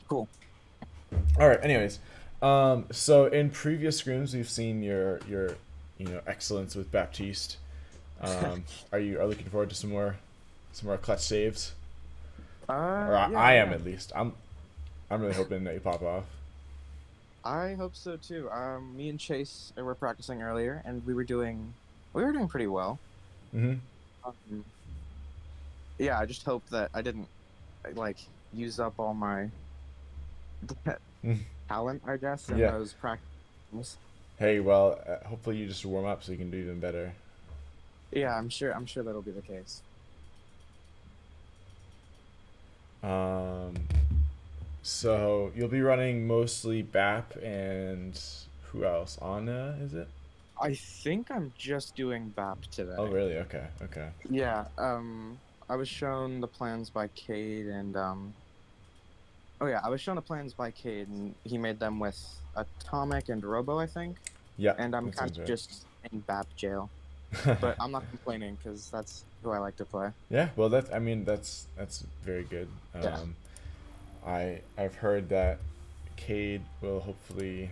Cool. All right. Anyways, so in previous scrims, we've seen your excellence with Baptiste. Are you looking forward to some more clutch saves? Or I am Yeah. at least. I'm really hoping that you pop off. I hope so too. Me and Chase were practicing earlier, and we were doing pretty well. Mm-hmm. Um, yeah, I just hope that I didn't like use up all my talent, I guess, in Yeah. those practices. Hey, well, hopefully you just warm up so you can do even better. Yeah, I'm sure that'll be the case. Um, so you'll be running mostly BAP and who else? Anna, is it? I think I'm just doing BAP Oh, today. really? Okay, okay. Yeah, I was shown the plans by Cade and oh yeah, I was shown the plans by Cade and he made them with Atomic and Robo, I think. Yeah, And I'm that kind sounds of right. just in BAP jail. But I'm not complaining because that's who I like to play. Yeah, well, that's very good. Yeah. I've heard that Cade will hopefully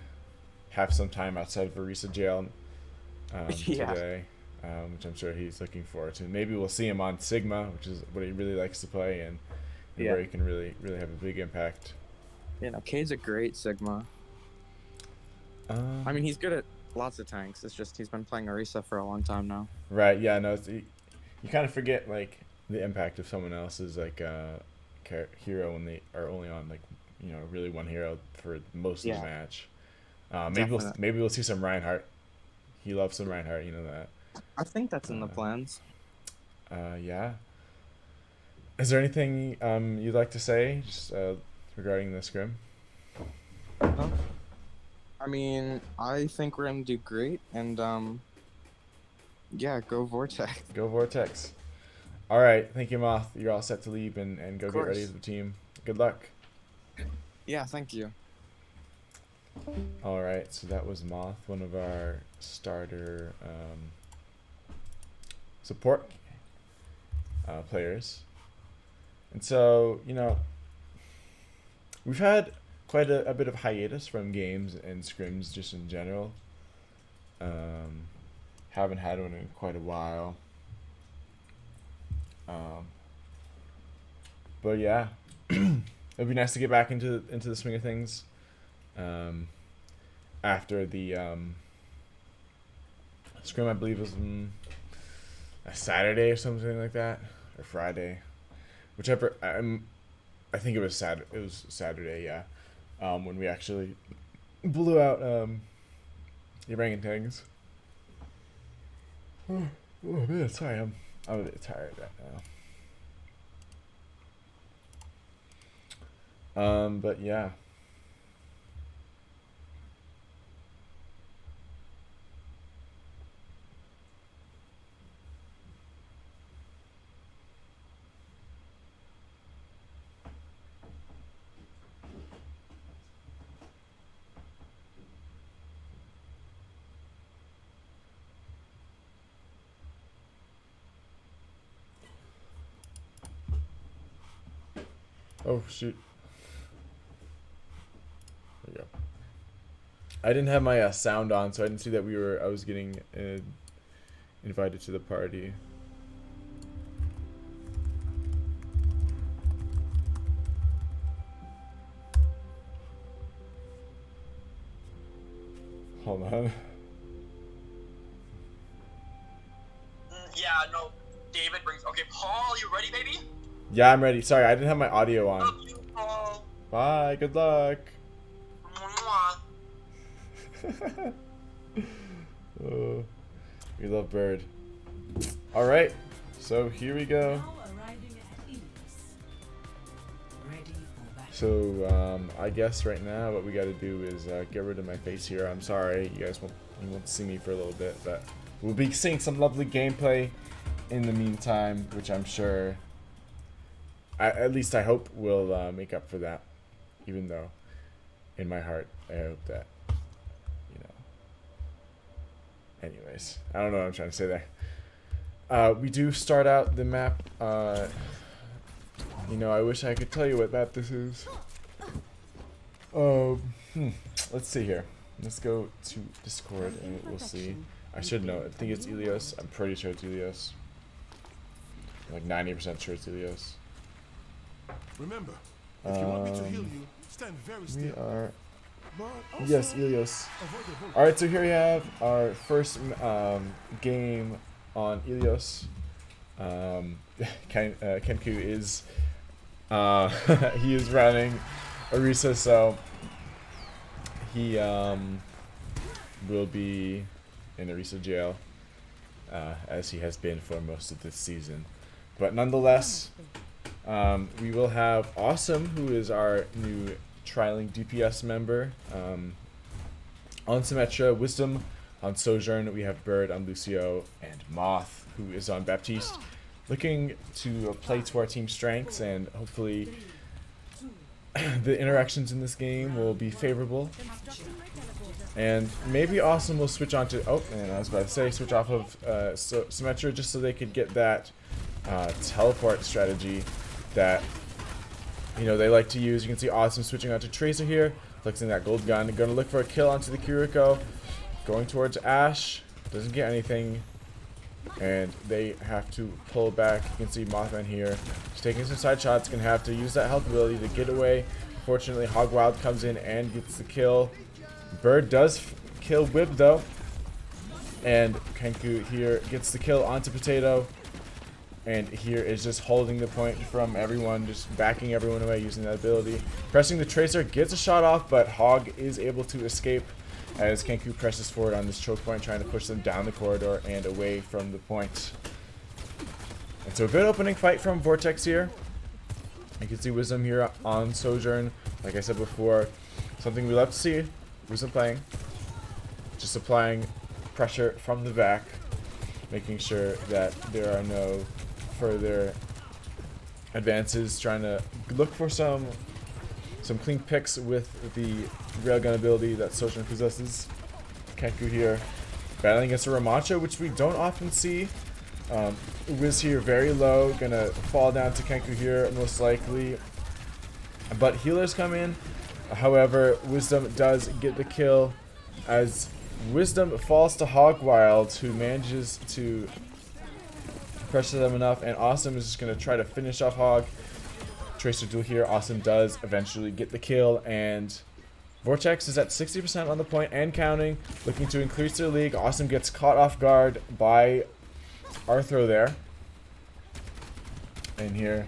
have some time outside of Arisa jail Yeah. today, which I'm sure he's looking forward to. Maybe we'll see him on Sigma, which is what he really likes to play, and Yeah. where he can really have a big impact. Cade's a great Sigma. I Um, mean, he's good at lots of tanks. It's just he's been playing Orisa for a long time now. right, yeah, no, you kind of forget like the impact of someone else's like hero when they are only on like really one hero for most of the Yeah, match. definitely. Maybe we'll see some Reinhardt. He loves some Reinhardt, you know that. I think that's in the Uh, plans. yeah. Is there anything you'd like to say just regarding the scrim? Uh, I mean, I think we're gonna do great, and yeah, go Vortex. Go Vortex. All right, thank you, Moth. You're all set to leave and Of go get ready course. with the team. Good luck. Yeah, thank you. All right, so that was Moth, one of our starter support players. And so, we've had quite a bit of hiatus from games and scrims just in general. Um, haven't had one in quite a while. Um, but yeah, it'd be nice to get back into the swing of things um, after the scrim. I believe was a Saturday or something like that, or Friday, whichever. I think it was It was Saturday, yeah. When we actually blew out the orangutans. Oh man, sorry, I'm a bit tired right now. But yeah. Oh shoot. There we go. I didn't have my sound on, so I didn't see that I was getting invited to the party. Hold on. Yeah, no. David brings. Okay, Paul, you ready, baby? Yeah, I'm ready. Sorry, I didn't have my audio on. Love you, Paul. Bye. Good luck. Mwah. Oh, we love Bird. All right, so here we go. Now arriving at Ilios. Ready for battle. So I guess right now what we got to do is get rid of my face here. I'm sorry, you won't see me for a little bit, but we'll be seeing some lovely gameplay in the meantime, which I'm sure, at least I hope, will make up for that. Even though, in my heart, I hope that, you know. Anyways, I don't know what I'm trying to say there. We do start out the map. I wish I could tell you what map this is. Hmm. Let's see here. Let's go to Discord and we'll see. I should know. I think it's Ilios. I'm pretty sure it's Ilios. I'm like 90% sure it's Ilios. Remember, if you want me to heal you, stand very We still. are. But also Yes, Ilios. avoid the Vortex. Alright, so here we have our first game on Ilios. Kenku is he is running Orisa, so he will be in Orisa jail as he has been for most of this season. But nonetheless, we will have Awesome, who is our new trialing DPS member. On Symmetra, Wisdom on Sojourn, we have Bird on Lucio, and Moth, who is on Baptiste. Looking to play to our team strengths, and hopefully the interactions in this game will be favorable. And maybe Awesome will switch on to, oh, and I was about to say, switch off of Symmetra just so they could get that teleport strategy that, you know, they like to use. You can see Awesome switching on to Tracer here, flexing that gold gun, gonna look for a kill onto the Kiriko, going towards Ash, doesn't get anything, and they have to pull back. You can see Mothman here, he's taking some side shots, gonna have to use that health ability to get away. Fortunately, Hogwild comes in and gets the kill. Bird does kill Whip though, and Kenku here gets the kill onto Potato. And here is just holding the point from everyone, just backing everyone away using that ability. Pressing the Tracer, gets a shot off, but Hog is able to escape as Kenku presses forward on this choke point, trying to push them down the corridor and away from the point. And so a good opening fight from Vortex here. You can see Wisdom here on Sojourn. Like I said before, something we love to see. Wisdom playing. Just applying pressure from the back, making sure that there are no further advances, trying to look for some clean picks with the railgun ability that Sojourn possesses. Kenku here battling against a Ramacho, which we don't often see. Wiz here very low, gonna fall down to Kenku here most likely, but healers come in. However, Wisdom does get the kill as Wisdom falls to Hogwild, who manages to pressure them enough, and Awesome is just going to try to finish off Hog. Tracer duel here. Awesome does eventually get the kill, and Vortex is at 60% on the point and counting, looking to increase their league. Awesome gets caught off guard by Arthro there. And here,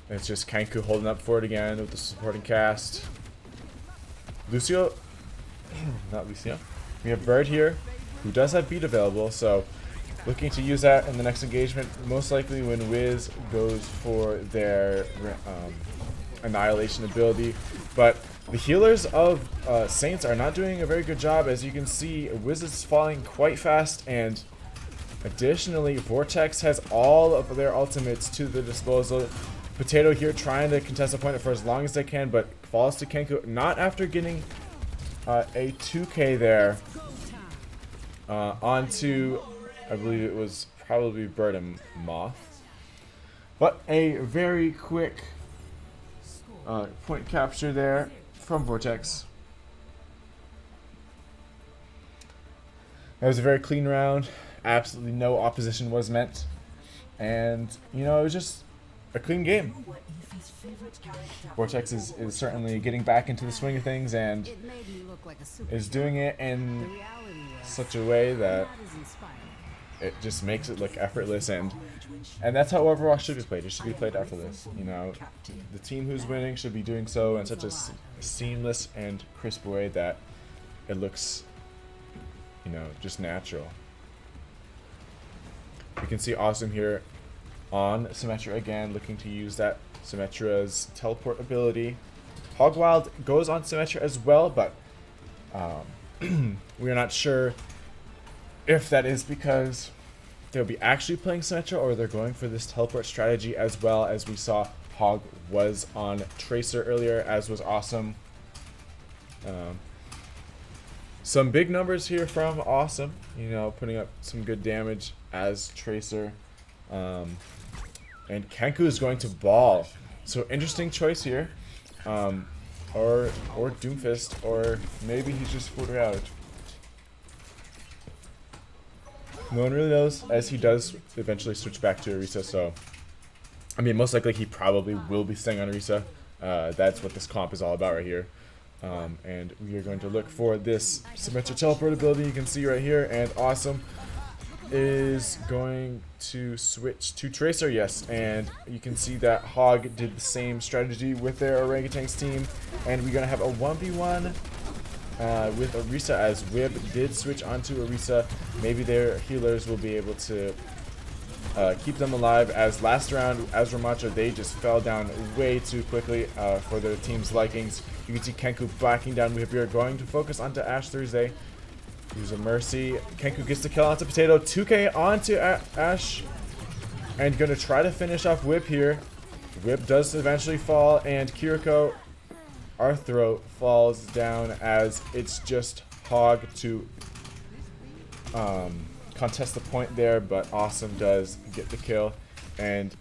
it's just Kenku holding up for it again with the supporting cast. Lucio, not Lucio. We have Bird here, who does have beat available, so looking to use that in the next engagement, most likely when Wiz goes for their annihilation ability. But the healers of Saints are not doing a very good job. As you can see, Wiz is falling quite fast, and additionally, Vortex has all of their ultimates to their disposal. Potato here trying to contest the point for as long as they can, but falls to Kenku, not after getting a 2k there onto, I believe it was probably Bird and Moth. But a very quick point capture there from Vortex. That was a very clean round. Absolutely no opposition was met. And, you know, it was just a clean game. Vortex is certainly getting back into the swing of things and is doing it in such a way that it just makes it look effortless, and that's how Overwatch should be played. It should be played effortless. You know, the team who's winning should be doing so in such a seamless and crisp way that it looks, you know, just natural. We can see Awesome here on Symmetra again, looking to use that Symmetra's teleport ability. Hogwild goes on Symmetra as well, but we are not sure if that is because they'll be actually playing Symmetra or they're going for this teleport strategy, as well as we saw Hog was on Tracer earlier, as was Awesome. Some big numbers here from Awesome, you know, putting up some good damage as Tracer. And Kenku is going to Ball. So interesting choice here. or Doomfist, or maybe he's just fully out. No one really knows, as he does eventually switch back to Orisa, so I mean, most likely he probably will be staying on Orisa. That's what this comp is all about right here. And we are going to look for this symmetric teleport ability you can see right here, and Awesome is going to switch to Tracer, yes, and you can see that Hog did the same strategy with their Orangutans team, and we're going to have a 1v1 with Orisa, as Wib did switch onto Orisa. Maybe their healers will be able to keep them alive, as last round, as Ramacha, they just fell down way too quickly for their team's likings. You can see Kenku backing down. We are going to focus onto Ash Thursday. Use a Mercy. Kenku gets the kill onto Potato. 2k onto Ash. And going to try to finish off Whip here. Whip does eventually fall, and Kiriko Arthro falls down, as it's just Hog to contest the point there, but Awesome does get the kill. And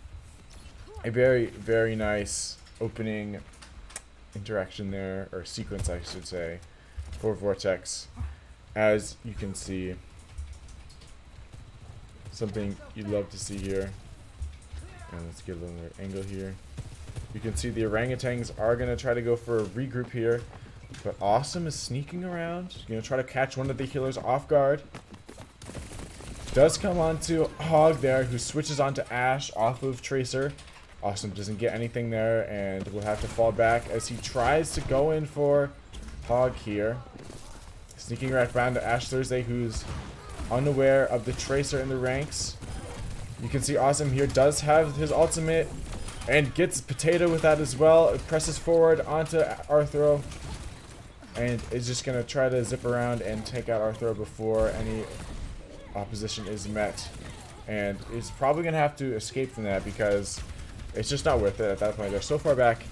a very, very nice opening interaction there, or sequence I should say, for Vortex. As you can see, something you'd love to see here. And let's get a little more angle here. You can see the orangutans are going to try to go for a regroup here, but Awesome is sneaking around. He's going to try to catch one of the healers off guard. Does come onto Hog there, who switches onto Ash off of Tracer. Awesome doesn't get anything there, and will have to fall back as he tries to go in for Hog here. Sneaking right around to Ash Thursday, who's unaware of the Tracer in the ranks. You can see Awesome here does have his ultimate, and gets Potato with that as well. It presses forward onto Arthro, and is just going to try to zip around and take out Arthro before any opposition is met. And is probably going to have to escape from that, because it's just not worth it at that point. They're so far back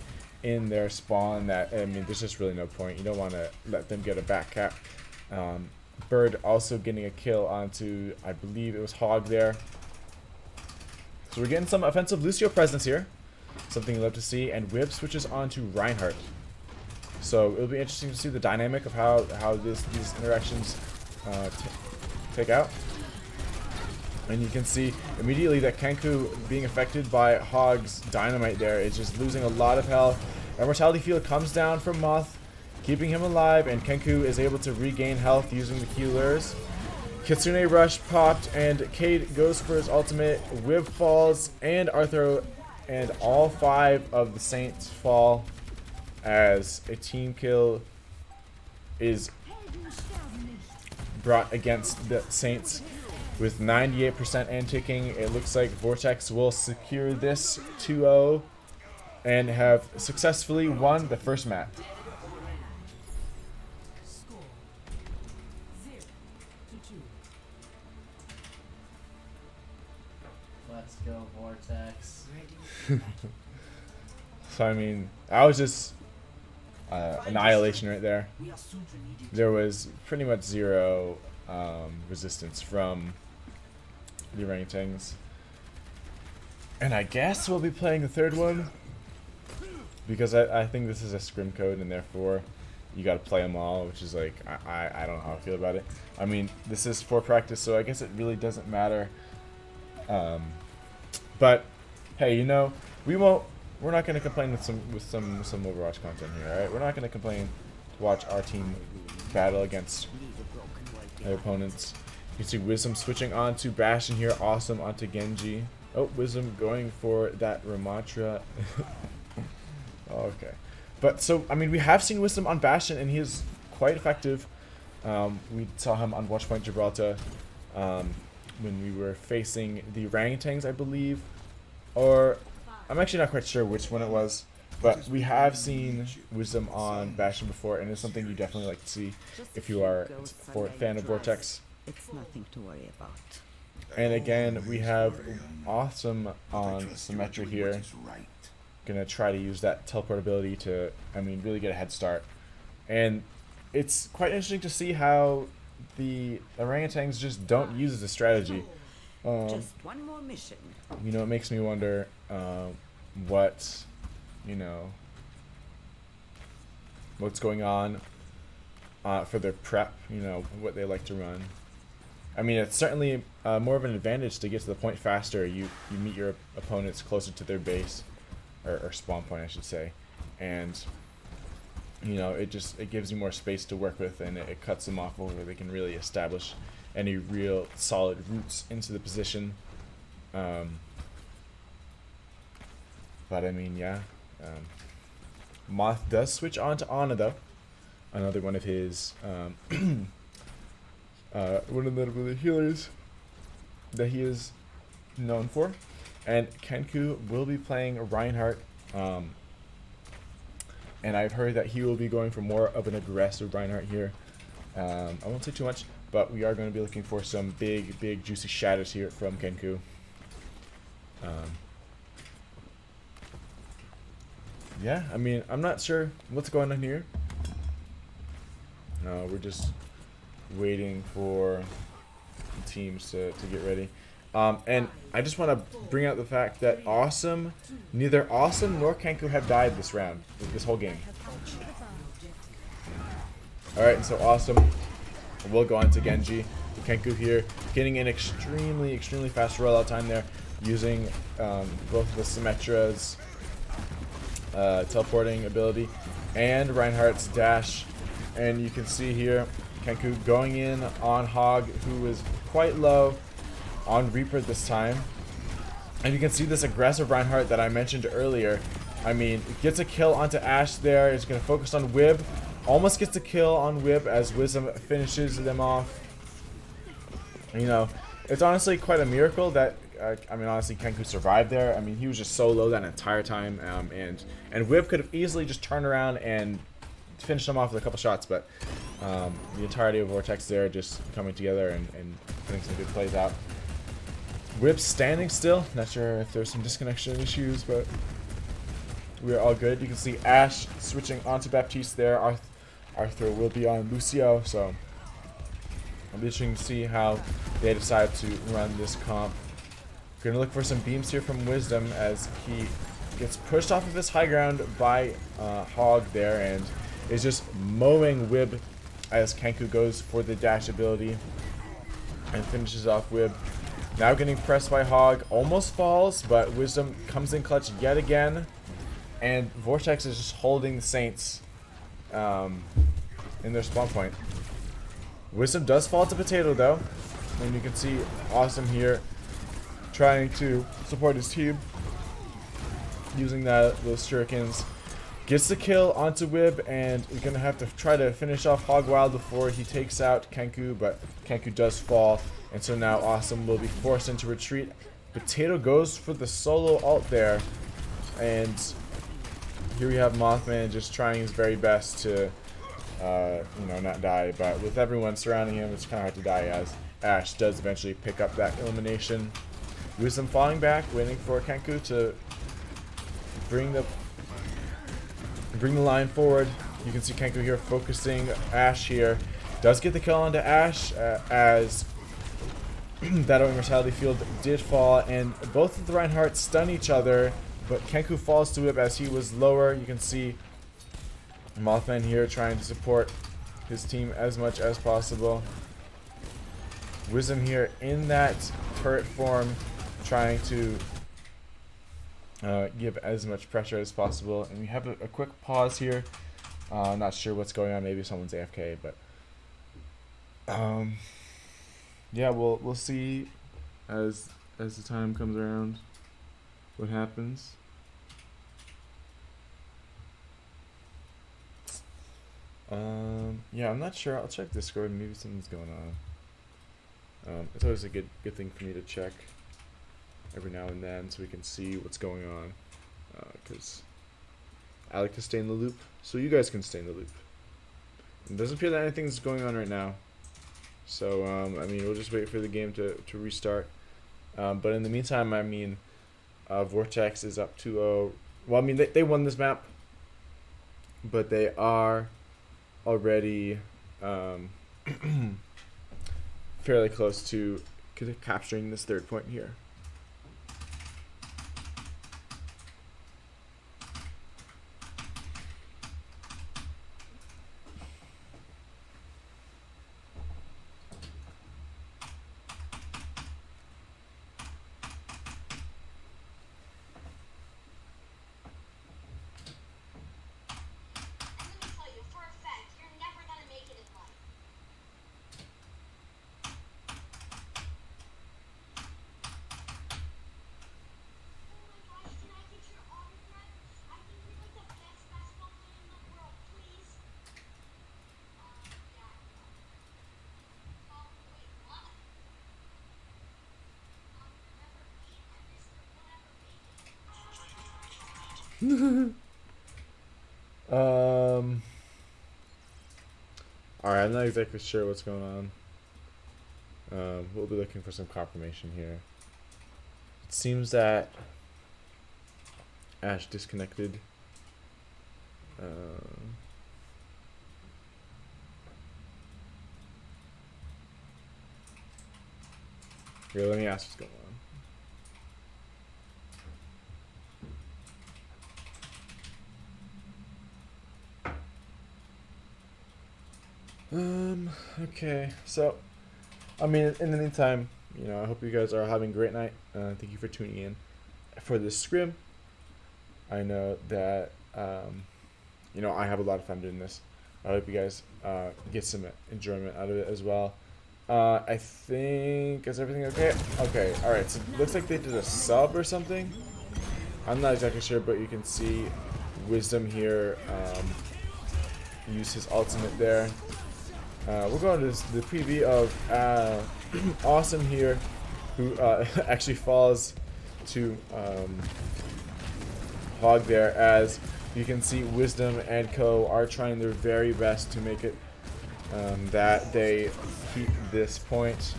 in their spawn that, I mean, there's just really no point. You don't want to let them get a back cap. Bird also getting a kill onto, I believe it was Hog there. So we're getting some offensive Lucio presence here. Something you love to see. And Whip switches on to Reinhardt. So it'll be interesting to see the dynamic of how these interactions take out. And you can see immediately that Kenku, being affected by Hog's dynamite there, is just losing a lot of health. Immortality Field comes down from Moth, keeping him alive, and Kenku is able to regain health using the healers. Kitsune Rush popped, and Cade goes for his ultimate. Wib falls, and Arthur, and all 5 of the Saints fall, as a team kill is brought against the Saints. With 98% and ticking, it looks like Vortex will secure this 2-0 and have successfully won the first map. Score 0-2. Let's go, Vortex. Ready. So I mean, that was just annihilation right there. We are soon to need it. There was pretty much zero resistance from the orangutans. And I guess we'll be playing the third one, because I think this is a scrim code, and therefore you gotta play them all, which is like, I don't know how I feel about it. I mean, this is for practice, so I guess it really doesn't matter. But hey, you know, we're not gonna complain with some Overwatch content here, alright? We're not gonna complain to watch our team battle against their opponents. You can see Wisdom switching on to Bastion here. Awesome onto Genji. Oh, Wisdom going for that Ramatra. Okay. But so, I mean, we have seen Wisdom on Bastion, and he is quite effective. We saw him on Watchpoint Gibraltar when we were facing the orangutans, I believe. Or, I'm actually not quite sure which one it was. But we have seen Wisdom on Bastion before, and it's something you definitely like to see if you are a fan of Vortex. It's nothing to worry about. And again, we have Awesome on Symmetry here. Gonna try to use that teleport ability to, I mean, really get a head start. And it's quite interesting to see how the orangutans just don't use the strategy. Just one more mission. You know, it makes me wonder what, you know, what's going on for their prep, you know, what they like to run. I mean, it's certainly more of an advantage to get to the point faster. You meet your opponents closer to their base, or spawn point, I should say, and you know, it gives you more space to work with, and it cuts them off where they can really establish any real solid roots into the position. But I mean, yeah, Moth does switch on to Ana though, another one of his one of the healers that he is known for, and Kenku will be playing Reinhardt. And I've heard that he will be going for more of an aggressive Reinhardt here. I won't say too much, but we are going to be looking for some big juicy shadows here from Kenku. Yeah, I mean, I'm not sure what's going on here. We're just waiting for the teams to get ready. And I just want to bring out the fact that neither Awesome nor Kenku have died this round, this whole game. Alright, and so Awesome will go on to Genji. Kenku here, getting an extremely fast rollout time there, using both of the Symmetra's teleporting ability and Reinhardt's dash. And you can see here, Kenku going in on Hog, who is quite low, on Reaper this time. And you can see this aggressive Reinhardt that I mentioned earlier. I mean, gets a kill onto Ashe there. Is going to focus on Wib. Almost gets a kill on Wib as Wisdom finishes them off. You know, it's honestly quite a miracle that, I mean, honestly, Kenku survived there. I mean, he was just so low that entire time. And Wib could have easily just turned around and finished him off with a couple shots. But the entirety of Vortex there just coming together and putting some good plays out. Whip's standing still. Not sure if there's some disconnection issues, but we're all good. You can see Ashe switching onto Baptiste there. Arthur will be on Lucio, so I'm interesting to see how they decide to run this comp. Gonna look for some beams here from Wisdom as he gets pushed off of his high ground by Hog there and is just mowing Wib as Kenku goes for the dash ability and finishes off Wib. Now getting pressed by Hog, almost falls, but Wisdom comes in clutch yet again. And Vortex is just holding the Saints in their spawn point. Wisdom does fall to Potato though. And you can see Awesome here trying to support his team using those shurikens. Gets the kill onto Wib, and we're going to have to try to finish off Hog Wild before he takes out Kenku, but Kenku does fall. And so now Awesome will be forced into retreat. Potato goes for the solo ult there. And here we have Mothman just trying his very best to, you know, not die. But with everyone surrounding him, it's kind of hard to die as Ashe does eventually pick up that elimination. Wisdom falling back, waiting for Kenku to bring the line forward. You can see Kenku here focusing Ashe here. Does get the kill onto Ashe as that Immortality Field did fall, and both of the Reinhardt stun each other, but Kenku falls to it as he was lower. You can see Mothman here trying to support his team as much as possible. Wisdom here in that turret form, trying to give as much pressure as possible. And we have a quick pause here. Not sure what's going on. Maybe someone's AFK, but yeah, we'll see as the time comes around what happens. Yeah, I'm not sure. I'll check Discord. Maybe something's going on. It's always a good thing for me to check every now and then so we can see what's going on, because I like to stay in the loop so you guys can stay in the loop. It doesn't appear that anything's going on right now, so I mean, we'll just wait for the game to restart, but in the meantime, I mean, Vortex is up 2-0. Well, I mean, they won this map, but they are already fairly close to capturing this third point here. Alright, I'm not exactly sure what's going on. We'll be looking for some confirmation here. It seems that Ash disconnected. Here, let me ask what's going on. Okay, so, I mean, in the meantime, you know, I hope you guys are having a great night. Thank you for tuning in for this scrim. I know that, you know, I have a lot of fun doing this. I hope you guys get some enjoyment out of it as well. I think, is everything okay? Okay, alright, so it looks like they did a sub or something. I'm not exactly sure, but you can see Wisdom here use his ultimate there. We're going to the preview of Awesome here, who actually falls to Hog there, as you can see Wisdom and Co are trying their very best to make it that they keep this point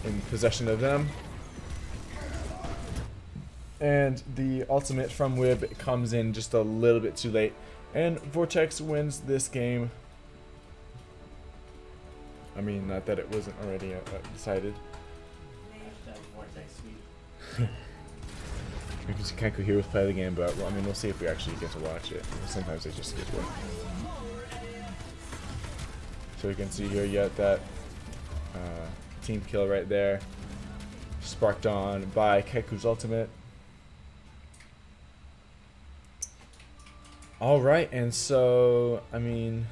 in possession of them. And the ultimate from Wib comes in just a little bit too late, and Vortex wins this game. I mean, not that it wasn't already decided. Hashtag Vortex sweep. We can't go here with play the game, but well, I mean, we'll see if we actually get to watch it. Sometimes they just skip it. So you can see here yet that team kill right there, sparked on by Keku's ultimate. All right, and so I mean,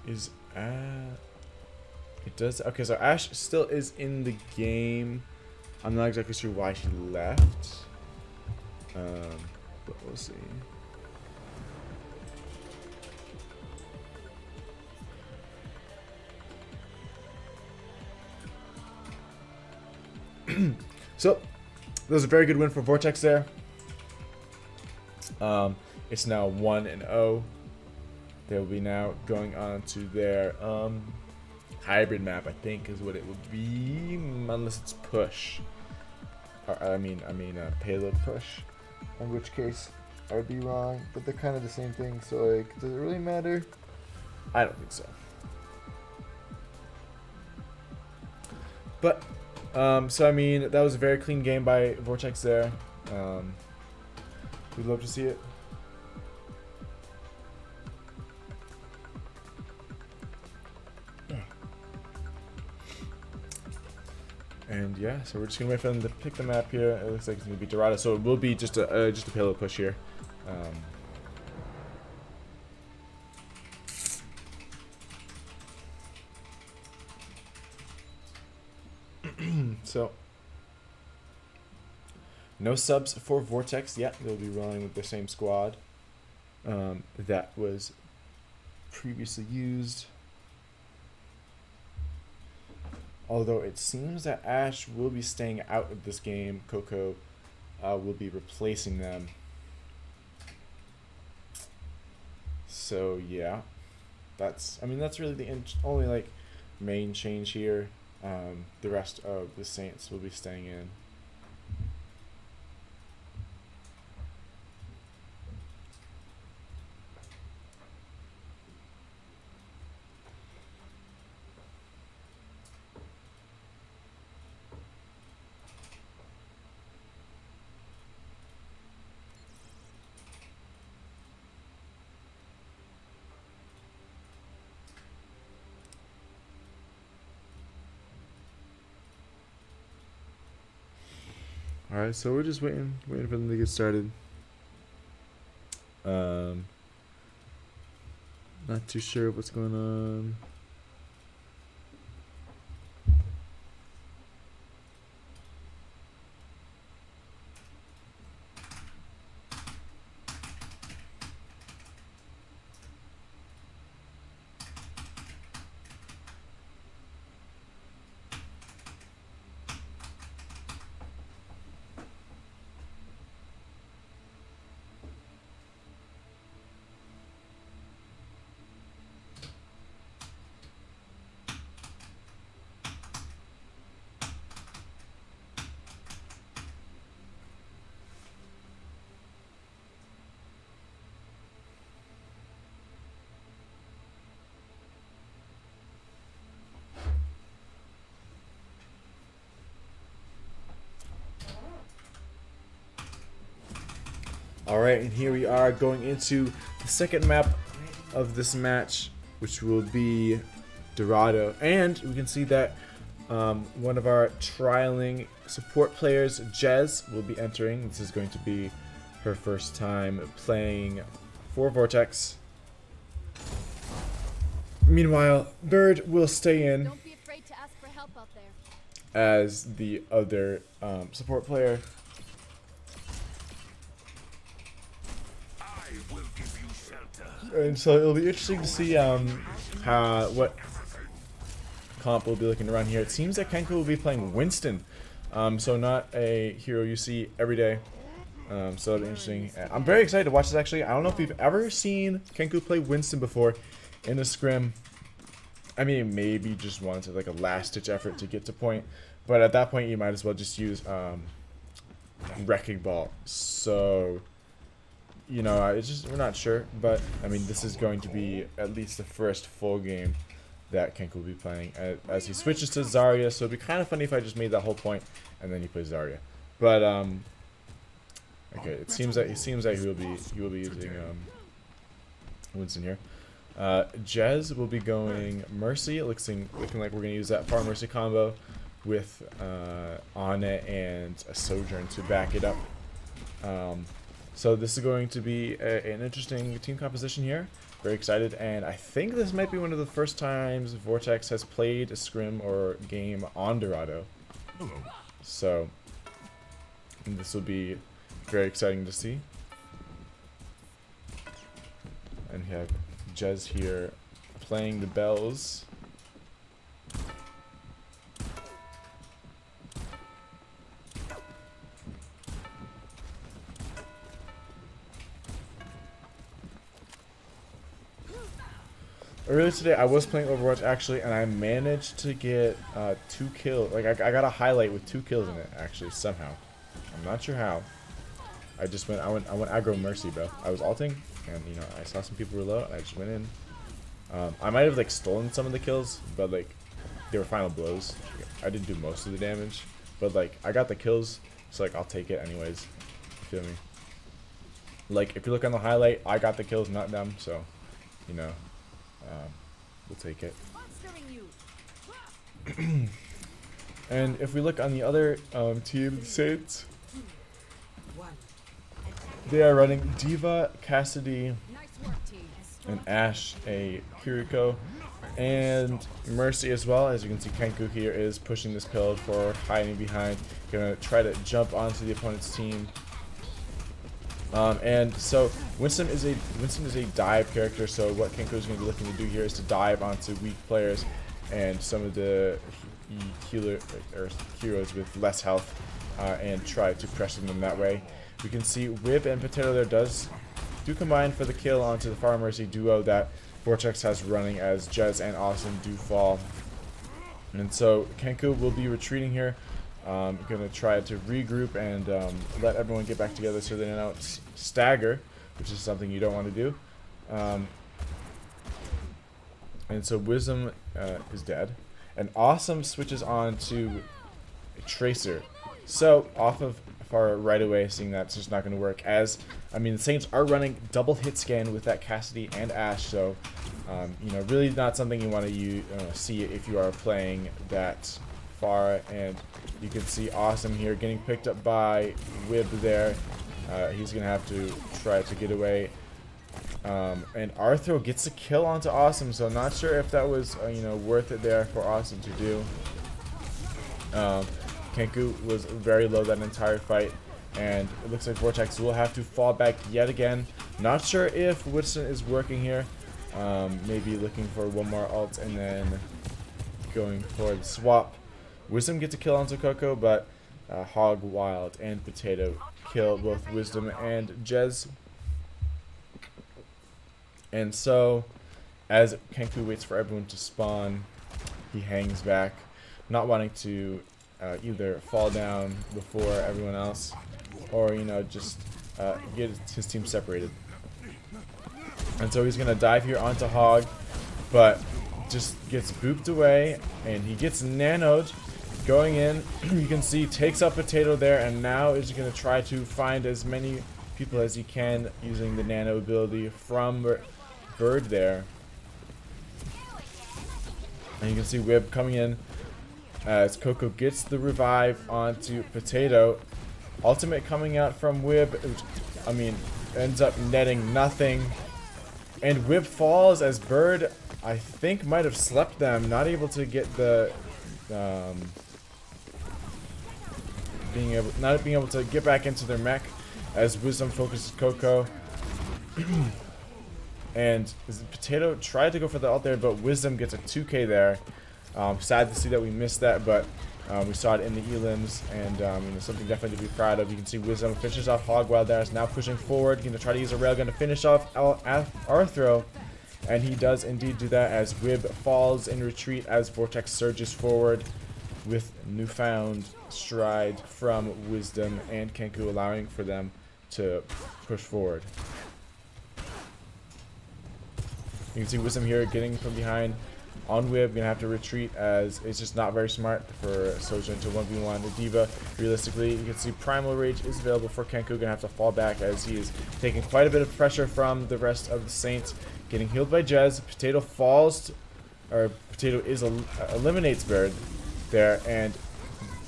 is it does okay? So Ash still is in the game. I'm not exactly sure why she left, but we'll see. So that was a very good win for Vortex there. It's now 1-0. They'll be now going on to their hybrid map, I think, is what it would be, unless it's push. Or, I mean, payload push. In which case, I would be wrong. But they're kind of the same thing. So, like, does it really matter? I don't think so. But so I mean, that was a very clean game by Vortex there. We'd love to see it. And yeah, so we're just gonna wait for them to pick the map here. It looks like it's gonna be Dorado, so it will be just a payload push here. So no subs for Vortex yet. They'll be rolling with the same squad that was previously used. Although it seems that Ash will be staying out of this game. Coco will be replacing them. So yeah, that's really the only like main change here. The rest of the Saints will be staying in. Alright, so we're just waiting for them to get started. Not too sure what's going on. Alright, and here we are going into the second map of this match, which will be Dorado. And we can see that one of our trialing support players, Jez, will be entering. This is going to be her first time playing for Vortex. Meanwhile, Bird will stay in Don't be afraid to ask for help out there. as the other support player. And so it'll be interesting to see what comp will be looking to run here. It seems that Kenku will be playing Winston, so not a hero you see every day. So it'll be interesting. I'm very excited to watch this actually. I don't know if you've ever seen Kenku play Winston before in a scrim. I mean, maybe just once, like a last-ditch effort to get to point. But at that point, you might as well just use Wrecking Ball. So, you know, it's just, we're not sure. But, I mean, this is going to be at least the first full game that Kenku will be playing as he switches to Zarya. So it'd be kind of funny if I just made that whole point and then he plays Zarya. But, okay, it seems that he will be using Winston here. Jez will be going Mercy. Looking like we're going to use that Farm Mercy combo with Ana and a Sojourn to back it up. So this is going to be an interesting team composition here. Very excited, and I think this might be one of the first times Vortex has played a scrim or game on Dorado. So this will be very exciting to see. And we have Jez here playing the bells. Earlier today I was playing Overwatch actually, and I managed to get 2 kills. Like I got a highlight with 2 kills in it actually somehow. I'm not sure how. I went aggro Mercy, bro. I was ulting, and you know, I saw some people were low, and I just went in. I might have like stolen some of the kills, but like they were final blows. I didn't do most of the damage, but like I got the kills, so like I'll take it anyways. You feel me? Like if you look on the highlight, I got the kills, not them. So, you know, we'll take it. And if we look on the other team, Saints, they are running Diva, Cassidy, and Ashe, a Kiriko, and Mercy as well. As you can see, Kenku here is pushing this pillar forward, hiding behind, gonna try to jump onto the opponent's team. And so Winston is a dive character. So what Kenku is going to be looking to do here is to dive onto weak players and some of the heroes with less health, and try to pressure them that way. We can see Whip and Potato there do combine for the kill onto the Farm Mercy duo that Vortex has running as Jez and Awesome do fall. And so Kenku will be retreating here. Gonna try to regroup and let everyone get back together so they don't stagger, which is something you don't want to do. And so Wisdom is dead, and Awesome switches on to Tracer. So off of far right away, seeing that's just not going to work. As I mean, the Saints are running double hit scan with that Cassidy and Ashe, so you know, really not something you want to see if you are playing that far. And you can see Awesome here getting picked up by Wib there. He's gonna have to try to get away, and Arthro gets a kill onto Awesome, so not sure if that was you know, worth it there for Awesome to do. Kenku was very low that entire fight, and it looks like Vortex will have to fall back yet again. Not sure if Winston is working here. Maybe looking for one more ult and then going for the swap. Wisdom gets a kill onto Coco, but Hog, Wild, and Potato kill both Wisdom and Jez. And so, as Kenku waits for everyone to spawn, he hangs back, not wanting to either fall down before everyone else, or you know, just get his team separated. And so he's gonna dive here onto Hog, but just gets booped away, and he gets nanoed. Going in, you can see takes up Potato there, and now is gonna try to find as many people as he can using the nano ability from Bird there. And you can see Wib coming in as Coco gets the revive onto Potato. Ultimate coming out from Wib, I mean, ends up netting nothing. And Wib falls as Bird, I think, might have slept them, not able to get the not being able to get back into their mech as Wisdom focuses Coco. And Potato tried to go for the ult there, but Wisdom gets a 2k there. Sad to see that we missed that, but we saw it in the elims, and you know, something definitely to be proud of. You can see Wisdom finishes off Hogwild there, is now pushing forward, going to try to use a railgun to finish off Arthro, and he does indeed do that as Wib falls in retreat as Vortex surges forward with newfound stride from Wisdom and Kenku, allowing for them to push forward. You can see Wisdom here getting from behind on Wib, gonna have to retreat as it's just not very smart for Sojin to 1v1 the D.Va. Realistically, you can see Primal Rage is available for Kenku, gonna have to fall back as he is taking quite a bit of pressure from the rest of the Saints. Getting healed by Jez. Potato falls, or Potato is eliminates Bird there, and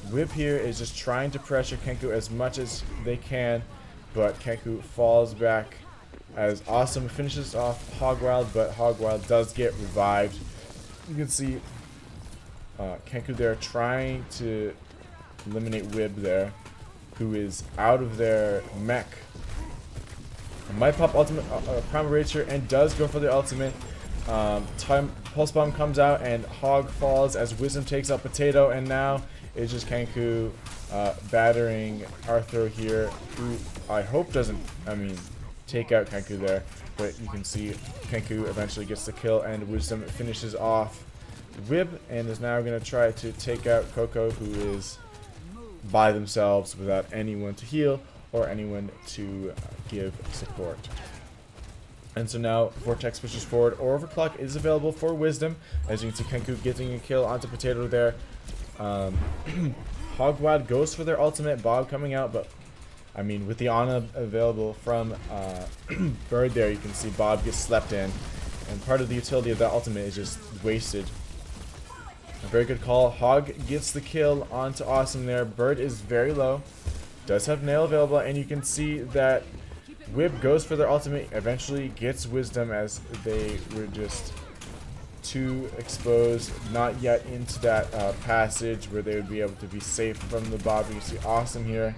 Wib here is just trying to pressure Kenku as much as they can, but Kenku falls back as Awesome finishes off Hogwild, but Hogwild does get revived. You can see Kenku there trying to eliminate Wib there, who is out of their mech. Might pop ultimate Primal Rage here and does go for the ultimate. Pulse Bomb comes out and Hog falls as Wisdom takes out Potato, and now it's just Kenku battering Arthur here, who I hope doesn't, take out Kenku there, but you can see Kenku eventually gets the kill and Wisdom finishes off Wib and is now going to try to take out Coco, who is by themselves without anyone to heal or anyone to give support. And so now Vortex pushes forward. Overclock is available for Wisdom, as you can see Kenku getting a kill onto Potato there. Hogwild goes for their ultimate, Bob coming out, but with the Ana available from Bird there, you can see Bob gets slept in, and part of the utility of that ultimate is just wasted. A very good call. Hog gets the kill onto Awesome there. Bird is very low, does have Nail available, and you can see that Wib goes for their ultimate, eventually gets Wisdom as they were just too exposed, not yet into that passage where they would be able to be safe from the Bob. You see Awesome here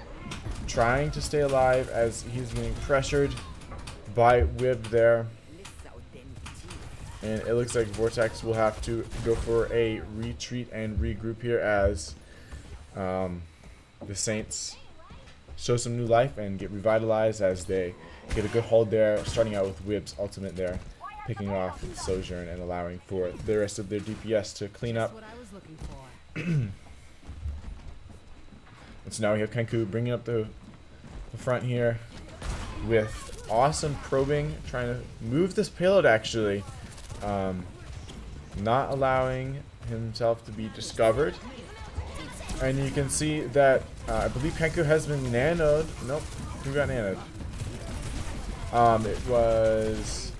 trying to stay alive as he's being pressured by Wib there. And it looks like Vortex will have to go for a retreat and regroup here as the Saints show some new life and get revitalized as they get a good hold there, starting out with Wib's ultimate there, picking off Sojourn and allowing for the rest of their DPS to clean up. And so now we have Kenku bringing up the front here with Awesome probing, trying to move this payload actually, not allowing himself to be discovered. And you can see that I believe Kenku has been nanoed. Nope, who got nanoed? It was,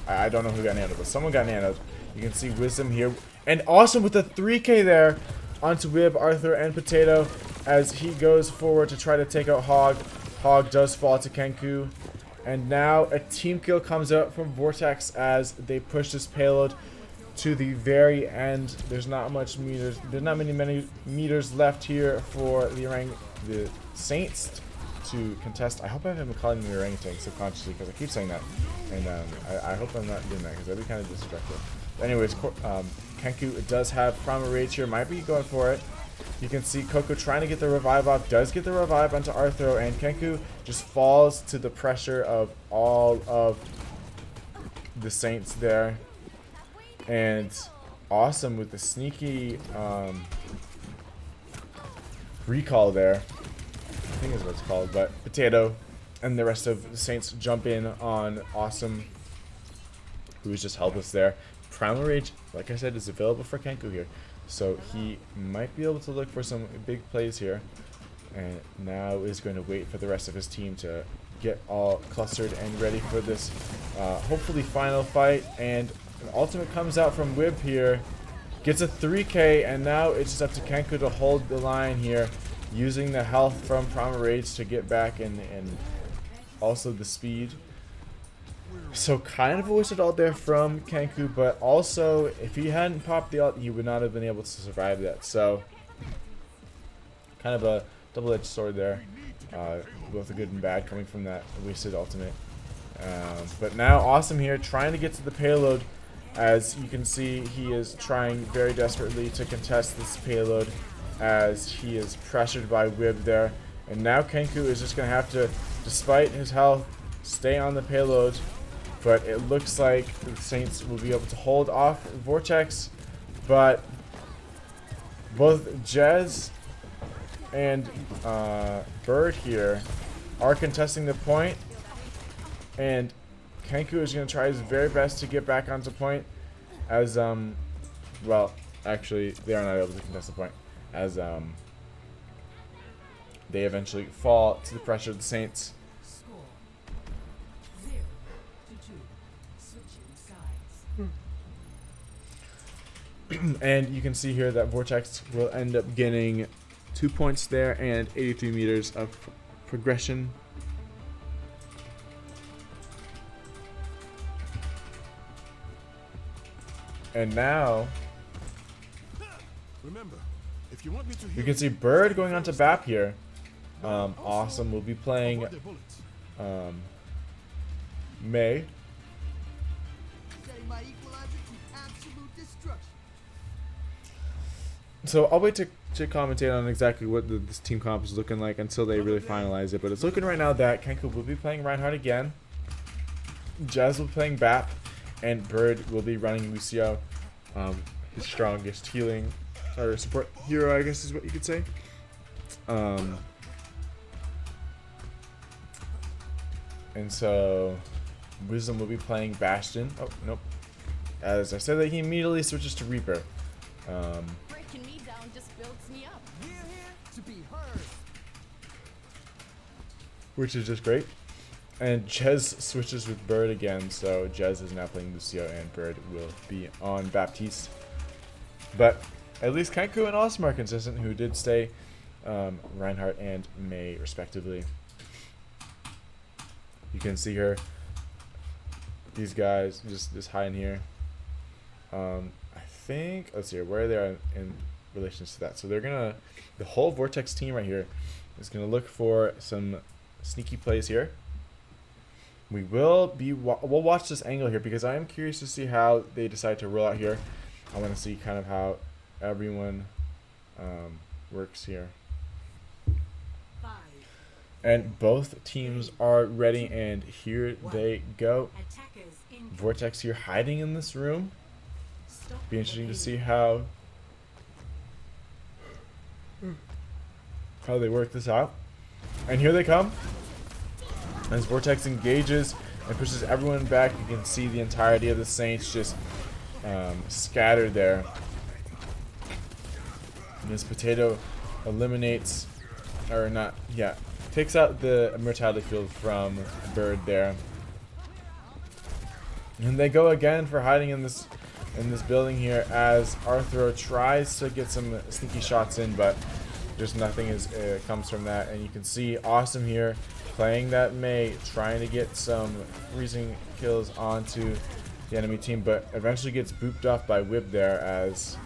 I don't know who got nanoed, but someone got nanoed. You can see Wisdom here, and Awesome with a 3k there onto Wib, Arthur, and Potato as he goes forward to try to take out Hog. Hog does fall to Kenku, and now a team kill comes out from Vortex as they push this payload to the very end. There's not much meters. There's not many meters left here for the Saints to contest. I hope I haven't been calling them the orangutan subconsciously because I keep saying that, and I hope I'm not doing that because that'd be kind of disrespectful. But anyways, Kenku does have Primal Rage here. Might be going for it. You can see Coco trying to get the revive off. Does get the revive onto Arthro, and Kenku just falls to the pressure of all of the Saints there. And Awesome with the sneaky recall there, I think is what it's called, but Potato and the rest of the Saints jump in on Awesome, who is just helpless there. Primal Rage, like I said, is available for Kenku here, so he might be able to look for some big plays here, and now is going to wait for the rest of his team to get all clustered and ready for this hopefully final fight. And an ultimate comes out from Wib here, gets a 3k, and now it's just up to Kenku to hold the line here, using the health from Primal Rage to get back and also the speed. So kind of a wasted ult there from Kenku, but also if he hadn't popped the ult, he would not have been able to survive that. So kind of a double-edged sword there, both a good and bad coming from that wasted ultimate. But now Awesome here trying to get to the payload. As you can see, he is trying very desperately to contest this payload as he is pressured by Wib there. And now Kenku is just going to have to, despite his health, stay on the payload. But it looks like the Saints will be able to hold off Vortex. But both Jez and Bird here are contesting the point. And Kenku is going to try his very best to get back onto point as, well, actually, they are not able to contest the point as, they eventually fall to the pressure of the Saints. Score 0-2. Switching sides. And you can see here that Vortex will end up getting 2 points there and 83 meters of progression. And now Remember, if you want me to you heal can see Bird going on to BAP here. Awesome will be playing avoid the bullets. May. So I'll wait to commentate on exactly what this team comp is looking like until they really finalize it. But it's looking right now that Kenku will be playing Reinhardt again. Jazz will be playing BAP. And Bird will be running Lucio, his strongest healing or support hero, I guess is what you could say. And so Wisdom will be playing Bastion. Oh, nope. As I said that, he immediately switches to Reaper. Breaking me down just builds me up. Which is just great. And Jez switches with Bird again, so Jez is now playing Lucio and Bird will be on Baptiste. But at least Kenku and Awesome are consistent, who did stay Reinhardt and May respectively. You can see here, these guys just hiding here. I think, let's see here, where they are in relations to that. So they're gonna, the whole Vortex team right here is gonna look for some sneaky plays here. We will be, we'll watch this angle here because I am curious to see how they decide to roll out here. I want to see kind of how everyone works here. 5. And both teams are ready, and here they go. Attackers in. Vortex here hiding in this room. Stop Be interesting to the see how they work this out. And here they come. As Vortex engages and pushes everyone back, you can see the entirety of the Saints just scattered there. And this Potato eliminates, or not, yeah, takes out the Immortality Field from Bird there. And they go again for hiding in this building here as Arthur tries to get some sneaky shots in, but just nothing comes from that. And you can see Awesome here playing that May, trying to get some freezing kills onto the enemy team, but eventually gets booped off by Whip there as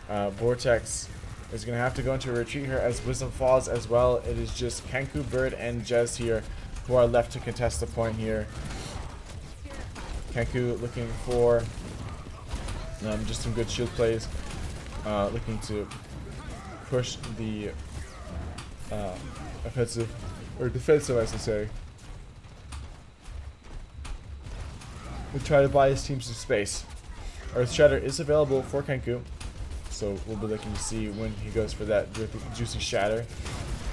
Vortex is going to have to go into a retreat here as Wisdom falls as well. It is just Kenku, Bird, and Jez here who are left to contest the point here. Kenku looking for just some good shield plays, looking to push the offensive, or defensive I should say, we try to buy his team some space. Earth Shatter is available for Kenku, so we'll be looking to see when he goes for that juicy shatter.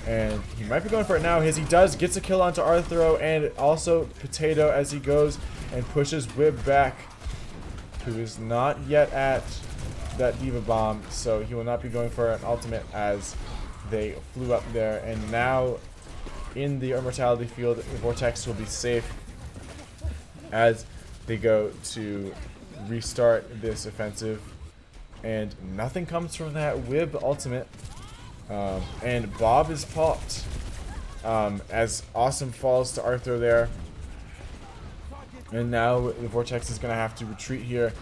And he might be going for it now, as he does, gets a kill onto Arthro and also Potato as he goes and pushes Wib back, who is not yet at that Diva Bomb, so he will not be going for an ultimate as they flew up there. And now in the immortality field. Vortex will be safe as they go to restart this offensive, and nothing comes from that Wib ultimate. And Bob is popped as Awesome falls to Arthur there. And now the Vortex is going to have to retreat here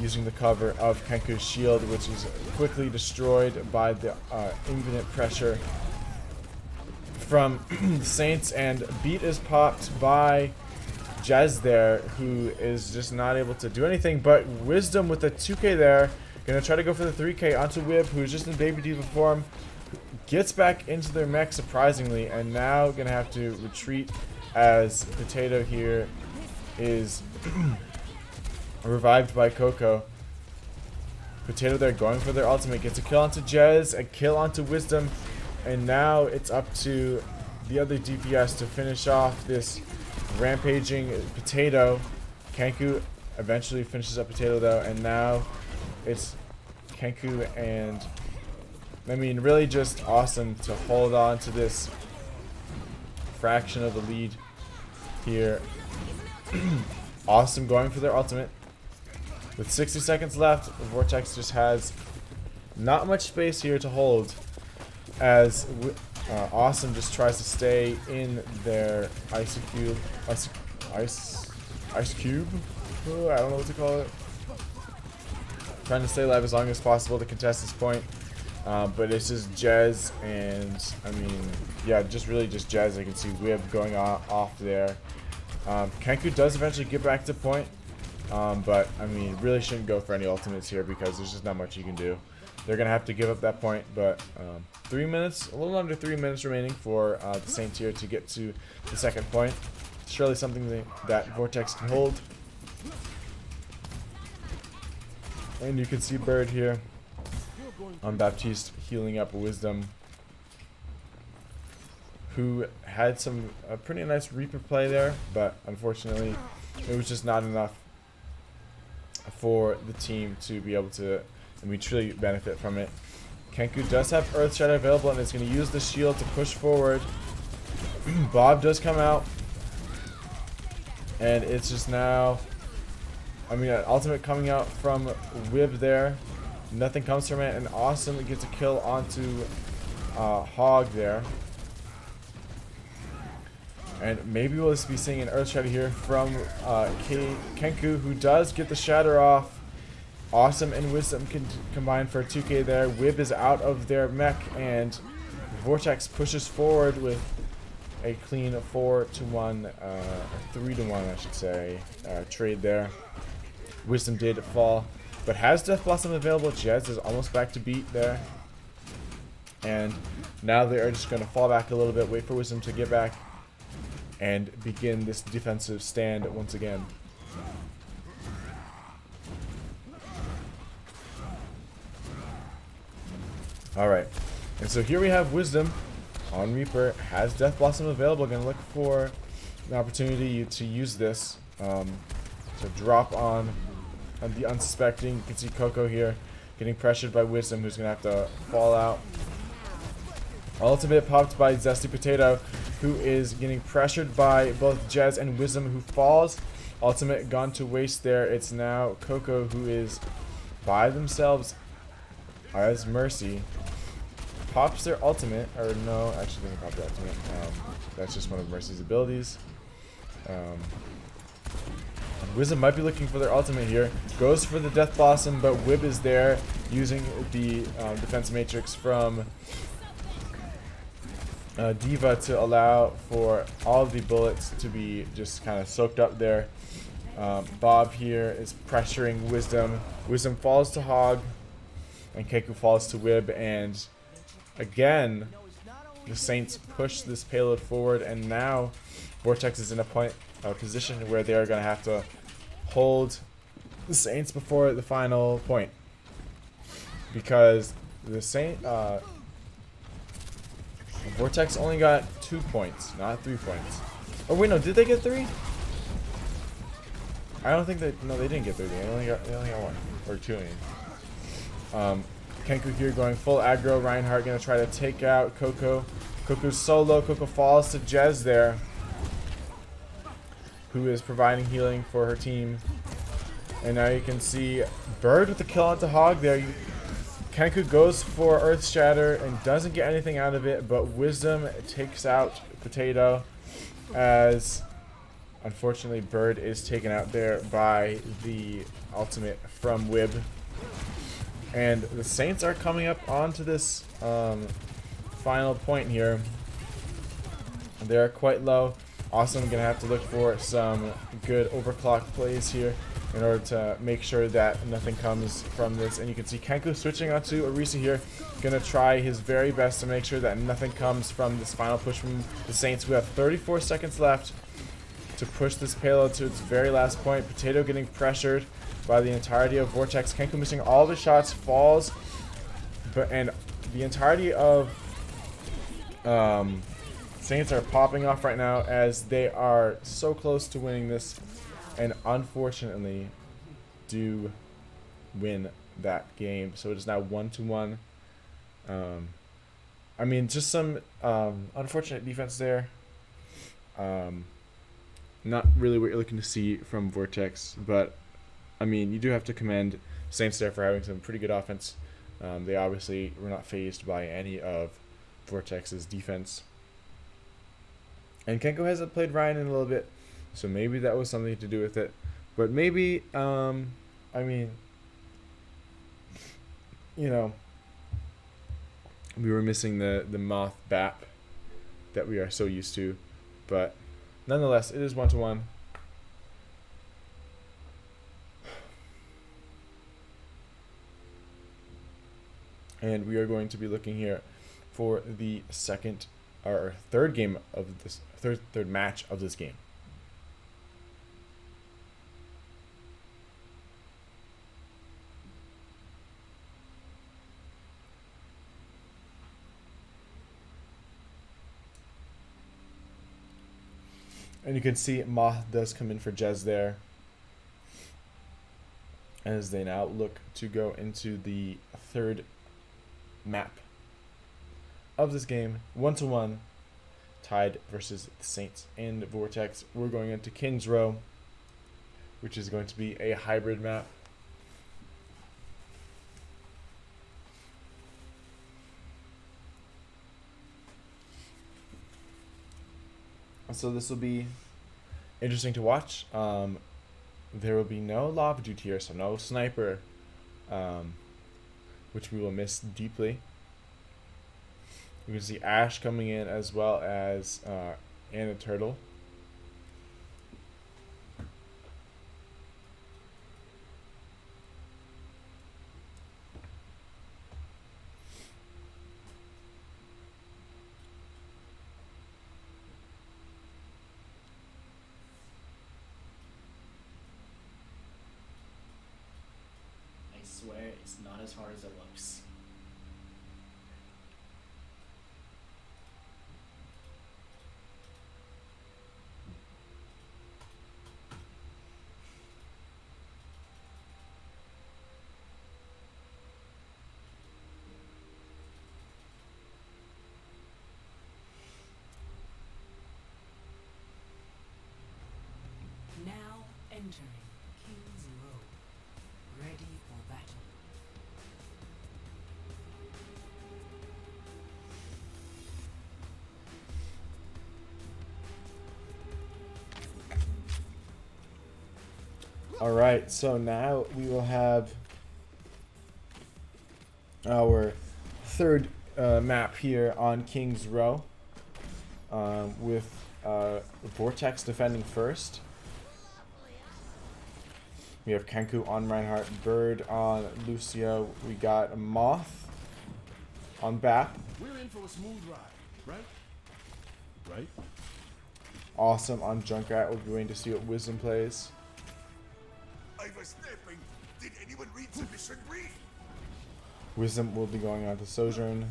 using the cover of Kenku's shield, which is quickly destroyed by the infinite pressure from the Saints. And beat is popped by Jez there, who is just not able to do anything. But Wisdom with a 2k there. Gonna try to go for the 3k onto Wib, who's just in Baby Diva form. Gets back into their mech surprisingly, and now gonna have to retreat as Potato here is revived by Coco. Potato there going for their ultimate. Gets a kill onto Jez, a kill onto Wisdom, and now it's up to the other DPS to finish off this rampaging Potato. Kenku eventually finishes up Potato though, and now it's Kenku and, I mean, really just Awesome to hold on to this fraction of the lead here. Awesome going for their ultimate. With 60 seconds left, Vortex just has not much space here to hold as Awesome just tries to stay in their ice cube. Oh, I don't know what to call it. Trying to stay alive as long as possible to contest this point. But it's just Jez and, I mean, yeah, just really just Jez. I can see Wib going off there. Kenku does eventually get back to point. But, I mean, really shouldn't go for any ultimates here because there's just not much you can do. They're going to have to give up that point. But 3 minutes, a little under 3 minutes remaining for the Saints here to get to the second point. Surely something that Vortex can hold. And you can see Bird here on Baptiste healing up Wisdom, who had some pretty nice Reaper play there, but unfortunately it was just not enough for the team to be able to, and we truly benefit from it. Kenku does have Earth Shadow available and is going to use the shield to push forward. Bob does come out, and it's just now, I mean, an ultimate coming out from Wib there. Nothing comes from it, and Awesome gets a kill onto Hog there. And maybe we'll just be seeing an Earth Shatter here from Kenku, who does get the Shatter off. Awesome and Wisdom can combine for a 2k there. Wib is out of their mech, and Vortex pushes forward with a clean 4-1, 3-1 I should say, trade there. Wisdom did fall, but has Death Blossom available. Jez is almost back to beat there. And now they are just going to fall back a little bit, wait for Wisdom to get back, and begin this defensive stand once again. Alright, and so here we have Wisdom on Reaper, has Death Blossom available. Going to look for an opportunity to use this to drop on the unsuspecting. You can see Coco here getting pressured by Wisdom, who's going to have to fall out. Ultimate popped by Zesty Potato, who is getting pressured by both Jez and Wisdom, who falls. Ultimate gone to waste there. It's now Coco who is by themselves as Mercy. Pops their ultimate, or no, actually doesn't pop their ultimate. That's just one of Mercy's abilities. Wisdom might be looking for their ultimate here. Goes for the Death Blossom, but Wib is there using the defense matrix from Diva to allow for all of the bullets to be just kind of soaked up there. Bob here is pressuring Wisdom. Wisdom falls to Hog, and Keiko falls to Wib, and again, the Saints push this payload forward, and now Vortex is in a position where they are going to have to hold the Saints before the final point, because the Vortex only got 2 points, not 3 points. Oh wait, no, did they get 3? I don't think they. No, they didn't get 3. They only got 1 or 2. Kenku here going full aggro. Reinhardt gonna try to take out Coco Cuckoo's solo. Cuckoo falls to Jez there, who is providing healing for her team. And now you can see Bird with the kill onto Hog there. Kenku goes for Earth Shatter and doesn't get anything out of it, but Wisdom takes out Potato, as unfortunately Bird is taken out there by the ultimate from Wib. And the Saints are coming up onto this final point here. They're quite low. Awesome, gonna have to look for some good overclock plays here in order to make sure that nothing comes from this. And you can see Kenku switching onto Orisa here, gonna try his very best to make sure that nothing comes from this final push from the Saints, who have 34 seconds left to push this payload to its very last point. Potato getting pressured by the entirety of Vortex. Kenku missing all the shots, falls, and the entirety of Saints are popping off right now, as they are so close to winning this, and unfortunately do win that game. So it is now 1-1. I mean, just some unfortunate defense there. Not really what you're looking to see from Vortex, but I mean, you do have to commend Saints there for having some pretty good offense. They obviously were not phased by any of Vortex's defense. And Kenko hasn't played Ryan in a little bit, so maybe that was something to do with it. But maybe, I mean, you know, we were missing the Moth Bap that we are so used to. But nonetheless, it is 1-1. And we are going to be looking here for the second or third game of this third match of this game. And you can see Moth does come in for Jez there, as they now look to go into the third map of this game. 1-1, tied versus the Saints and Vortex. We're going into King's Row, which is going to be a hybrid map. So this will be interesting to watch. There will be no Lava Dude here, so no Sniper, which we will miss deeply. You can see Ash coming in, as well as Anna Turtle. I swear it's not as hard as it looks. Now entering King's Row. Ready for battle. Alright, so now we will have our third map here on King's Row, with Vortex defending first. We have Kenku on Reinhardt, Bird on Lucio. We got Moth on Bap. We're in for a smooth ride, right? Right? Awesome on Junkrat. We're going to see what Wisdom plays. I was snapping. Did anyone read the mission brief? Wisdom will be going on to Sojourn.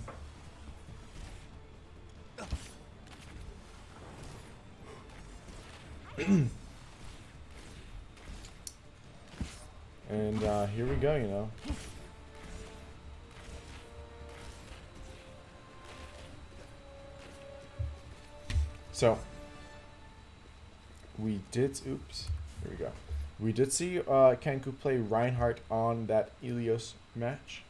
And here we go, you know. So we did. Oops. Here we go. We did see Kenku play Reinhardt on that Ilios match,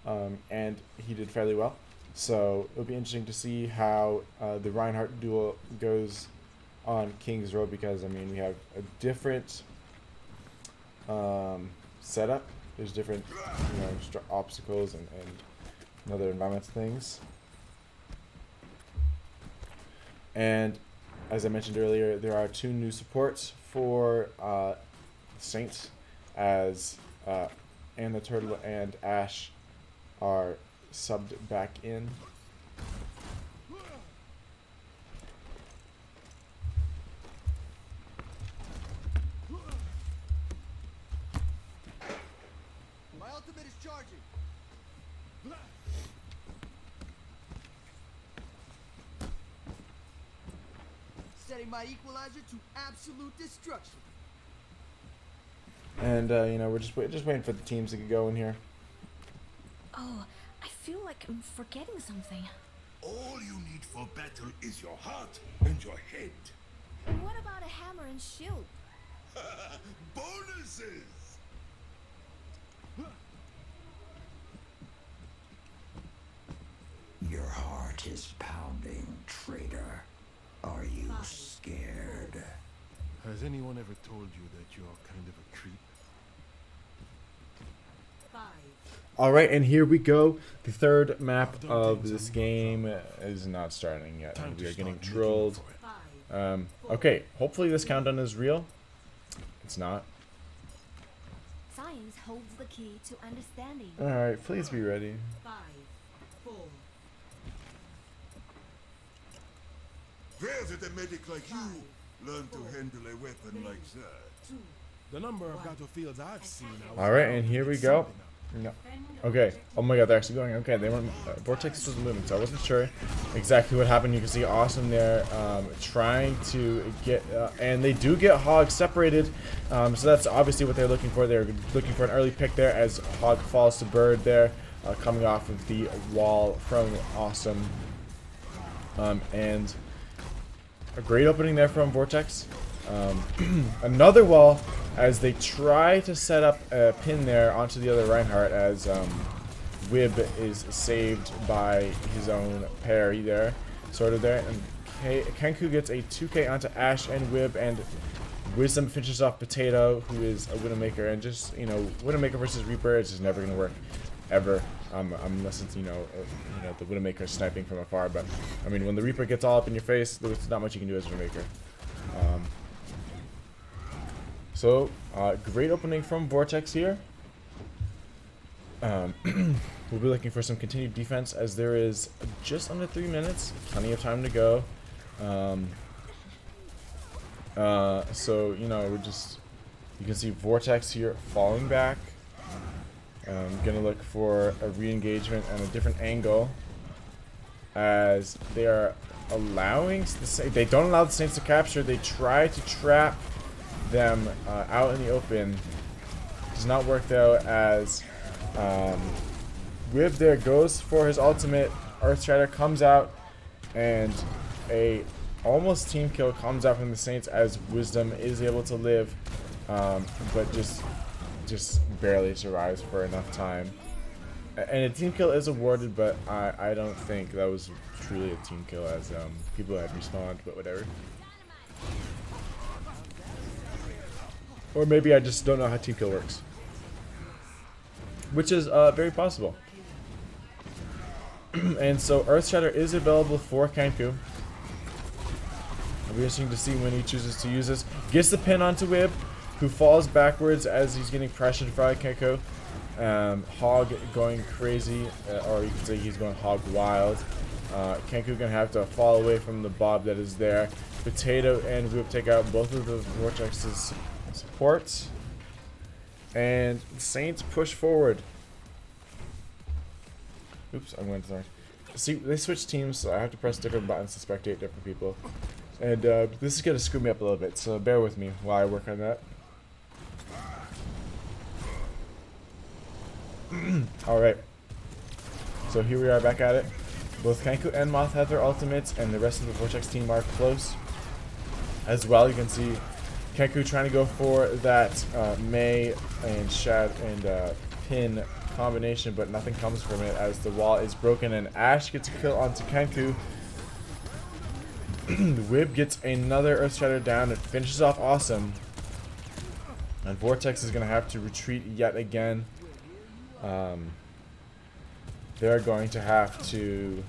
and he did fairly well. So it'll be interesting to see how the Reinhardt duel goes on King's Road, because I mean we have a different setup. There's different obstacles and other environmental things. And as I mentioned earlier, there are 2 new supports for Saints, as Anna Turtle and Ash are subbed back in. My ultimate is charging. Setting my equalizer to absolute destruction. And we're just waiting for the teams to get going here. Oh, I feel like I'm forgetting something. All you need for battle is your heart and your head. And what about a hammer and shield? Bonuses! Your heart is pounding, traitor. Are you scared? Has anyone ever told you that you're kind of a creep? 5, All right, and here we go. The third map of this game is not starting yet. We are getting trolled. 5, Okay, hopefully this countdown is real. It's not. Science holds the key to understanding. All right, please be ready. 5, 4, Rare that a medic like you learn to handle a weapon like that. 2. The number of battlefields I've seen. All right, and here we go. No. Okay. Oh my God, they're actually going. Okay, they weren't. Vortex was moving, so I wasn't sure exactly what happened. You can see Awesome there, trying to get, and they do get Hog separated. So that's obviously what they're looking for. They're looking for an early pick there as Hog falls to Bird there, coming off of the wall from Awesome, and a great opening there from Vortex. Another wall as they try to set up a pin there onto the other Reinhardt, as Wib is saved by his own parry there, sort of there, and Kenku gets a 2K onto Ash and Wib, and Wisdom finishes off Potato, who is a Widowmaker, and just, Widowmaker versus Reaper is just never going to work, ever, unless it's, the Widowmaker is sniping from afar. But, I mean, when the Reaper gets all up in your face, there's not much you can do as a Widowmaker. So, great opening from Vortex here. We'll be looking for some continued defense, as there is just under 3 minutes, plenty of time to go. So, you can see Vortex here falling back. Gonna look for a re-engagement and a different angle, as they are allowing they don't allow the Saints to capture. They try to trap them out in the open. Does not work though, as Wib there goes for his ultimate. Earthstrider comes out, and a almost team kill comes out from the Saints, as Wisdom is able to live, but just barely survives for enough time. And a team kill is awarded, but I don't think that was truly a team kill, as people had respawned, but whatever. Or maybe I just don't know how team kill works, which is very possible. And so Earthshatter is available for Kenku. It'll be interesting to see when he chooses to use this. Gets the pin onto Wib, who falls backwards as he's getting pressured by Kenku. Hog going crazy, or you can say he's going hog wild. Kenku gonna have to fall away from the bob that is there. Potato and Wib take out both of the Vortex's supports, and Saints push forward. Oops, I went sorry. See, they switch teams, so I have to press different buttons to spectate different people, and this is gonna screw me up a little bit. So bear with me while I work on that. All right. So here we are back at it. Both Kenku and Moth have their ultimates, and the rest of the Vortex team are close as well. You can see Kenku trying to go for that Mei and Shad and Pin combination, but nothing comes from it as the wall is broken, and Ash gets a kill onto Kenku. Wib gets another Earth Shatter down and finishes off Awesome. And Vortex is going to have to retreat yet again. They're going to have to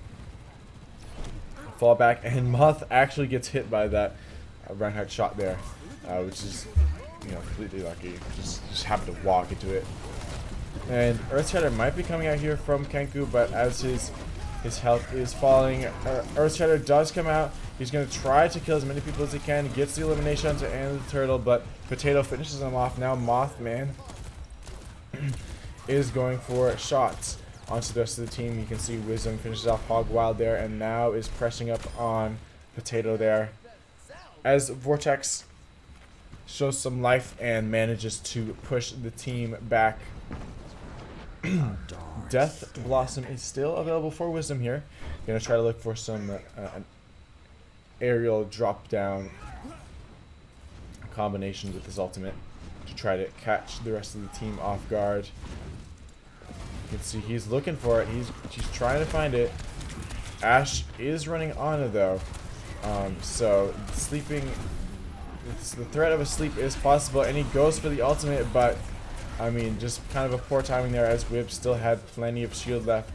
fall back, and Moth actually gets hit by that Reinhardt shot there, which is, you know, completely lucky. Just happened to walk into it. And Earth Shatter might be coming out here from Kenku, but as his health is falling, Earth Shatter does come out. He's going to try to kill as many people as he can, gets the elimination to end the turtle, but Potato finishes him off. Now Mothman is going for shots onto the rest of the team. You can see Wisdom finishes off Hog Wild there, and now is pressing up on Potato there, as Vortex shows some life and manages to push the team back. Death Blossom is still available for Wisdom here. Gonna try to look for some an aerial drop down combination with his ultimate to try to catch the rest of the team off guard. You can see he's looking for it. He's trying to find it. Ash is running on it though, so sleeping. The threat of a sleep is possible, and he goes for the ultimate, but I mean, just kind of a poor timing there, as Wib still had plenty of shield left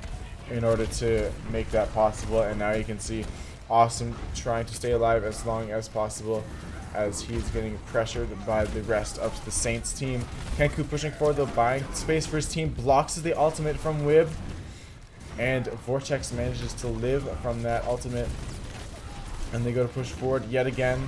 in order to make that possible. And now you can see Awesome trying to stay alive as long as possible, as he's getting pressured by the rest of the Saints team. Kenku pushing forward, though, buying space for his team, blocks the ultimate from Wib, and Vortex manages to live from that ultimate, and they go to push forward yet again.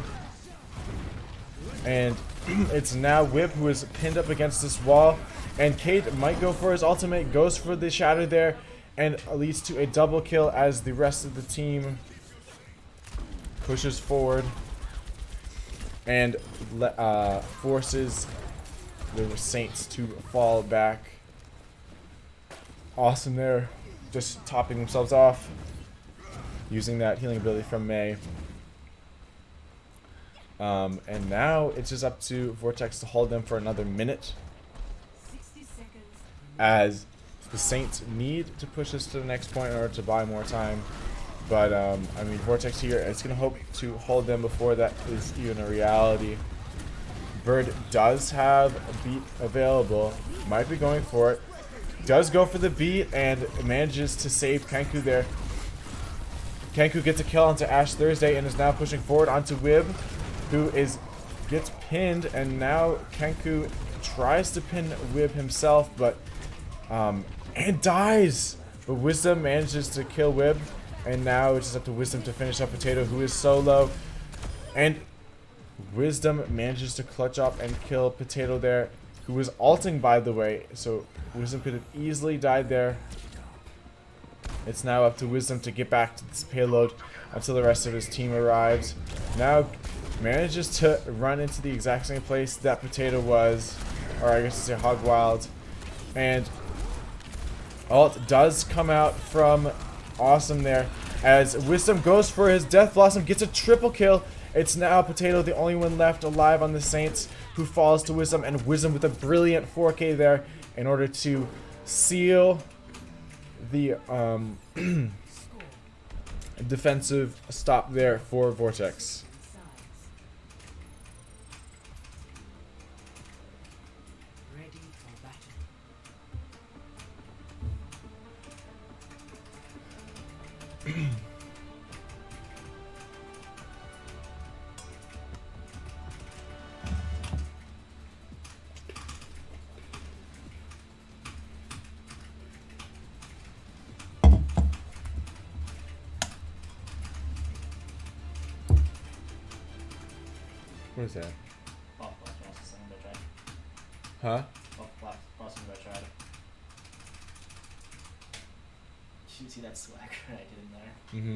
And it's now Wib who is pinned up against this wall, and Cade might go for his ultimate, goes for the shatter there, and leads to a double kill as the rest of the team pushes forward and forces the Saints to fall back. Awesome there, just topping themselves off using that healing ability from Mei. And now it's just up to Vortex to hold them for another minute, as the Saints need to push us to the next point in order to buy more time. But I mean, Vortex here is going to hope to hold them before that is even a reality. Bird does have a beat available, might be going for it, does go for the beat and manages to save Kenku there. Kenku gets a kill onto Ash Thursday and is now pushing forward onto Wib, who gets pinned, and now Kenku tries to pin Wib himself, but and dies. But Wisdom manages to kill Wib, and now it's just up to Wisdom to finish up Potato, who is solo, and Wisdom manages to clutch up and kill Potato there, who was ulting, by the way, so Wisdom could have easily died there. It's now up to Wisdom to get back to this payload until the rest of his team arrives. Now manages to run into the exact same place that Potato was, or I guess to say Hog Wild, and ult does come out from Awesome there, as Wisdom goes for his Death Blossom, gets a triple kill. It's now Potato, the only one left alive on the Saints, who falls to Wisdom, and Wisdom with a brilliant 4K there in order to seal the defensive stop there for Vortex. Ready for battle. What is that? Oh, processing by try. Huh? Oh, processing by try. You see that swagger I did in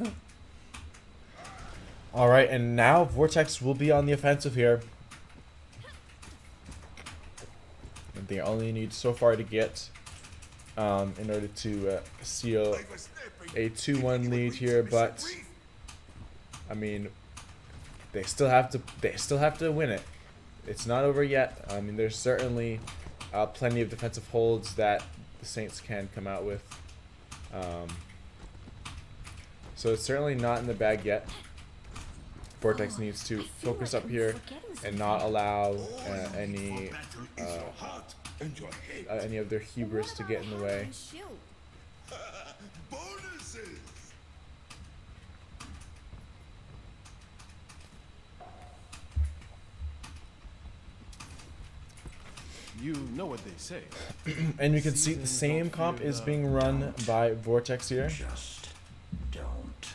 there? Alright, and now Vortex will be on the offensive here. they only need so far to get in order to seal a 2-1 lead here, but I mean, they still have to win it. It's not over yet. I mean, there's certainly plenty of defensive holds that the Saints can come out with. So it's certainly not in the bag yet. Vortex needs to focus up here and not allow any of their hubris to get in the way. You know what they say. And we can see the same comp is being run by Vortex here. Just don't.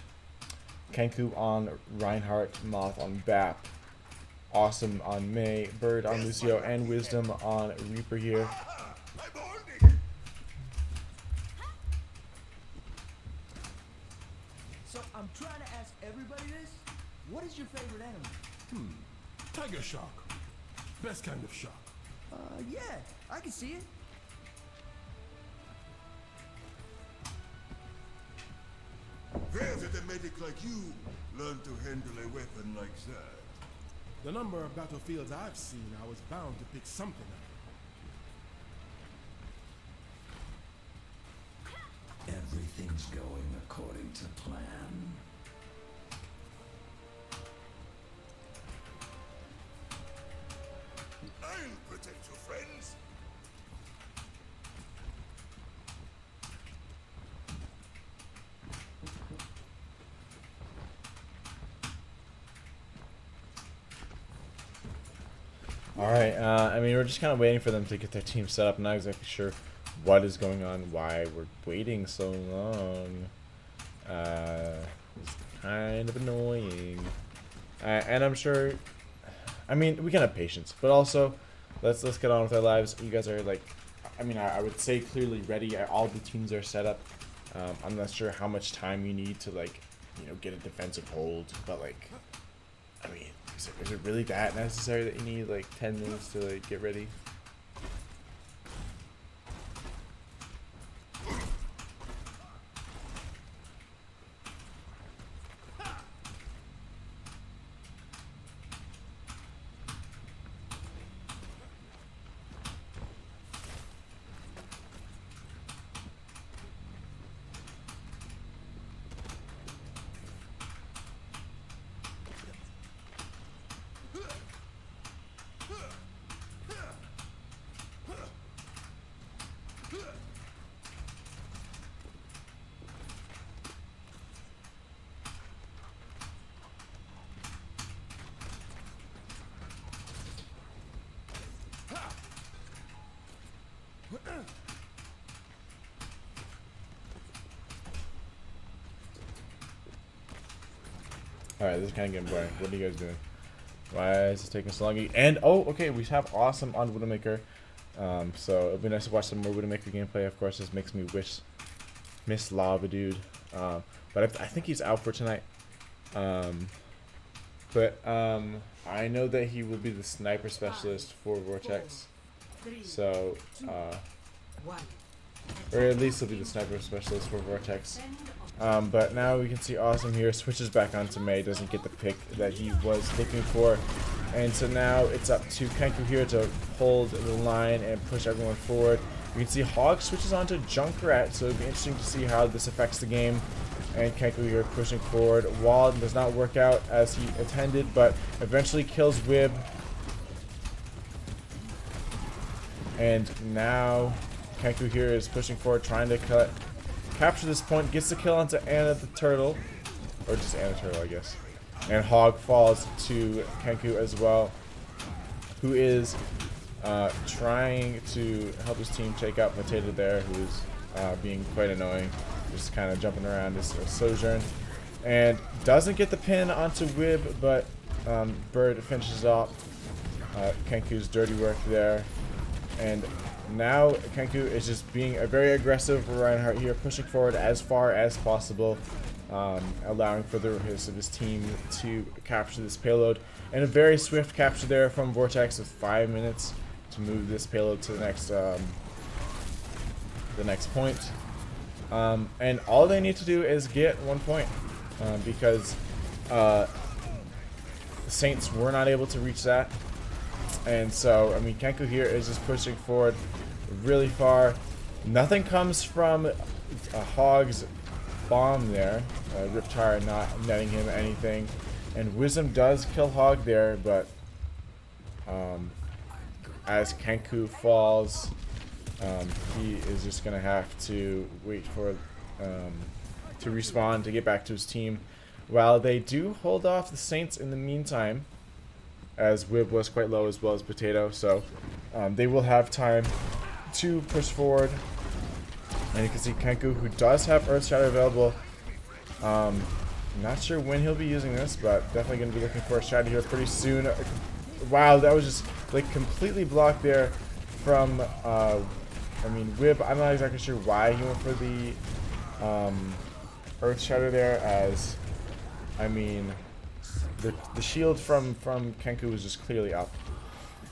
Kenku on Reinhardt, Moth on Bap, Awesome on May, Bird on Lucio, and Wisdom on Reaper here. So I'm trying to ask everybody this. What is your favorite animal? Tiger shark. Best kind of shark. Yeah, I can see it. Where did a medic like you learn to handle a weapon like that? The number of battlefields I've seen, I was bound to pick something up. Everything's going according to plan. I'll protect your friends. Alright, I mean, we're just kind of waiting for them to get their team set up. I'm not exactly sure what is going on, why we're waiting so long. It's kind of annoying. And I'm sure, I mean, we can have patience, but also, let's get on with our lives. You guys are, like, I mean, I would say clearly ready. All the teams are set up. I'm not sure how much time you need to, like, you know, get a defensive hold, but, like, I mean, is it really that necessary that you need like 10 minutes to like get ready? Alright, this is kind of getting boring. What are you guys doing? Why is this taking so long? And, oh, okay, we have Awesome on Widowmaker. So it'll be nice to watch some more Widowmaker gameplay. Of course, this makes me miss Lava Dude. But I think he's out for tonight. But I know that he will be the sniper specialist for Vortex. So, or at least he'll be the sniper specialist for Vortex. But now we can see Awesome here switches back onto May, doesn't get the pick that he was looking for. And so now it's up to Kenku here to hold the line and push everyone forward. You can see Hog switches onto Junkrat, so it'll be interesting to see how this affects the game. And Kenku here pushing forward. Wall does not work out as he intended, but eventually kills Wib. And now Kenku here is pushing forward, trying to capture this point, gets the kill onto Anna the Turtle, or just Anna Turtle, I guess. And Hog falls to Kenku as well, who is trying to help his team take out Potato there, who is being quite annoying, just kind of jumping around his Sojourn, and doesn't get the pin onto Wib, but Bird finishes off Kenku's dirty work there. And now Kenku is just being a very aggressive Reinhardt here, pushing forward as far as possible, allowing for the rest of his team to capture this payload. And a very swift capture there from Vortex with 5 minutes to move this payload to the next point. And all they need to do is get 1 point, because the Saints were not able to reach that. And so, I mean, Kenku here is just pushing forward really far. Nothing comes from Hog's bomb there. Riptire not netting him anything. And Wisdom does kill Hog there, but as Kenku falls, he is just going to have to wait for to respawn to get back to his team. While they do hold off the Saints in the meantime, as Wib was quite low as well as Potato, so they will have time to push forward. And you can see Kenku, who does have Earth Shadow available. Not sure when he'll be using this, but definitely going to be looking for a shadow here pretty soon. Wow, that was just like completely blocked there from, I mean, Wib. I'm not exactly sure why he went for the Earth Shadow there, as, I mean, the shield from Kenku was just clearly up.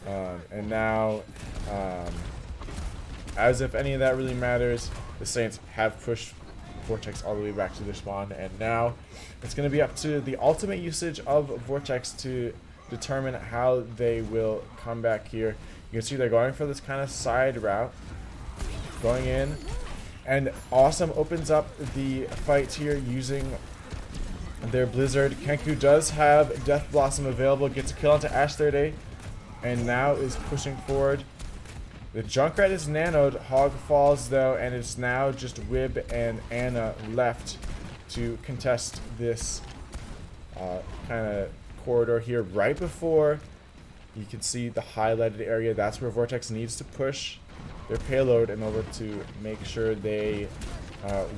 And now, as if any of that really matters, the Saints have pushed Vortex all the way back to their spawn, and now it's going to be up to the ultimate usage of Vortex to determine how they will come back here. You can see they're going for this kind of side route, going in, and Awesome opens up the fight here using their Blizzard. Kenku does have Death Blossom available, gets a kill onto Ash Day, and now is pushing forward. The Junkrat is nanoed, Hog falls though, and it's now just Wib and Anna left to contest this kind of corridor here. Right before you can see the highlighted area, that's where Vortex needs to push their payload in order to make sure they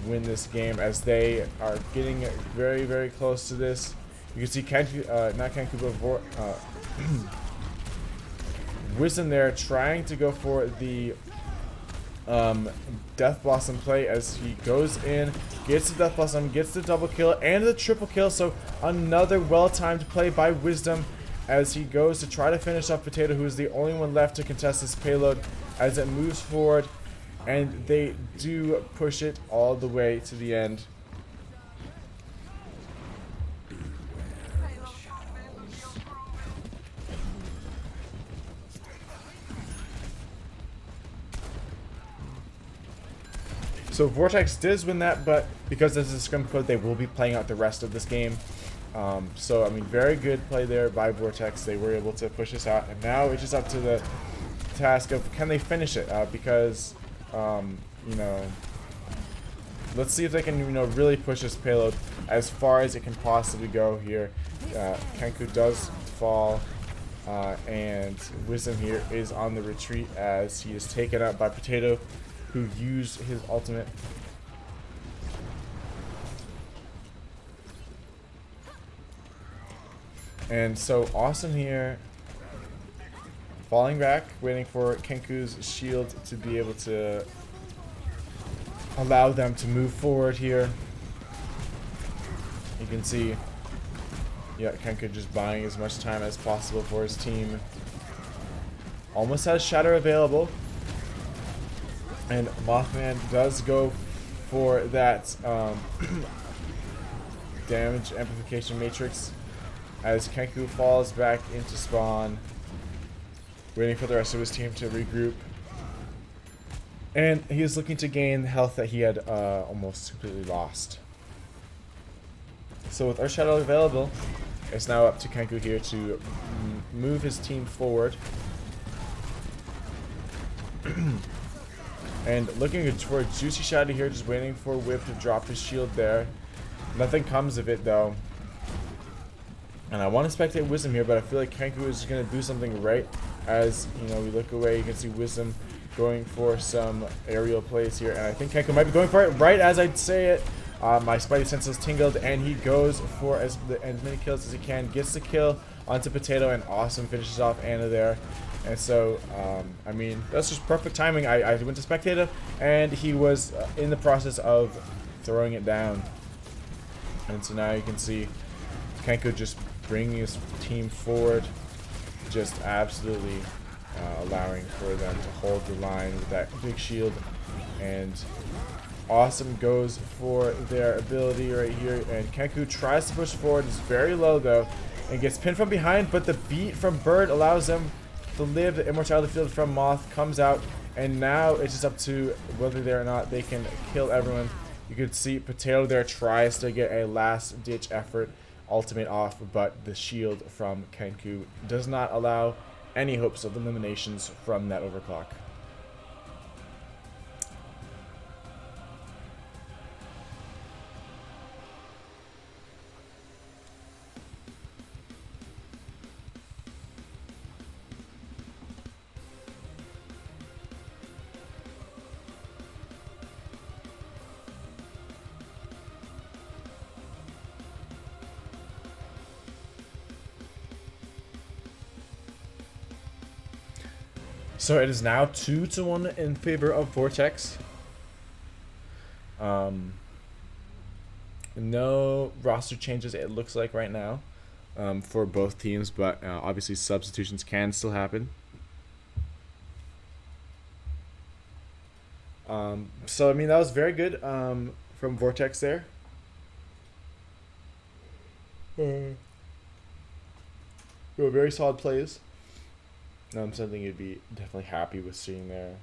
win this game, as they are getting very, very close to this. You can see Kenku, not Kenku, but Wisdom there trying to go for the Death Blossom play, as he goes in, gets the Death Blossom, gets the double kill and the triple kill. So another well-timed play by Wisdom as he goes to try to finish off Potato, who is the only one left to contest this payload as it moves forward. And they do push it all the way to the end. So Vortex does win that, but because this is a scrim code, they will be playing out the rest of this game. So, I mean, very good play there by Vortex. They were able to push this out, and now it's just up to the task of can they finish it, because, you know, let's see if they can, you know, really push this payload as far as it can possibly go here. Kenku does fall, and Wisdom here is on the retreat as he is taken out by Potato, who used his ultimate. And so Awesome here, falling back, waiting for Kenku's shield to be able to allow them to move forward here. You can see, yeah, Kenku just buying as much time as possible for his team. Almost has Shatter available. And Mothman does go for that damage amplification matrix as Kenku falls back into spawn, waiting for the rest of his team to regroup. And he is looking to gain health that he had almost completely lost. So with Earth Shadow available, it's now up to Kenku here to move his team forward. And looking for a juicy shadow here, just waiting for Whip to drop his shield there. Nothing comes of it though. And I want to spectate Wisdom here, but I feel like Kenku is going to do something right. As, you know, we look away, you can see Wisdom going for some aerial plays here. And I think Kenku might be going for it right as I'd say it. My spidey senses tingled, and he goes for as many kills as he can. Gets the kill onto Potato, and Awesome finishes off Anna there. And so, I mean, that's just perfect timing. I went to spectate him, and he was in the process of throwing it down. And so now you can see Kenku just bringing his team forward, just absolutely allowing for them to hold the line with that big shield. And Awesome goes for their ability right here, and Kenku tries to push forward. It's very low though, and gets pinned from behind, but the beat from Bird allows them to live. The immortality field from Moth comes out, and now it's just up to whether or not they can kill everyone. You could see Potato there tries to get a last ditch effort ultimate off, but the shield from Kenku does not allow any hopes of eliminations from that overclock. So it is now 2-1 in favor of Vortex. No roster changes, it looks like right now, for both teams, but obviously substitutions can still happen. So I mean, that was very good from Vortex there. They were very solid plays. Something you'd be definitely happy with seeing there.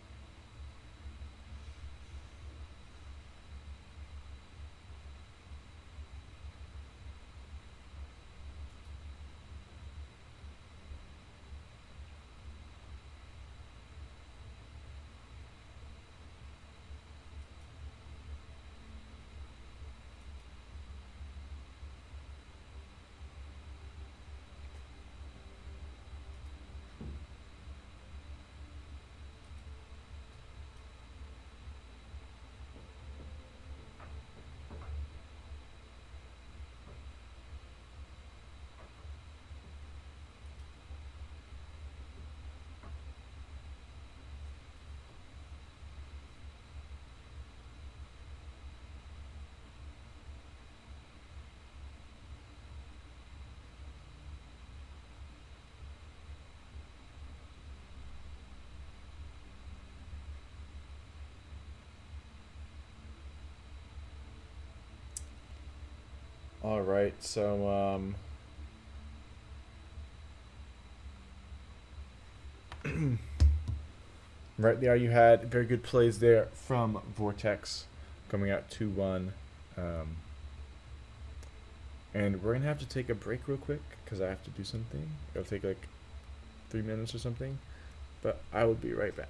All right, so right there you had very good plays there from Vortex, coming out 2-1. And we're gonna have to take a break real quick because I have to do something. It'll take like 3 minutes or something, but I will be right back.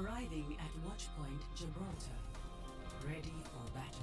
Arriving at Watchpoint Gibraltar. Ready for battle.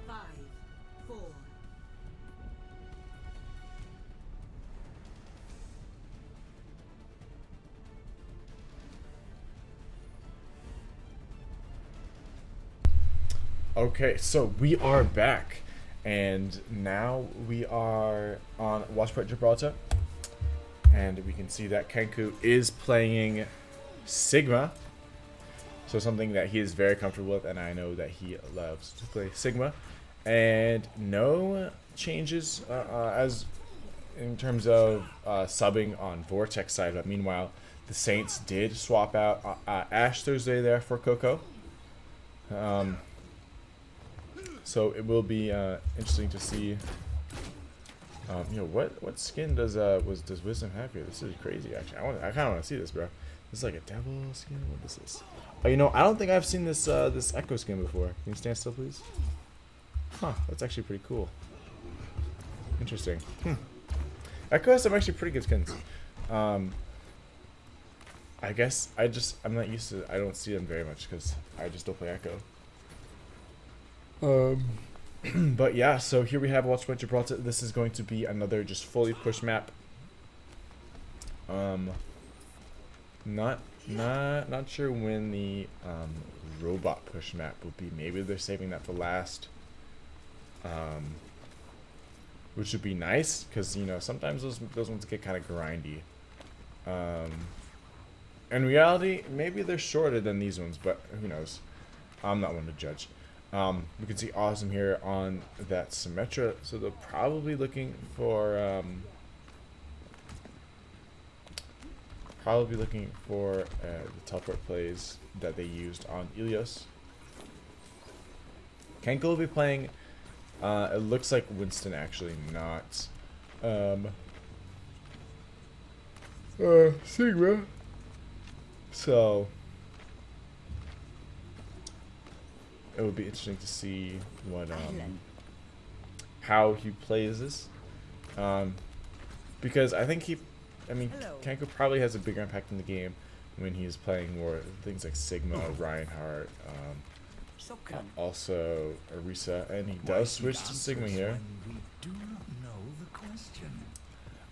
Five, four. Okay, so we are back, and now we are on Watchpoint Gibraltar, and we can see that Kenku is playing Sigma, so something that he is very comfortable with, and I know that he loves to play Sigma, and no changes as in terms of subbing on Vortex side, but meanwhile the Saints did swap out Ash Thursday there for Coco. So it will be interesting to see. You know, what skin does Wisdom have here? This is crazy. Actually, I kind of want to see this, bro. This is like a devil skin. What is this? Oh, you know, I don't think I've seen this this Echo skin before. Can you stand still, please? Huh, that's actually pretty cool. Interesting. Echo has some actually pretty good skins. I guess I'm not used to. I don't see them very much because I just don't play Echo. But yeah, so here we have Watchpoint Gibraltar. This is going to be another just fully push map. Not sure when the robot push map will be. Maybe they're saving that for last. Which would be nice because, you know, sometimes those ones get kind of grindy. In reality, maybe they're shorter than these ones, but who knows? I'm not one to judge. We can see Awesome here on that Symmetra, so they're probably looking for the teleport plays that they used on Ilios. Kenko will be playing. It looks like Winston actually, not Sigma. So it would be interesting to see what how he plays this, because I think Kenko probably has a bigger impact in the game when he's playing more things like Sigma, Reinhardt, also Arisa, and he does switch to Sigma here.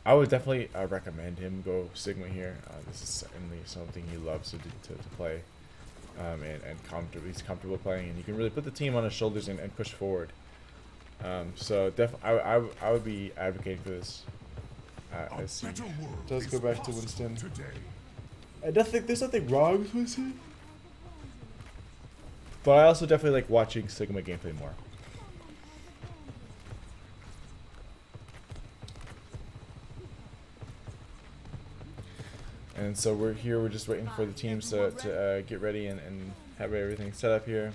I would definitely recommend him go Sigma here. This is certainly something he loves to play. And he's comfortable playing, and you can really put the team on his shoulders and push forward. So I would be advocating for this. As he does go back to Winston. I don't think there's nothing wrong with Winston, but I also definitely like watching Sigma gameplay more. And so we're just waiting for the teams to get ready and have everything set up here.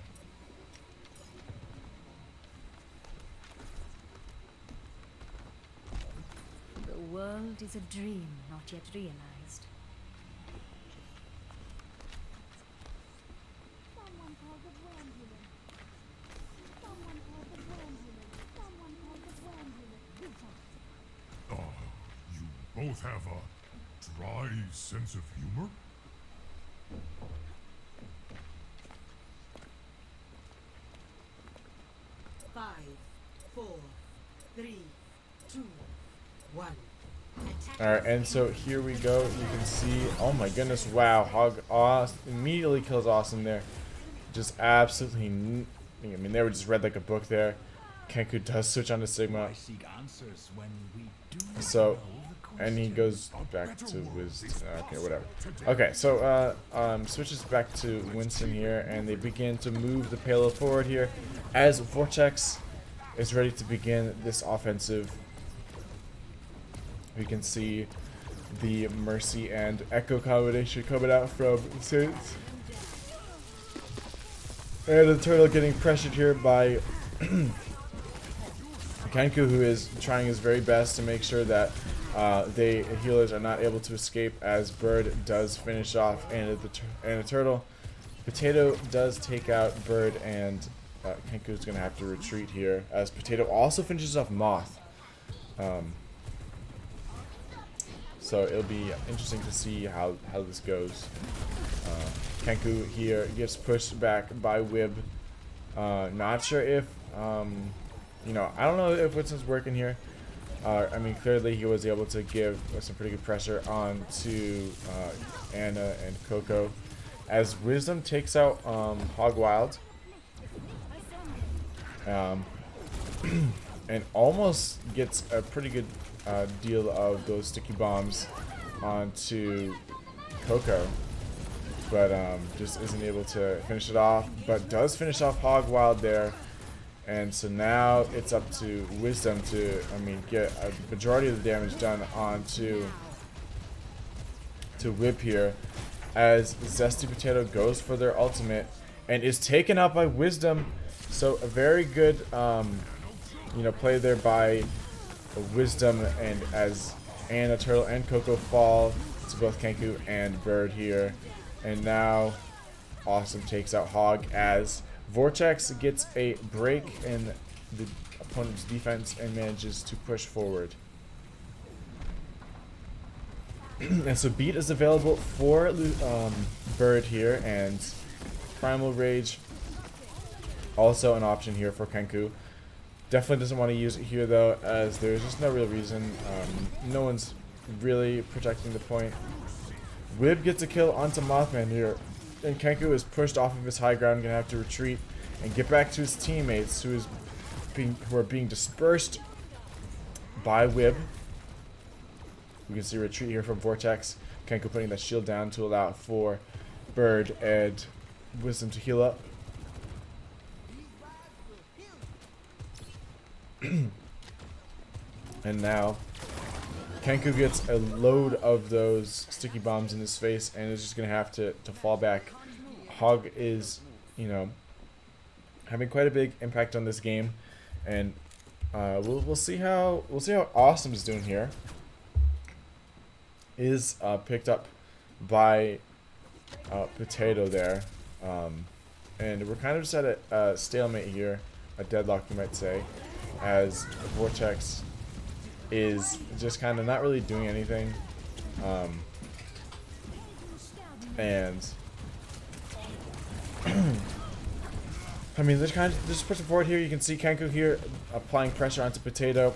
The world is a dream not yet realized. You both have a dry sense of humor? Five, 4, 3, 2, 1. Alright, and so here we go. You can see, oh my goodness, wow, Hog immediately kills Awesome there. Just absolutely, I mean, they were just read like a book there. Kenku does switch on to Sigma. So and he goes back to Wisdom. Okay, whatever. Okay, so switches back to Winston here, and they begin to move the payload forward here as Vortex is ready to begin this offensive. We can see the Mercy and Echo combination coming out from Saints. And the turtle getting pressured here by Kenku, who is trying his very best to make sure that the healers are not able to escape, as Bird does finish off and a turtle. Potato does take out Bird, and Kenku is going to have to retreat here, as Potato also finishes off Moth. So it'll be interesting to see how this goes. Kenku here gets pushed back by Wib. Not sure if, you know, I don't know if Winston's working here. I mean, clearly he was able to give some pretty good pressure on to Anna and Coco, as Wisdom takes out Hog Wild. And almost gets a pretty good deal of those sticky bombs onto Coco, but just isn't able to finish it off, but does finish off Hog Wild there. And so now it's up to Wisdom to, I mean, get a majority of the damage done onto Whip here, as Zesty Potato goes for their ultimate and is taken out by Wisdom. So a very good you know, play there by Wisdom, and as Anna, Turtle, and Coco fall to both Kenku and Bird here. And now Awesome takes out Hog, as Vortex gets a break in the opponent's defense and manages to push forward. And so Beat is available for Bird here, and Primal Rage also an option here for Kenku. Definitely doesn't want to use it here though, as there's just no real reason. No one's really protecting the point. Wib gets a kill onto Mothman here, and Kenku is pushed off of his high ground, gonna have to retreat and get back to his teammates, who are being dispersed by Wib. We can see a retreat here from Vortex. Kenku putting that shield down to allow for Bird and Wisdom to heal up. And now Kenku gets a load of those sticky bombs in his face and is just gonna have to fall back. Hog is, you know, having quite a big impact on this game, and we'll see how Awesome's doing here. Is picked up by Potato there, and we're kind of just at a stalemate here, a deadlock you might say, as Vortex is just kind of not really doing anything, and I mean, there's just pushing forward here. You can see Kenku here applying pressure onto Potato,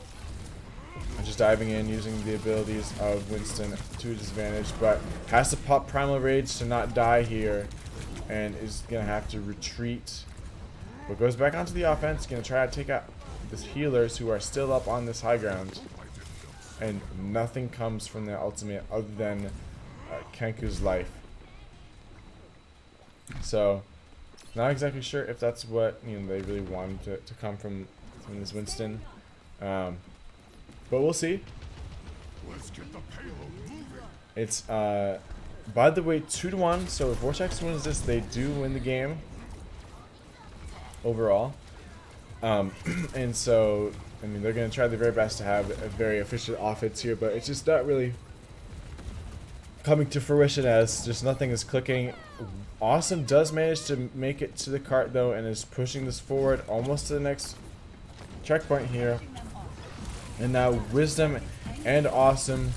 just diving in, using the abilities of Winston to his advantage, but has to pop Primal Rage to not die here, and is gonna have to retreat. But goes back onto the offense, gonna try to take out the healers who are still up on this high ground, and nothing comes from the ultimate other than Kenku's life. So not exactly sure if that's what, you know, they really wanted to come from this Winston, but we'll see. It's by the way 2-1, so if Vortex wins this, they do win the game overall. And so, I mean, they're going to try their very best to have a very efficient offense here, but it's just not really coming to fruition, as just nothing is clicking. Awesome does manage to make it to the cart though, and is pushing this forward almost to the next checkpoint here. And now Wisdom and Awesome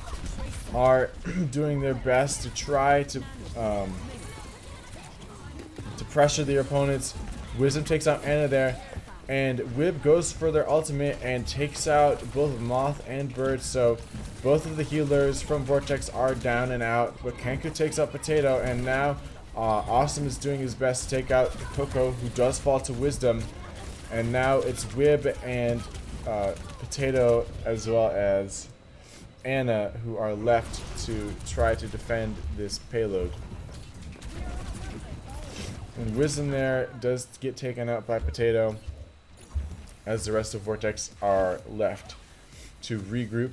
are doing their best to try to pressure their opponents. Wisdom takes out Anna there, and Wib goes for their ultimate and takes out both Moth and Bird. So both of the healers from Vortex are down and out, but Kenku takes out Potato, and now Awesome is doing his best to take out Coco, who does fall to Wisdom. And now it's Wib and Potato, as well as Anna who are left to try to defend this payload. And Wisdom there does get taken out by Potato, as the rest of Vortex are left to regroup.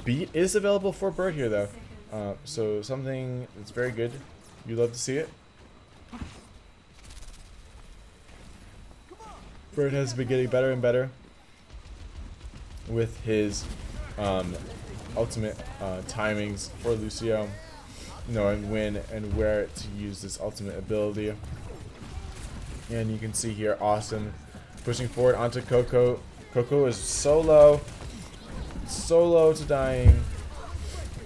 Beat is available for Bird here though, so something that's very good. You love to see it. Bird has been getting better and better with his ultimate timings for Lucio, knowing when and where to use this ultimate ability. And you can see here, Awesome pushing forward onto Coco. Coco is so low to dying.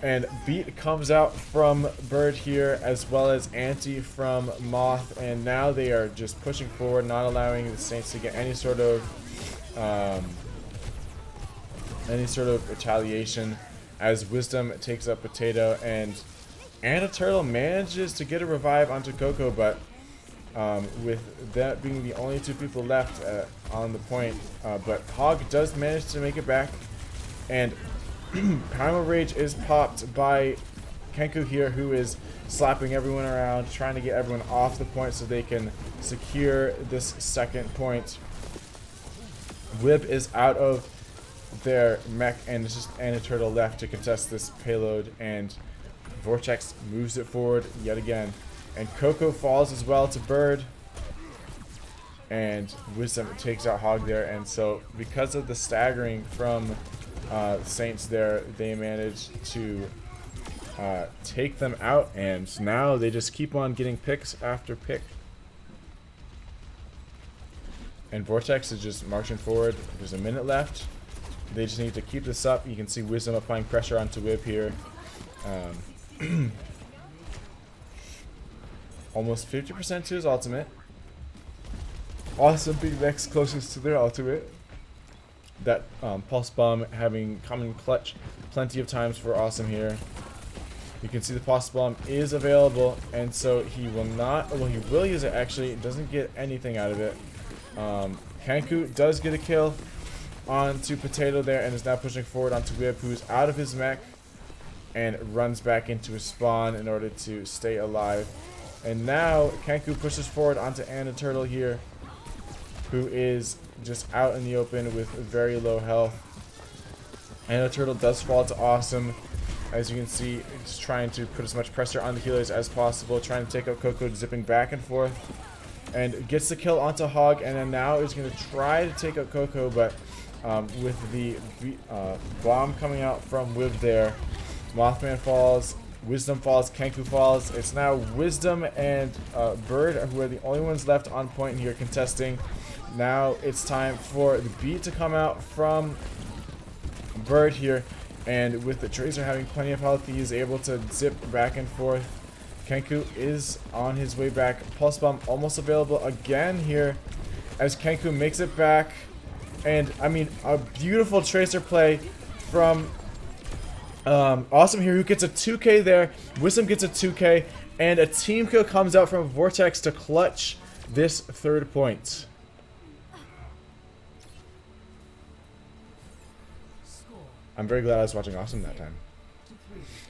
And Beat comes out from Bird here, as well as Anti from Moth, and now they are just pushing forward, not allowing the Saints to get any sort of retaliation, as Wisdom takes up Potato, and Anna Turtle manages to get a revive onto Coco, but with that being the only two people left on the point, but Hog does manage to make it back, and Primal Rage is popped by Kenku here, who is slapping everyone around, trying to get everyone off the point so they can secure this second point. Whip is out of their mech, and it's just Anna Turtle left to contest this payload, and Vortex moves it forward yet again. And Coco falls as well to Bird, and Wisdom takes out Hog there, and so because of the staggering from Saints there, they managed to take them out, and now they just keep on getting picks after pick. And Vortex is just marching forward. There's a minute left. They just need to keep this up. You can see Wisdom applying pressure onto Whip here. Almost 50% to his ultimate. Awesome being next closest to their ultimate. That Pulse Bomb having come in clutch plenty of times for Awesome here. You can see the Pulse Bomb is available, and so he will not, well, he will use it actually, doesn't get anything out of it. Kanku does get a kill onto Potato there, and is now pushing forward onto Whip, who's out of his mech and runs back into his spawn in order to stay alive. And now Kanku pushes forward onto Anna Turtle here, who is just out in the open with very low health. Anna Turtle does fall to Awesome. As you can see, he's trying to put as much pressure on the healers as possible, trying to take out Coco, zipping back and forth. And gets the kill onto Hog, and then now is going to try to take out Coco, but with the bomb coming out from Wib there, Mothman falls, Wisdom falls, Kenku falls. It's now Wisdom and Bird who are the only ones left on point here contesting. Now it's time for the beat to come out from Bird here, and with the Tracer having plenty of health, he is able to zip back and forth. Kenku is on his way back. Pulse Bomb almost available again here as Kenku makes it back. And I mean, a beautiful Tracer play from Awesome here, who gets a 2k there. Wisdom gets a 2k, and a team kill comes out from Vortex to clutch this third point. I'm very glad I was watching Awesome that time,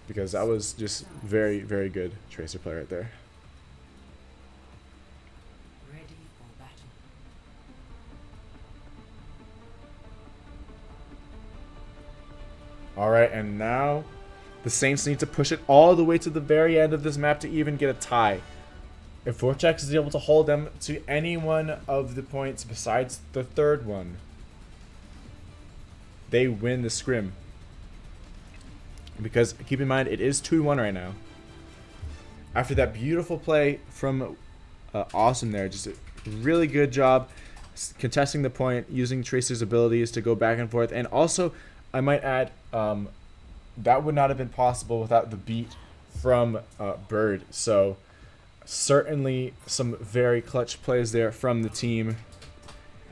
because that was just very, very good Tracer play right there. Ready for battle. Alright, and now the Saints need to push it all the way to the very end of this map to even get a tie. If Vortex is able to hold them to any one of the points besides the third one, they win the scrim. Because keep in mind, it is 2-1 right now. After that beautiful play from Awesome there, just a really good job contesting the point, using Tracer's abilities to go back and forth. And also, I might add, that would not have been possible without the beat from Bird. So certainly some very clutch plays there from the team.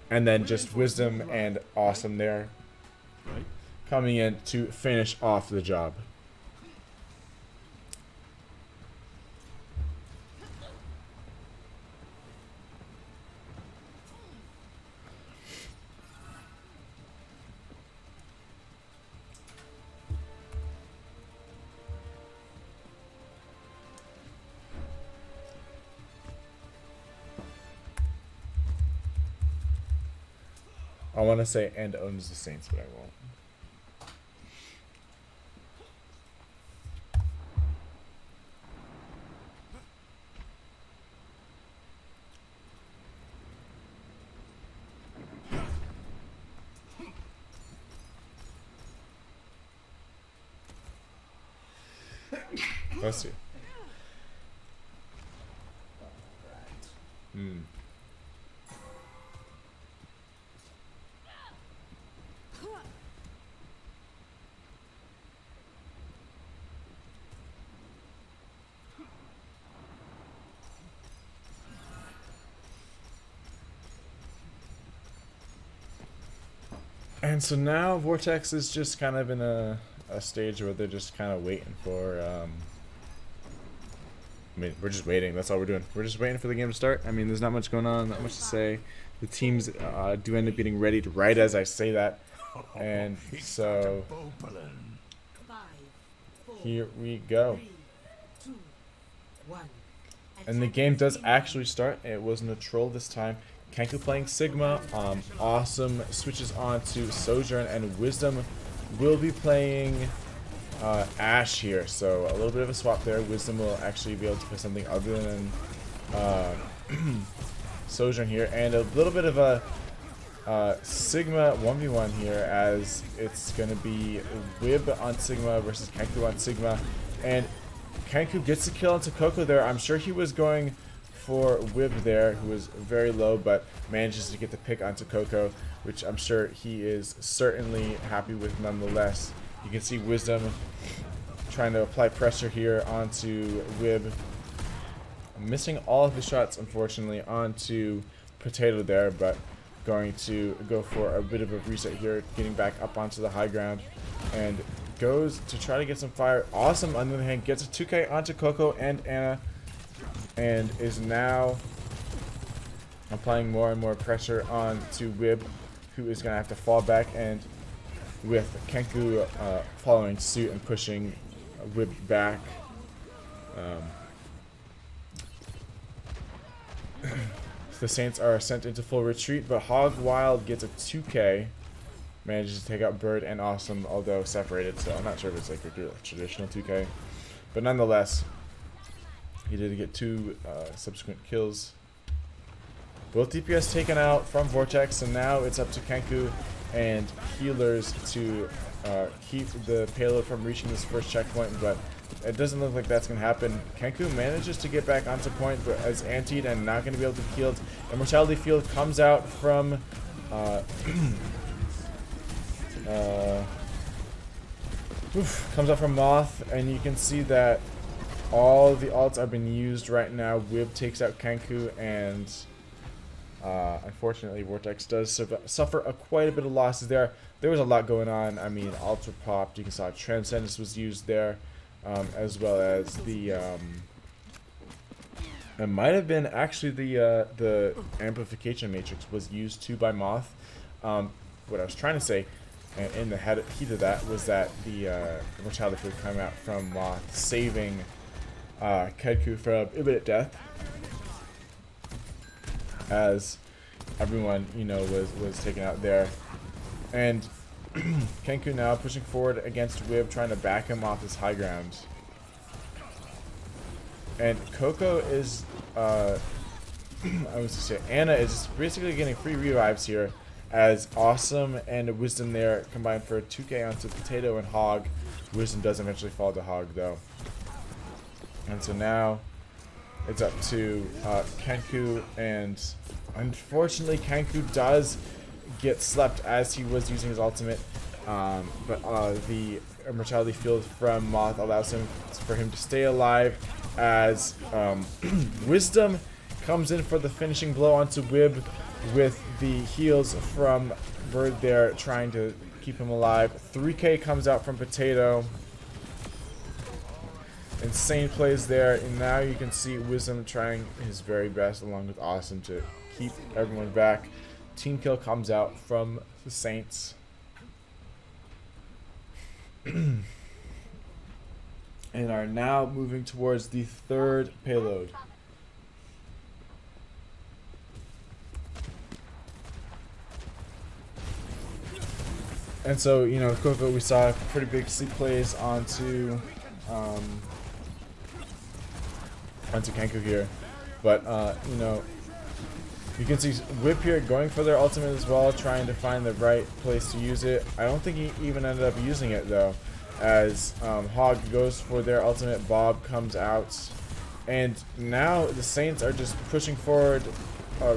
And then just Wisdom and Awesome there coming in to finish off the job. I want to say and owns the Saints, but I won't. Let's see. And so now Vortex is just kind of in a stage where they're just kind of waiting for I mean, we're just waiting. That's all we're doing. We're just waiting for the game to start. I mean, there's not much going on, not much to say. The teams do end up getting ready to right as I say that. And so here we go. 3, 2, 1. And the game does actually start. It wasn't a troll this time. Kenku playing Sigma. Awesome switches on to Sojourn, and Wisdom will be playing Ash here. So a little bit of a swap there. Wisdom will actually be able to play something other than Sojourn here, and a little bit of a Sigma 1v1 here, as it's going to be Wib on Sigma versus Kenku on Sigma. And Kenku gets the kill onto Coco there. I'm sure he was going for Wib there, who was very low, but manages to get the pick onto Coco, which I'm sure he is certainly happy with nonetheless. You can see Wisdom trying to apply pressure here onto Wib. Missing all of his shots, unfortunately, onto Potato there, but going to go for a bit of a reset here, getting back up onto the high ground, and goes to try to get some fire. Awesome, on the other hand, gets a 2K onto Coco and Anna, and is now applying more and more pressure onto Wib, who is going to have to fall back, and with Kenku following suit and pushing Wib back. The Saints are sent into full retreat, but Hog Wild gets a 2K, manages to take out Bird and Awesome, although separated, so I'm not sure if it's like a traditional 2K. But nonetheless, he did get 2 subsequent kills. Both DPS taken out from Vortex, and now it's up to Kenku and healers to keep the payload from reaching this first checkpoint, but it doesn't look like that's going to happen. Kenku manages to get back onto point, but is antied and not going to be able to be healed. Immortality Field comes out from Moth, and you can see that all the ults are being used right now. Wib takes out Kenku, and unfortunately Vortex does suffer quite a bit of losses there. There was a lot going on. I mean, ults were popped. You can see Transcendence was used there, as well as the it might have been actually the amplification matrix was used too by Moth. What I was trying to say in the heat of that was that the Immortality Field coming out from Moth, saving Kenku from imminent death, as everyone, you know, was taken out there. And Kenku now pushing forward against Wib, trying to back him off his high ground. And Coco is, I was to say, Anna is basically getting free revives here, as Awesome and Wisdom there combined for a 2K onto Potato and Hog. Wisdom does eventually fall to Hog though. And so now it's up to Kenku, and unfortunately Kenku does get slept as he was using his ultimate, but the Immortality Field from Moth allows him for him to stay alive, as Wisdom comes in for the finishing blow onto Wib, with the heals from Bird there trying to keep him alive. 3K comes out from Potato. Insane plays there, and now you can see Wisdom trying his very best along with Awesome to keep everyone back. Team kill comes out from the Saints. And are now moving towards the third payload. And so, you know, Koko, we saw pretty big sleep plays onto Kenku here. But, you know, you can see Whip here going for their ultimate as well, trying to find the right place to use it. I don't think he even ended up using it, though, as Hog goes for their ultimate, Bob comes out. And now the Saints are just pushing forward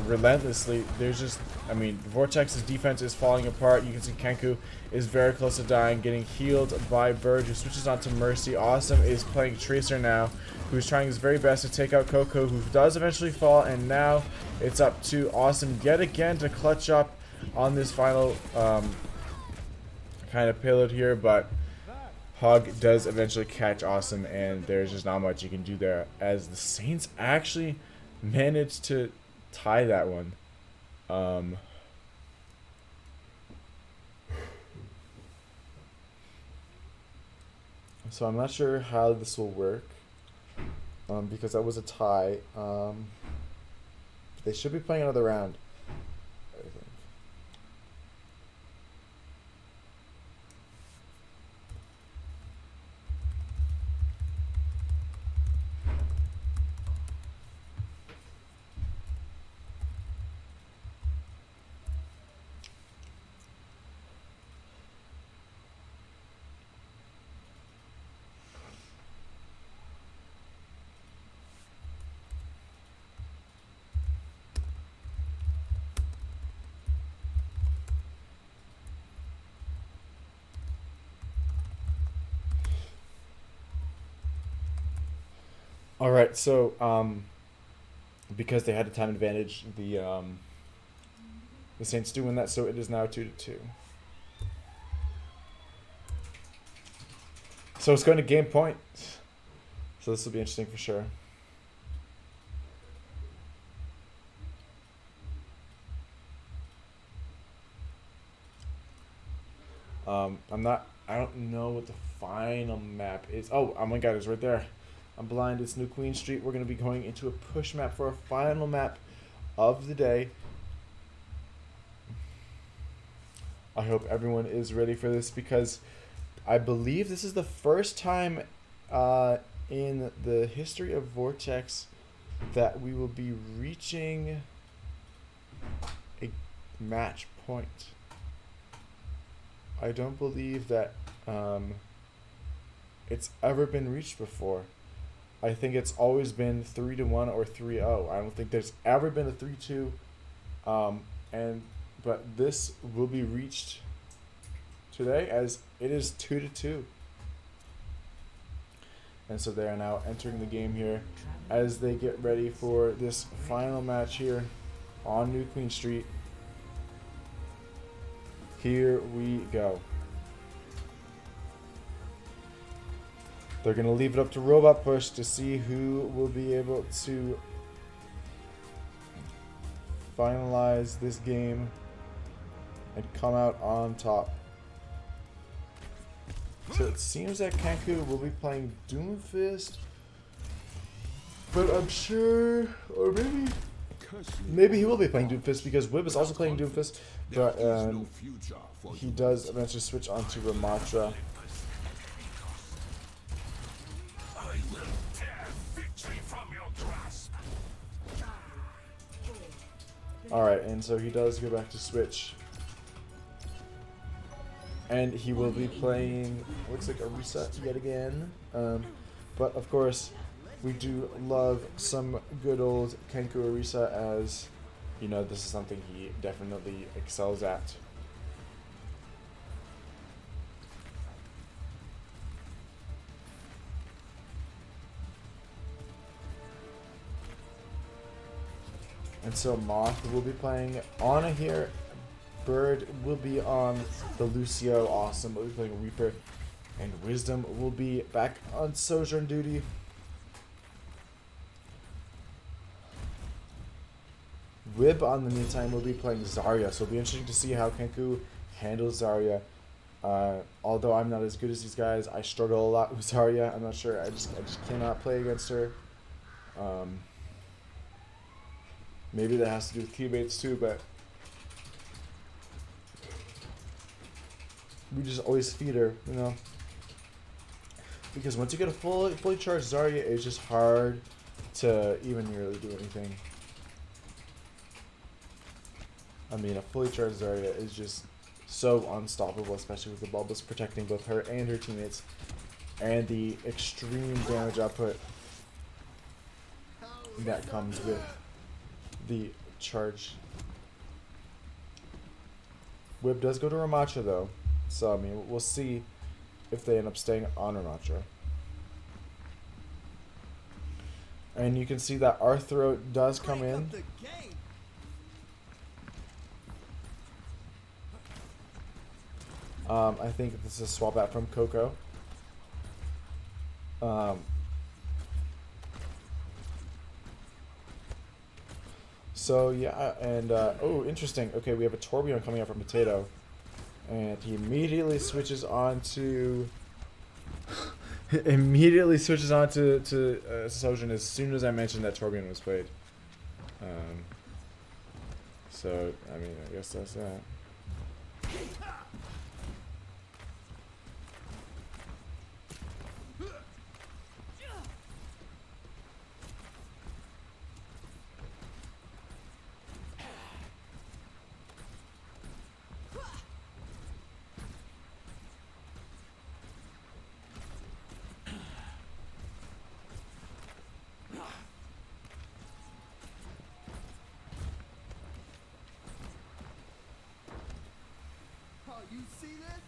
relentlessly. There's just, I mean, Vortex's defense is falling apart. You can see Kenku is very close to dying, getting healed by Bird, who switches on to Mercy. Awesome is playing Tracer now, who's trying his very best to take out Coco, who does eventually fall, and now it's up to Awesome yet again to clutch up on this final kind of payload here, but Hog does eventually catch Awesome, and there's just not much you can do there, as the Saints actually managed to tie that one. So I'm not sure how this will work, because that was a tie. They should be playing another round, I think. All right, so because they had a time advantage, the Saints do win that, so it is now 2-2. So it's going to game point. So this will be interesting for sure. I don't know what the final map is. Oh my god, it's right there. I'm blind. It's New Queen Street. We're going to be going into a push map for our final map of the day. I hope everyone is ready for this, because I believe this is the first time in the history of Vortex that we will be reaching a match point. I don't believe that it's ever been reached before. I think it's always been 3-1 or 3-0. I don't think there's ever been a 3-2. But this will be reached today, as it is 2-2. And so they are now entering the game here as they get ready for this final match here on New Queen Street. Here we go. They're going to leave it up to Robot Push to see who will be able to finalize this game and come out on top. So it seems that Kenku will be playing Doomfist, but I'm sure, or maybe he will be playing Doomfist, because Wib is also playing Doomfist, but he does eventually switch onto Ramatra. Alright, and so he does go back to switch. And he will be playing, looks like a reset yet again. But of course, we do love some good old Kenku Orisa, as, you know, this is something he definitely excels at. And so Moth will be playing Ana here. Bird will be on the Lucio. Awesome will be playing Reaper. And Wisdom will be back on Sojourn duty. Wib, on the meantime, will be playing Zarya. So it'll be interesting to see how Kenku handles Zarya. Although I'm not as good as these guys, I struggle a lot with Zarya. I'm not sure. I just cannot play against her. Maybe that has to do with teammates too, but we just always feed her, you know. Because once you get a fully charged Zarya, it's just hard to even really do anything. I mean, a fully charged Zarya is just so unstoppable, especially with the Bulbous protecting both her and her teammates. And the extreme damage output that comes with the charge. Whip does go to Ramattra though, so I mean, we'll see if they end up staying on Ramattra. And you can see that Arthro does come in. I think this is a swap out from Coco. So yeah, and oh, interesting. Okay, we have a Torbjorn coming out from Potato, and he immediately switches on to Sojourn as soon as I mentioned that Torbjorn was played. So I mean, I guess that's that. You see this?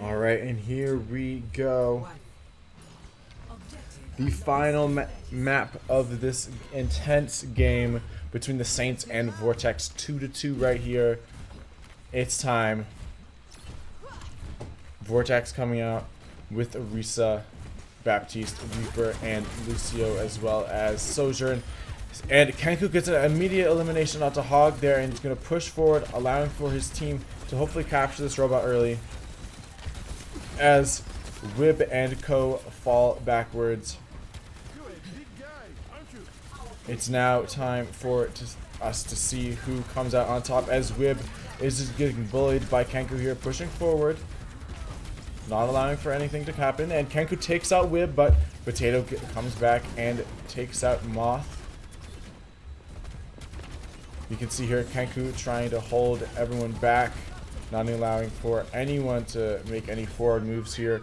All right, and here we go. The final map of this intense game between the Saints and Vortex, 2-2 right here. It's time. Vortex coming out with Orisa, Baptiste, Reaper, and Lucio, as well as Sojourn. And Kenku gets an immediate elimination onto Hog there, and he's going to push forward, allowing for his team to hopefully capture this robot early. As Wib and Co fall backwards. It's now time for us to see who comes out on top, as Wib is just getting bullied by Kenku here, pushing forward, not allowing for anything to happen. And Kenku takes out Wib, but Potato comes back and takes out Moth. You can see here Kenku trying to hold everyone back, not allowing for anyone to make any forward moves here.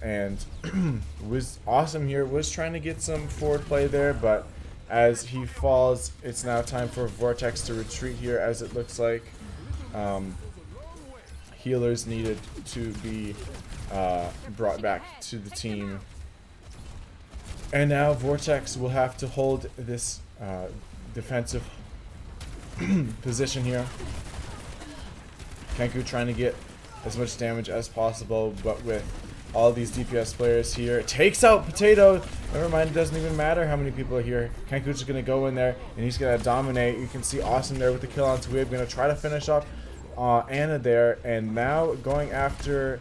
And was awesome here, was trying to get some forward play there, but as he falls, it's now time for Vortex to retreat here, as it looks like healers needed to be brought back to the team. And now Vortex will have to hold this defensive position here. Kenku trying to get as much damage as possible, but with all these DPS players here, it takes out Potato. Never mind, it doesn't even matter how many people are here. Kenku's just going to go in there, and he's going to dominate. You can see Awesome there with the kill on Twib. Going to try to finish off Anna there, and now going after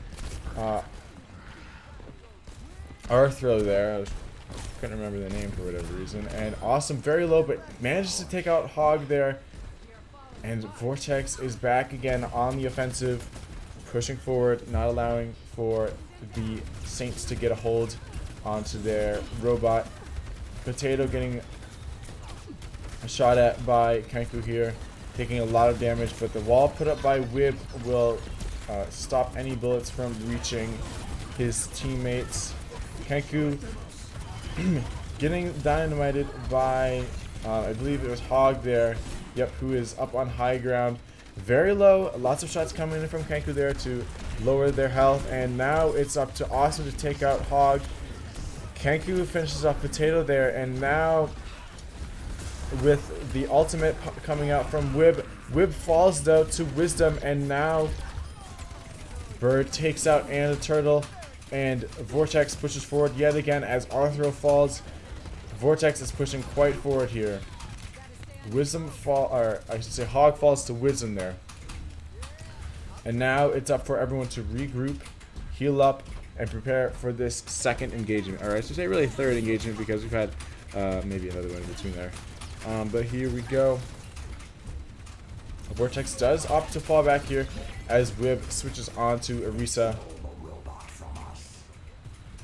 Arthro there. I couldn't remember the name for whatever reason. And Awesome very low, but manages to take out Hog there. And Vortex is back again on the offensive, pushing forward, not allowing for the Saints to get a hold onto their robot. Potato getting shot at by Kenku here, taking a lot of damage, but the wall put up by Wib will stop any bullets from reaching his teammates. Kenku getting dynamited by, I believe it was Hog there, yep, who is up on high ground. Very low, lots of shots coming in from Kenku there to lower their health, and now it's up to Awesome to take out Hog. Kenku finishes off Potato there, and now with the ultimate coming out from Wib, Wib falls though to Wisdom, and now Bird takes out Anna Turtle, and Vortex pushes forward yet again as Arthro falls. Vortex is pushing quite forward here. Hog falls to Wisdom there. And now it's up for everyone to regroup, heal up, and prepare for this second engagement. Or I should say really third engagement, because we've had maybe another one in between there. But here we go. Vortex does opt to fall back here as Wib switches on to Arisa.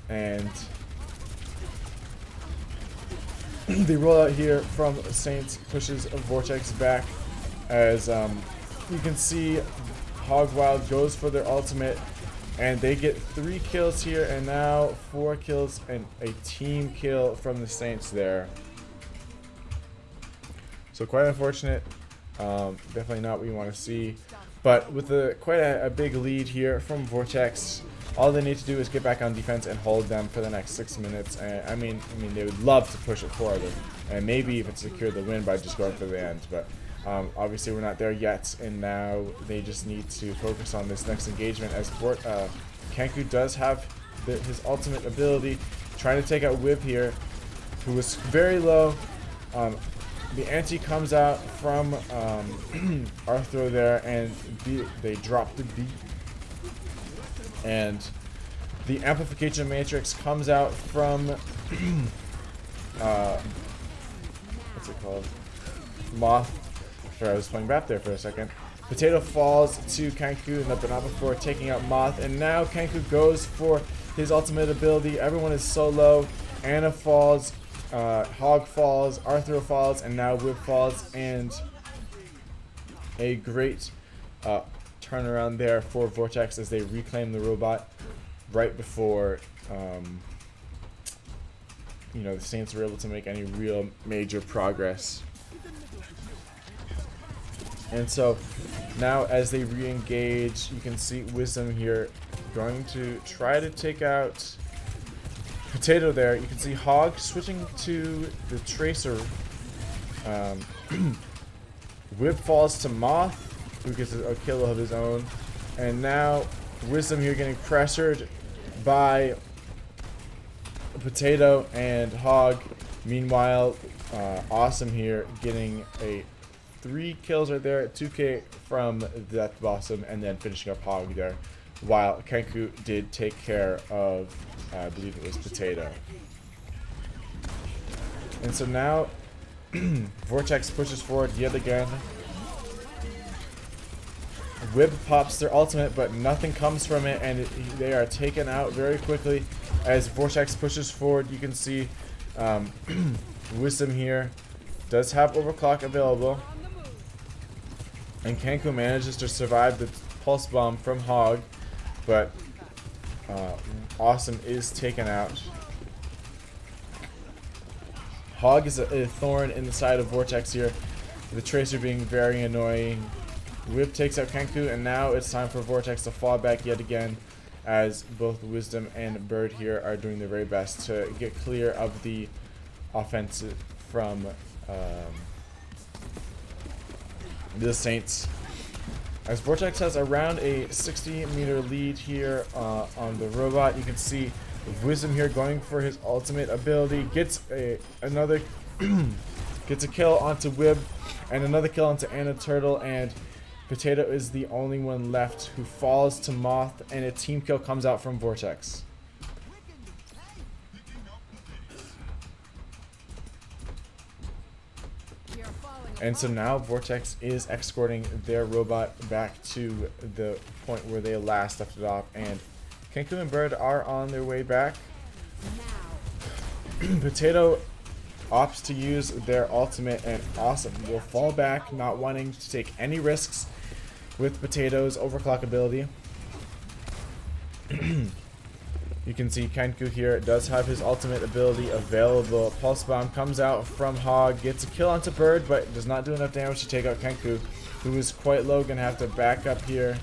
And the rollout here from Saints pushes Vortex back as you can see Hog Wild goes for their ultimate, and they get 3 kills here, and now 4 kills and a team kill from the Saints there. So quite unfortunate, definitely not what you want to see, but with quite a big lead here from Vortex, all they need to do is get back on defense and hold them for the next 6 minutes. And I mean they would love to push it forward, and maybe even secure the win by just going for the end, but obviously we're not there yet, and now they just need to focus on this next engagement as Kenku does have his ultimate ability, trying to take out Wib here, who was very low. The anti comes out from Arthro there, and they drop the beat. And the amplification matrix comes out from what's it called? Moth. Sorry, I was playing back there for a second. Potato falls to Kenku, but not before taking out Moth, and now Kenku goes for his ultimate ability. Everyone is so low. Anna falls, Hog falls, Arthur falls, and now Whip falls, and a great turnaround there for Vortex as they reclaim the robot right before the Saints were able to make any real major progress. And so now as they re-engage, you can see Wisdom here going to try to take out Potato there. You can see Hog switching to the Tracer. Whip falls to Moth, who gets a kill of his own. And now Wisdom here getting pressured by Potato and Hog. Meanwhile, Awesome here getting 3 kills right there, 2k from Death Blossom, and then finishing up Hog there, while Kenku did take care of, I believe it was Potato. And so now Vortex pushes forward yet again. Wib pops their ultimate, but nothing comes from it, and they are taken out very quickly as Vortex pushes forward. You can see Wisdom here does have overclock available, and Kenku manages to survive the pulse bomb from Hog, but Awesome is taken out. Hog is a thorn in the side of Vortex here, the Tracer being very annoying. Whip takes out Kenku, and now it's time for Vortex to fall back yet again, as both Wisdom and Bird here are doing their very best to get clear of the offensive from the Saints. As Vortex has around a 60-meter lead here on the robot, you can see Wisdom here going for his ultimate ability, gets another gets a kill onto Wib, and another kill onto Anna Turtle, and Potato is the only one left who falls to Moth, and a team kill comes out from Vortex. And so now Vortex is escorting their robot back to the point where they last left it off, and Kenku and Bird are on their way back. Potato opts to use their ultimate, and Awesome will fall back, not wanting to take any risks with Potato's overclock ability. You can see Kenku here does have his ultimate ability available. Pulse Bomb comes out from Hog, gets a kill onto Bird, but does not do enough damage to take out Kenku, who is quite low, gonna have to back up here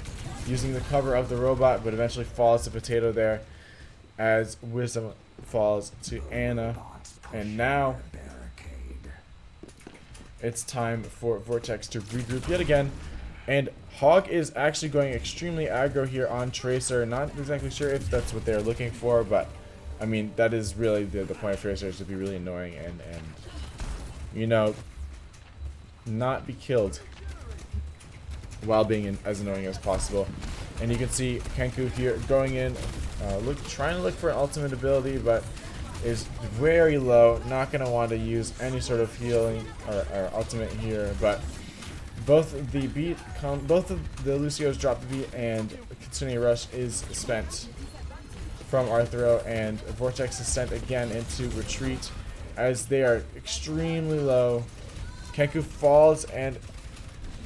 using the cover of the robot, but eventually falls to Potato there as Wisdom falls to Anna. And now it's time for Vortex to regroup yet again. And Hog is actually going extremely aggro here on Tracer. Not exactly sure if that's what they're looking for, but I mean, that is really the point of Tracer, is to be really annoying and you know, not be killed while being as annoying as possible. And you can see Kenku here going in, trying to look for an ultimate ability, but is very low. Not going to want to use any sort of healing or ultimate here, but both of the Lucios drop the beat, and Kitsune Rush is spent from Arthro, and Vortex is sent again into retreat as they are extremely low. Kenku falls, and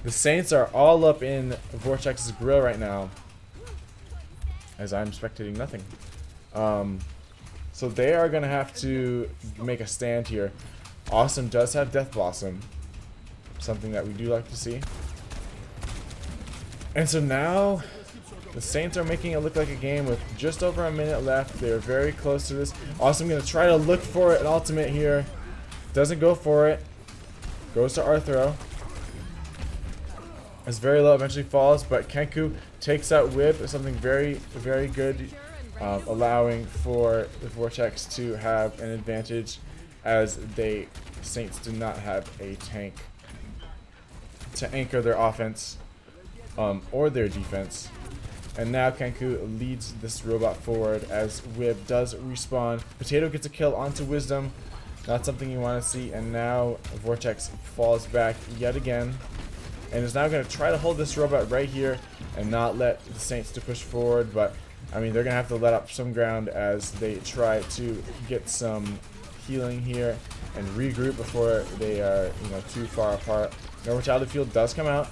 the Saints are all up in Vortex's grill right now, as I'm spectating nothing. So they are going to have to make a stand here. Awesome does have Death Blossom, something that we do like to see. And so now the Saints are making it look like a game with just over a minute left. They're very close to this. Awesome going to try to look for an ultimate here. Doesn't go for it. Goes to Arthro. It's very low, eventually falls, but Kenku takes out Whip, something very, very good, allowing for the Vortex to have an advantage, as the Saints do not have a tank to anchor their offense or their defense. And now Kenku leads this robot forward as Whip does respawn. Potato gets a kill onto Wisdom, not something you want to see, and now Vortex falls back yet again, and is now going to try to hold this robot right here and not let the Saints to push forward. But I mean, they're going to have to let up some ground as they try to get some healing here and regroup before they are, you know, too far apart. No Mortality Field does come out,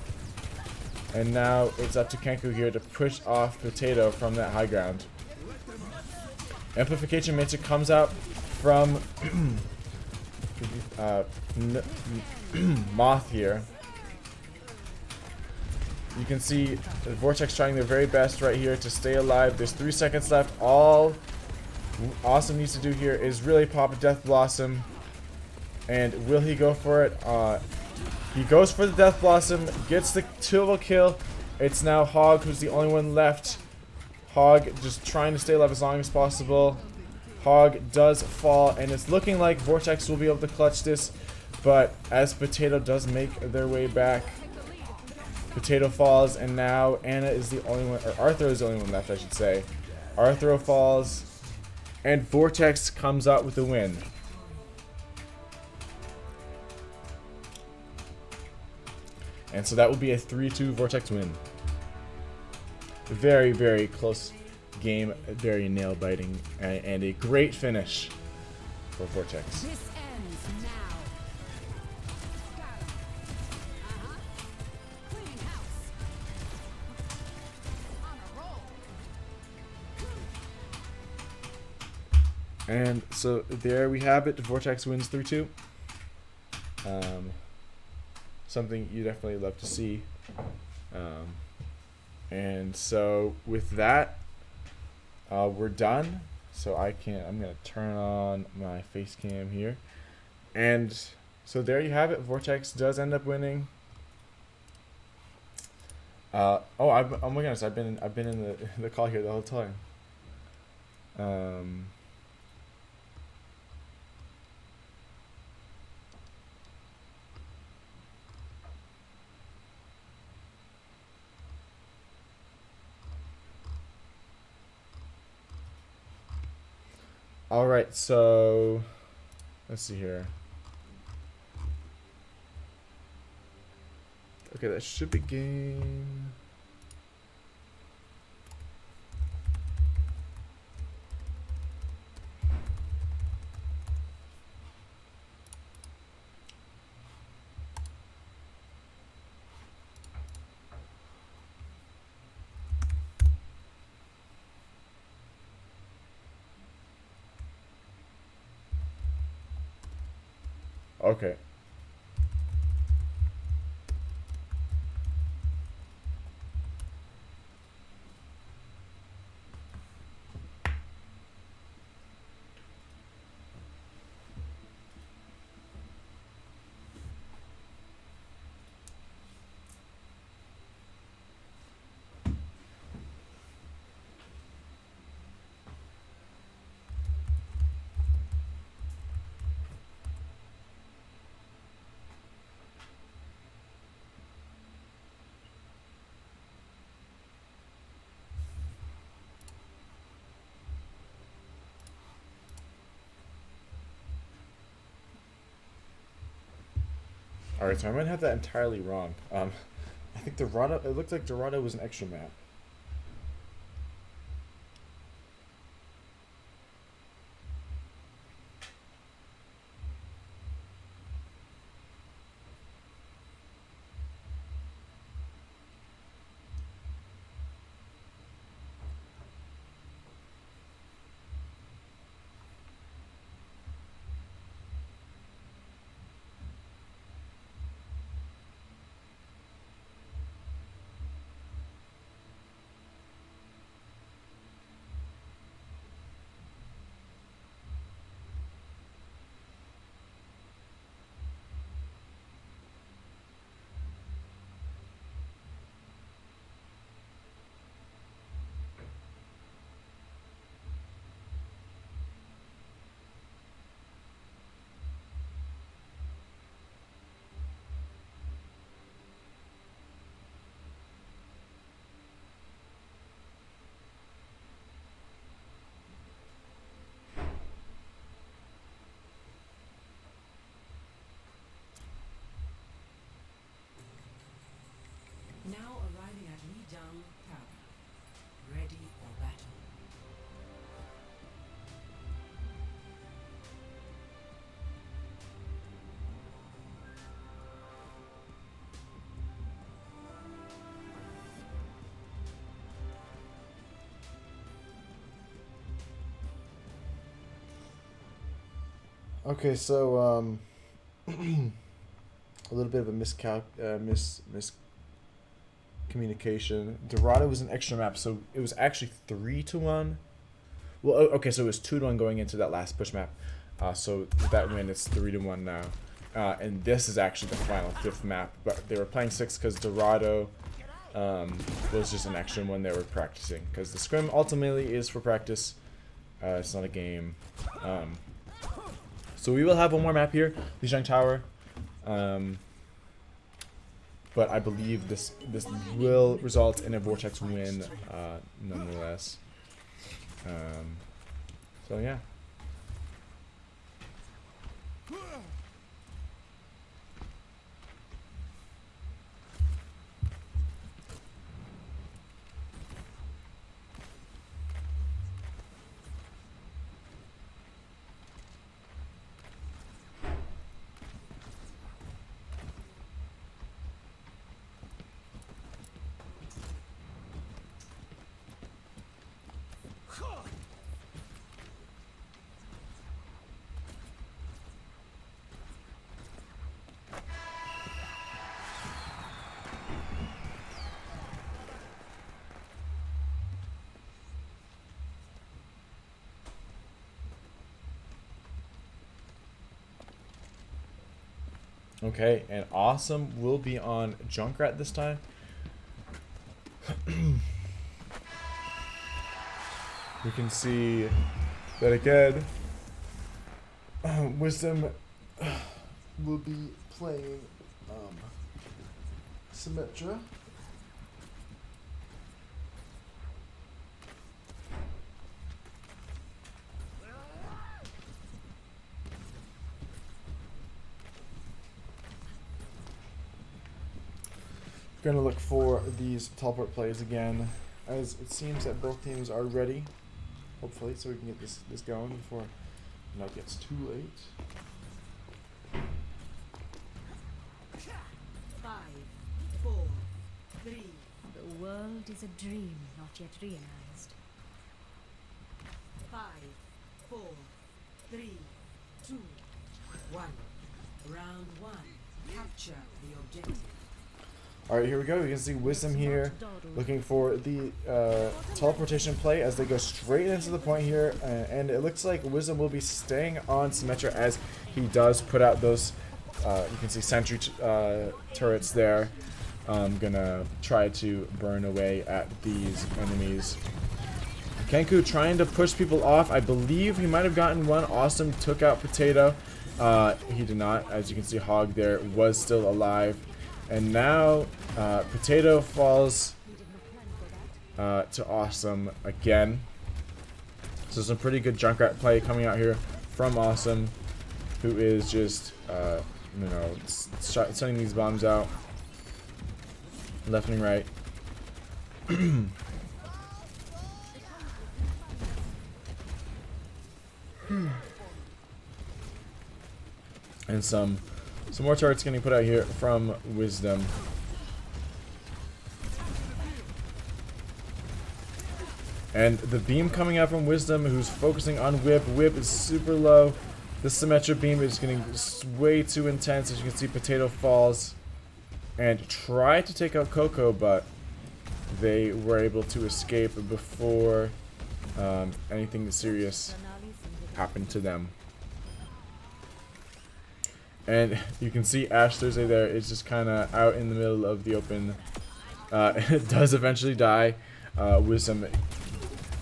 and now it's up to Kenku here to push off Potato from that high ground. Amplification Matrix comes out from Moth here. You can see the Vortex trying their very best right here to stay alive. There's 3 seconds left. All Awesome needs to do here is really pop a Death Blossom. And will he go for it? He goes for the Death Blossom, gets the double kill. It's now Hog who's the only one left. Hog just trying to stay alive as long as possible. Hog does fall, and it's looking like Vortex will be able to clutch this, but as Potato does make their way back, Potato falls, and now Anna is the only one, or Arthro is the only one left, I should say. Arthro falls, and Vortex comes out with the win. And so that will be a 3-2 Vortex win. Very, very close game, very nail-biting, and a great finish for Vortex. This ends now. Clean house. On a roll. And so there we have it. Vortex wins 3-2. Something you definitely love to see. And so with that, we're done. So I'm gonna turn on my face cam here. And so there you have it. Vortex does end up winning. Oh my goodness, I've been in the call here the whole time. Alright, so let's see here. Okay, that should be game. Okay. Alright, so I might have that entirely wrong. I think Dorado, it looked like Dorado was an extra map. Now arriving at Lidang Tower. Ready for battle. Okay, so a little bit of a miscommunication. Dorado was an extra map, so it was actually 3-1. Well, okay, so it was 2-1 going into that last push map. So with that win, it's 3-1 now. And this is actually the final 5th map, but they were playing 6 because Dorado was just an extra one they were practicing. Because the scrim ultimately is for practice. It's not a game. So we will have one more map here, Lijiang Tower. But I believe this will result in a Vortex win, nonetheless. So yeah. Okay, and Awesome will be on Junkrat this time. We can see that again. Wisdom will be playing Symmetra. Gonna look for these teleport plays again, as it seems that both teams are ready. Hopefully, so we can get this going before it gets too late. 5, 4, 3. The world is a dream not yet realized. 5, 4, 3, 2, 1. Round 1. Capture the objective. Alright, here we go. You can see Wisdom here looking for the teleportation play as they go straight into the point here. And it looks like Wisdom will be staying on Symmetra as he does put out those, you can see sentry turrets there. Gonna try to burn away at these enemies. Kenku trying to push people off. I believe he might have gotten one. Awesome took out Potato. He did not. As you can see, Hog there was still alive. And now Potato falls to Awesome again. So some pretty good Junkrat play coming out here from Awesome, who is just, you know, sending these bombs out left and right. And some more turrets getting put out here from Wisdom. And the beam coming out from Wisdom, who's focusing on Whip. Whip is super low. The Symmetra beam is getting way too intense. As you can see, Potato falls and tried to take out Coco, but they were able to escape before anything serious happened to them. And you can see Ash Thursday there is just kind of out in the middle of the open. It does eventually die. Wisdom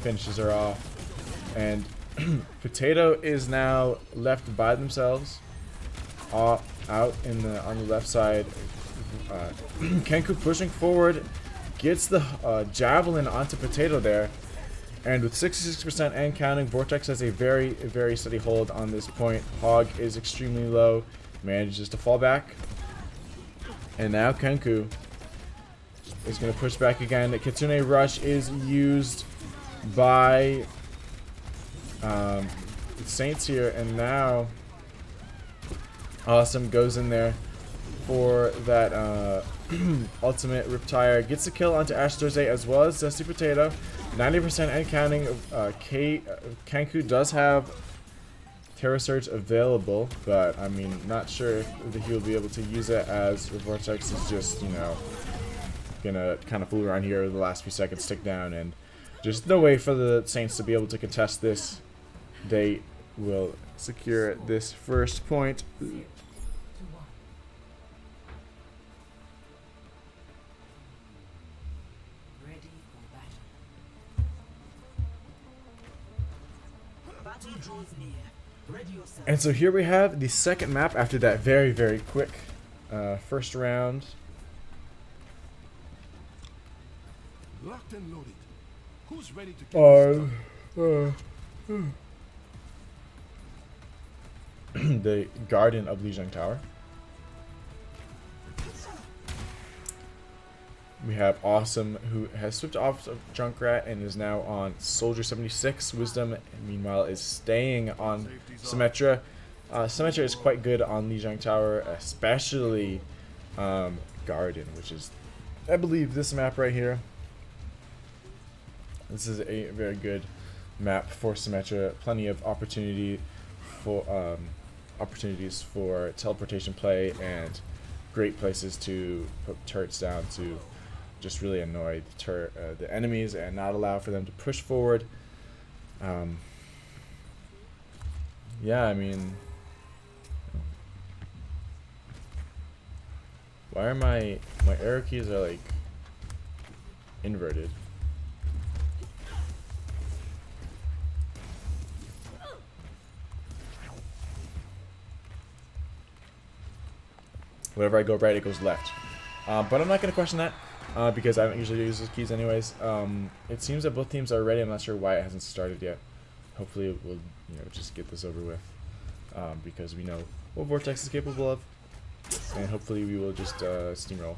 finishes her off. And Potato is now left by themselves. Out in on the left side. Kenku pushing forward. Gets the Javelin onto Potato there. And with 66% and counting, Vortex has a very, very steady hold on this point. Hog is extremely low. Manages to fall back. And now Kenku is going to push back again. The Kitsune Rush is used by Saints here. And now Awesome goes in there for that ultimate Riptire. Gets a kill onto Ash Thursday as well as Dusty Potato. 90% and counting. Kenku does have Terra Surge available, but I mean, not sure if he'll be able to use it as Vortex is just, you know, gonna kind of fool around here the last few seconds, tick down, and just no way for the Saints to be able to contest this. They will secure this first point. And so here we have the second map after that very, very quick first round. Locked and loaded. Who's ready to kill the Guardian of Lijiang Tower. We have Awesome, who has switched off of Junkrat and is now on Soldier 76. Wisdom, meanwhile, is staying on Symmetra. Symmetra is quite good on Lijiang Tower, especially Guardian, which is, I believe, this map right here. This is a very good map for Symmetra. Plenty of opportunities for teleportation play and great places to put turrets down to just really annoy the enemies and not allow for them to push forward. Yeah, I mean, why are my arrow keys are like inverted? Whenever I go right, it goes left. But I'm not going to question that because I don't usually use those keys anyways. It seems that both teams are ready. I'm not sure why it hasn't started yet. Hopefully we'll just get this over with because we know what Vortex is capable of. And hopefully we will just steamroll.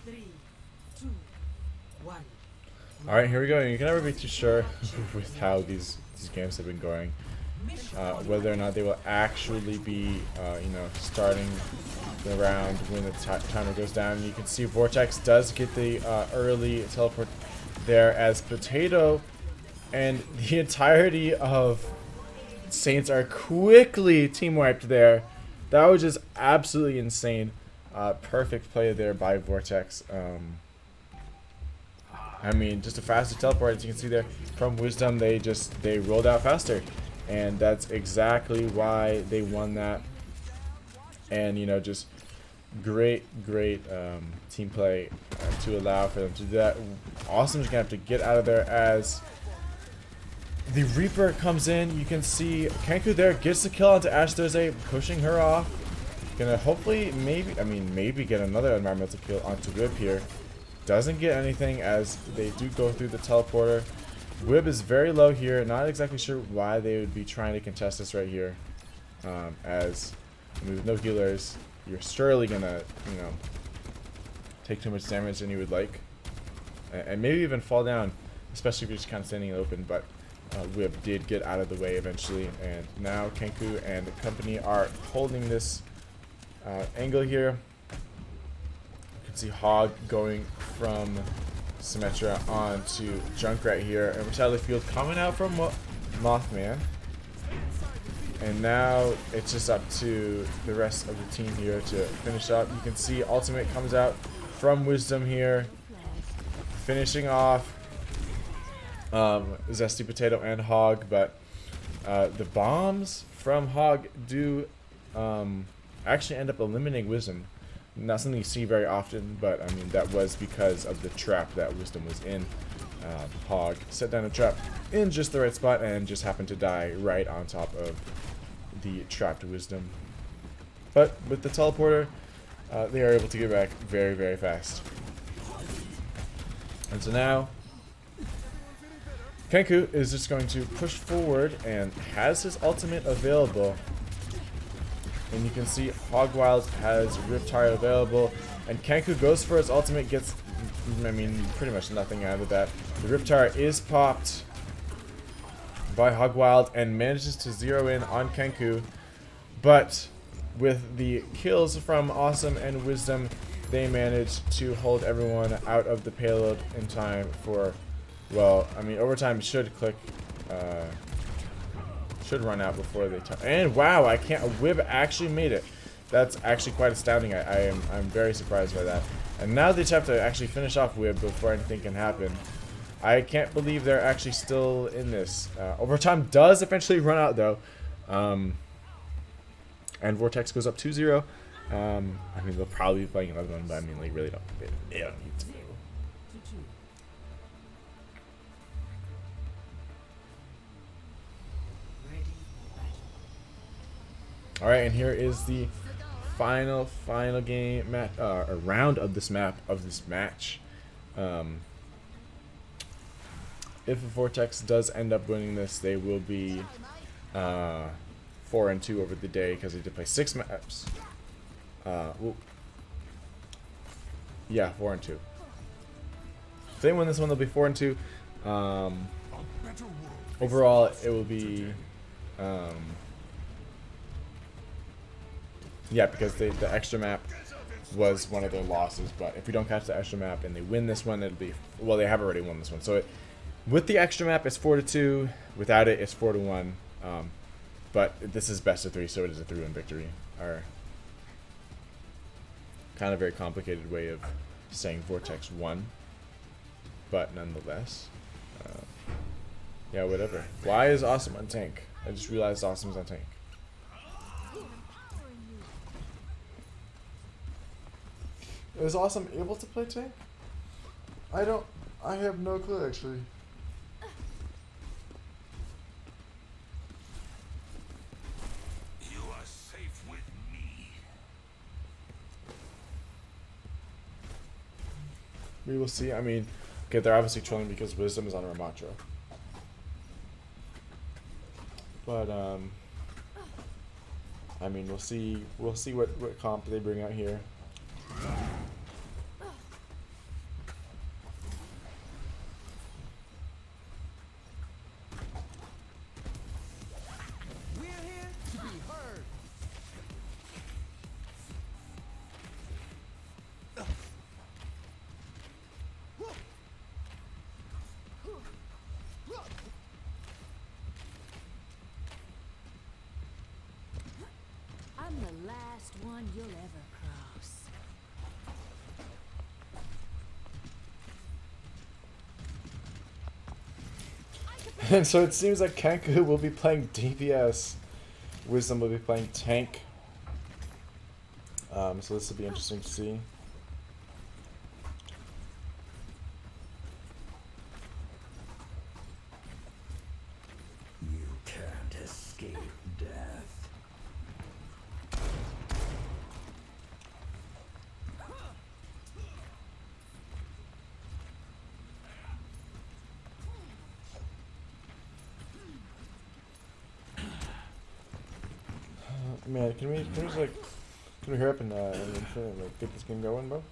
3, 2, 1. All right, here we go. You can never be too sure with how these games have been going, whether or not they will actually be, you know, starting the round when the timer goes down. You can see Vortex does get the early teleport there, as Potato and the entirety of Saints are quickly team wiped there. That was just absolutely insane. Perfect play there by Vortex. I mean, just a faster teleport, as you can see there from Wisdom. They rolled out faster, and that's exactly why they won that. And you know, just great team play to allow for them to do that. Awesome's gonna have to get out of there as the Reaper comes in. You can see Kenku there gets the kill onto Ash Thursday, pushing her off. Gonna hopefully maybe get another environmental kill onto Wib here. Doesn't get anything as they do go through the teleporter. Wib is very low here. Not exactly sure why they would be trying to contest this right here. As I mean, with no healers, you're surely gonna, you know, take too much damage than you would like, and maybe even fall down, especially if you're just kind of standing open. But Wib did get out of the way eventually, and now Kenku and the company are holding this angle here. See Hog going from Symmetra onto Junkrat here, and Retaliate Field coming out from Mothman. And now it's just up to the rest of the team here to finish up. You can see Ultimate comes out from Wisdom here, finishing off Zesty Potato and Hog, but the bombs from Hog do actually end up eliminating Wisdom. Not something you see very often, but I mean, that was because of the trap that Wisdom was in. Hog set down a trap in just the right spot and just happened to die right on top of the trapped Wisdom. But with the teleporter, they are able to get back very fast. And so now Kenku is just going to push forward and has his ultimate available. And you can see Hogwild has Riptide available, and Kenku goes for his ultimate, gets, I mean, pretty much nothing out of that. The Riptide is popped by Hogwild and manages to zero in on Kenku, but with the kills from Awesome and Wisdom, they managed to hold everyone out of the payload in time for, well, I mean, overtime should click, should run out before they and wow, I can't. Wib actually made it. That's actually quite astounding. I'm very surprised by that. And now they just have to actually finish off Wib before anything can happen. I can't believe they're actually still in this. Overtime does eventually run out though, and Vortex goes up 2-0. I mean, they'll probably be playing another one, but I mean, like, really they don't need to. All right, and here is the final game a round of this match. If Vortex does end up winning this, they will be 4-2 over the day because they did play 6 maps. Yeah, 4-2. If they win this one, they'll be 4-2. Overall, it will be. Yeah, because the extra map was one of their losses, but if we don't catch the extra map and they win this one, it'll be, well, they have already won this one. So with the extra map, it's 4-2. Without it, it's 4-1. But this is best of 3, so it is a 3-1 victory. Our kind of very complicated way of saying Vortex won, but nonetheless, yeah, whatever. Why is Awesome on tank? I just realized Awesome's on tank. Is Awesome able to play tank? I have no clue actually. You are safe with me. We will see. I mean, okay, they're obviously trolling because Wisdom is on Ramatra. But I mean, we'll see what comp they bring out here. one you'll ever cross. And so it seems like Kenku will be playing DPS. Wisdom will be playing tank. So this will be interesting to see. You can't escape death. Man, can we just like can we hurry up and like get this game going, bro?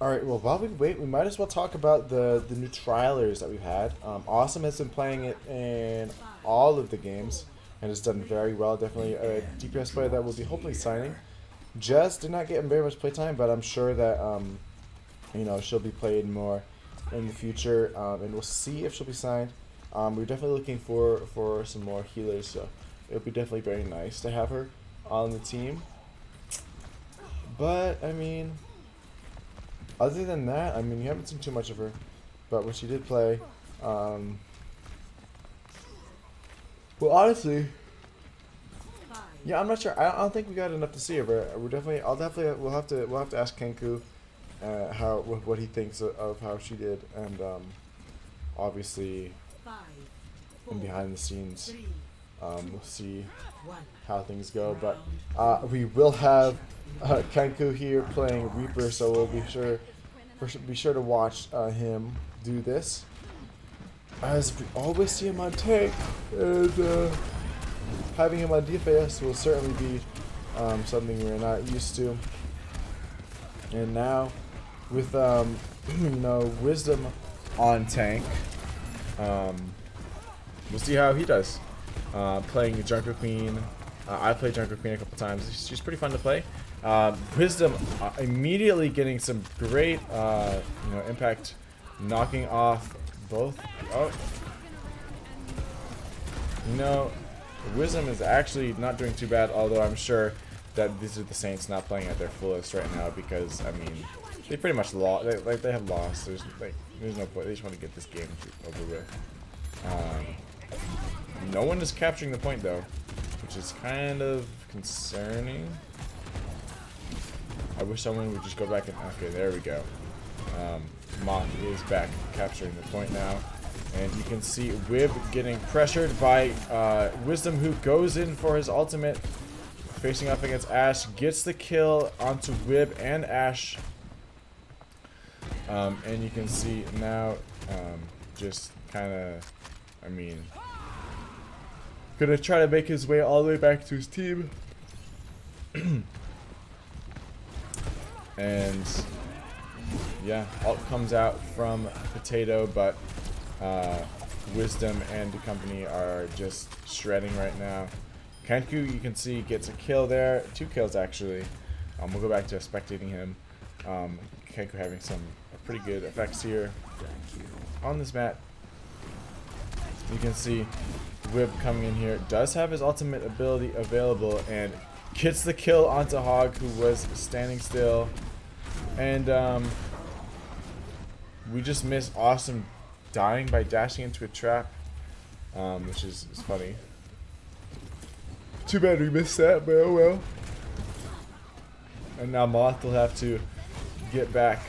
Alright, well, while we wait, we might as well talk about the new trialers that we've had. Awesome has been playing it in all of the games and has done very well. Definitely a DPS player that will be hopefully signing. Jess did not get very much playtime, but I'm sure that you know, she'll be played more in the future, and we'll see if she'll be signed. We're definitely looking for some more healers, so it'll be definitely very nice to have her on the team. But I mean, other than that, I mean, you haven't seen too much of her, but when she did play, well, honestly, yeah, I'm not sure. I don't think we got enough to see of her. We'll have to ask Kenku what he thinks of how she did, and obviously, in behind the scenes, we'll see how things go. But we will have Kenku here playing Reaper, so we'll be sure to watch him do this, as we always see him on tank, and having him on DPS will certainly be something we're not used to. And now with you know, Wisdom on tank, we'll see how he does playing Junker Queen. I played Junker Queen a couple times. She's pretty fun to play. Wisdom immediately getting some great you know, impact, knocking off both. Oh, you know, Wisdom is actually not doing too bad, although I'm sure that these are the Saints not playing at their fullest right now, because I mean, they pretty much lost. They have lost. There's no point. They just want to get this game over with. No one is capturing the point though, which is kind of concerning. I wish someone would just go back and... Okay, there we go. Moth is back capturing the point now. And you can see Wib getting pressured by Wisdom, who goes in for his ultimate. Facing up against Ash. Gets the kill onto Wib and Ash. And you can see now just kind of... I mean... Gonna try to make his way all the way back to his team. And yeah, ult comes out from Potato, but Wisdom and the company are just shredding right now. Kenku, you can see, gets a kill there. 2 kills actually. We'll go back to spectating him. Kenku having some pretty good effects here on this map. You can see Wib coming in here, does have his ultimate ability available, and gets the kill onto Hog, who was standing still. And we just missed Awesome dying by dashing into a trap, which is funny. Too bad we missed that, but oh well. And now Moth will have to get back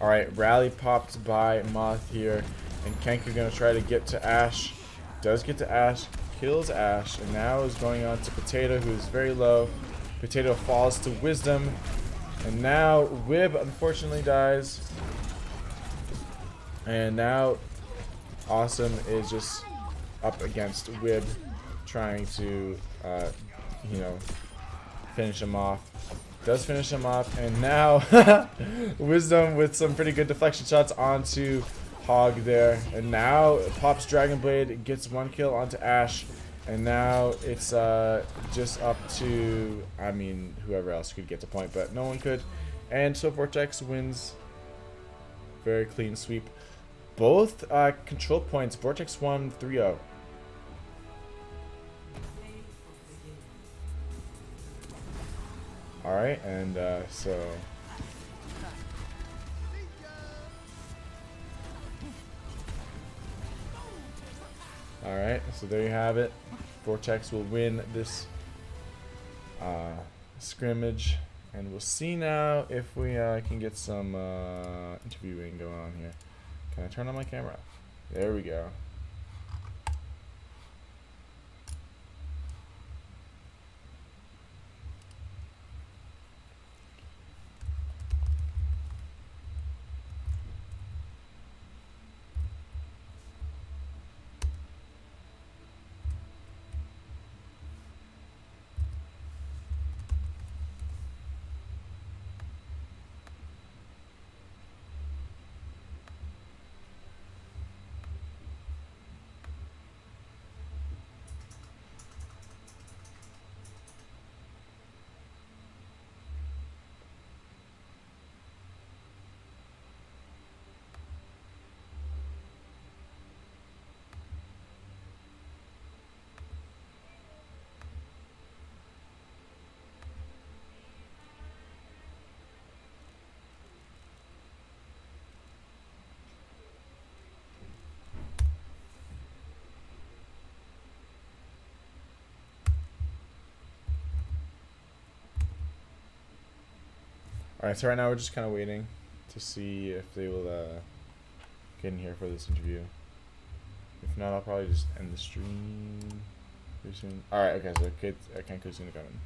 Alright, rally popped by Moth here. And Kenku gonna try to get to Ash. Does get to Ash. Kills Ash. And now is going on to Potato, who is very low. Potato falls to Wisdom. And now Wib unfortunately dies. And now Awesome is just up against Wib, trying to, you know, finish him off. Does finish him off, and now Wisdom with some pretty good deflection shots onto Hog there. And now pops Dragon Blade, gets 1 kill onto Ash. And now it's just up to, I mean, whoever else could get the point, but no one could. And so Vortex wins. Very clean sweep. Both control points. Vortex won 3-0. Alright, and so... Alright, so there you have it. Vortex will win this scrimmage. And we'll see now if we can get some interviewing going on here. Can I turn on my camera? There we go. Alright, so right now we're just kind of waiting to see if they will get in here for this interview. If not, I'll probably just end the stream pretty soon. Alright, okay, so Kenku's gonna come in.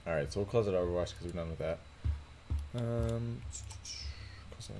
Alright, so we'll close it Overwatch because we're done with that. Close that.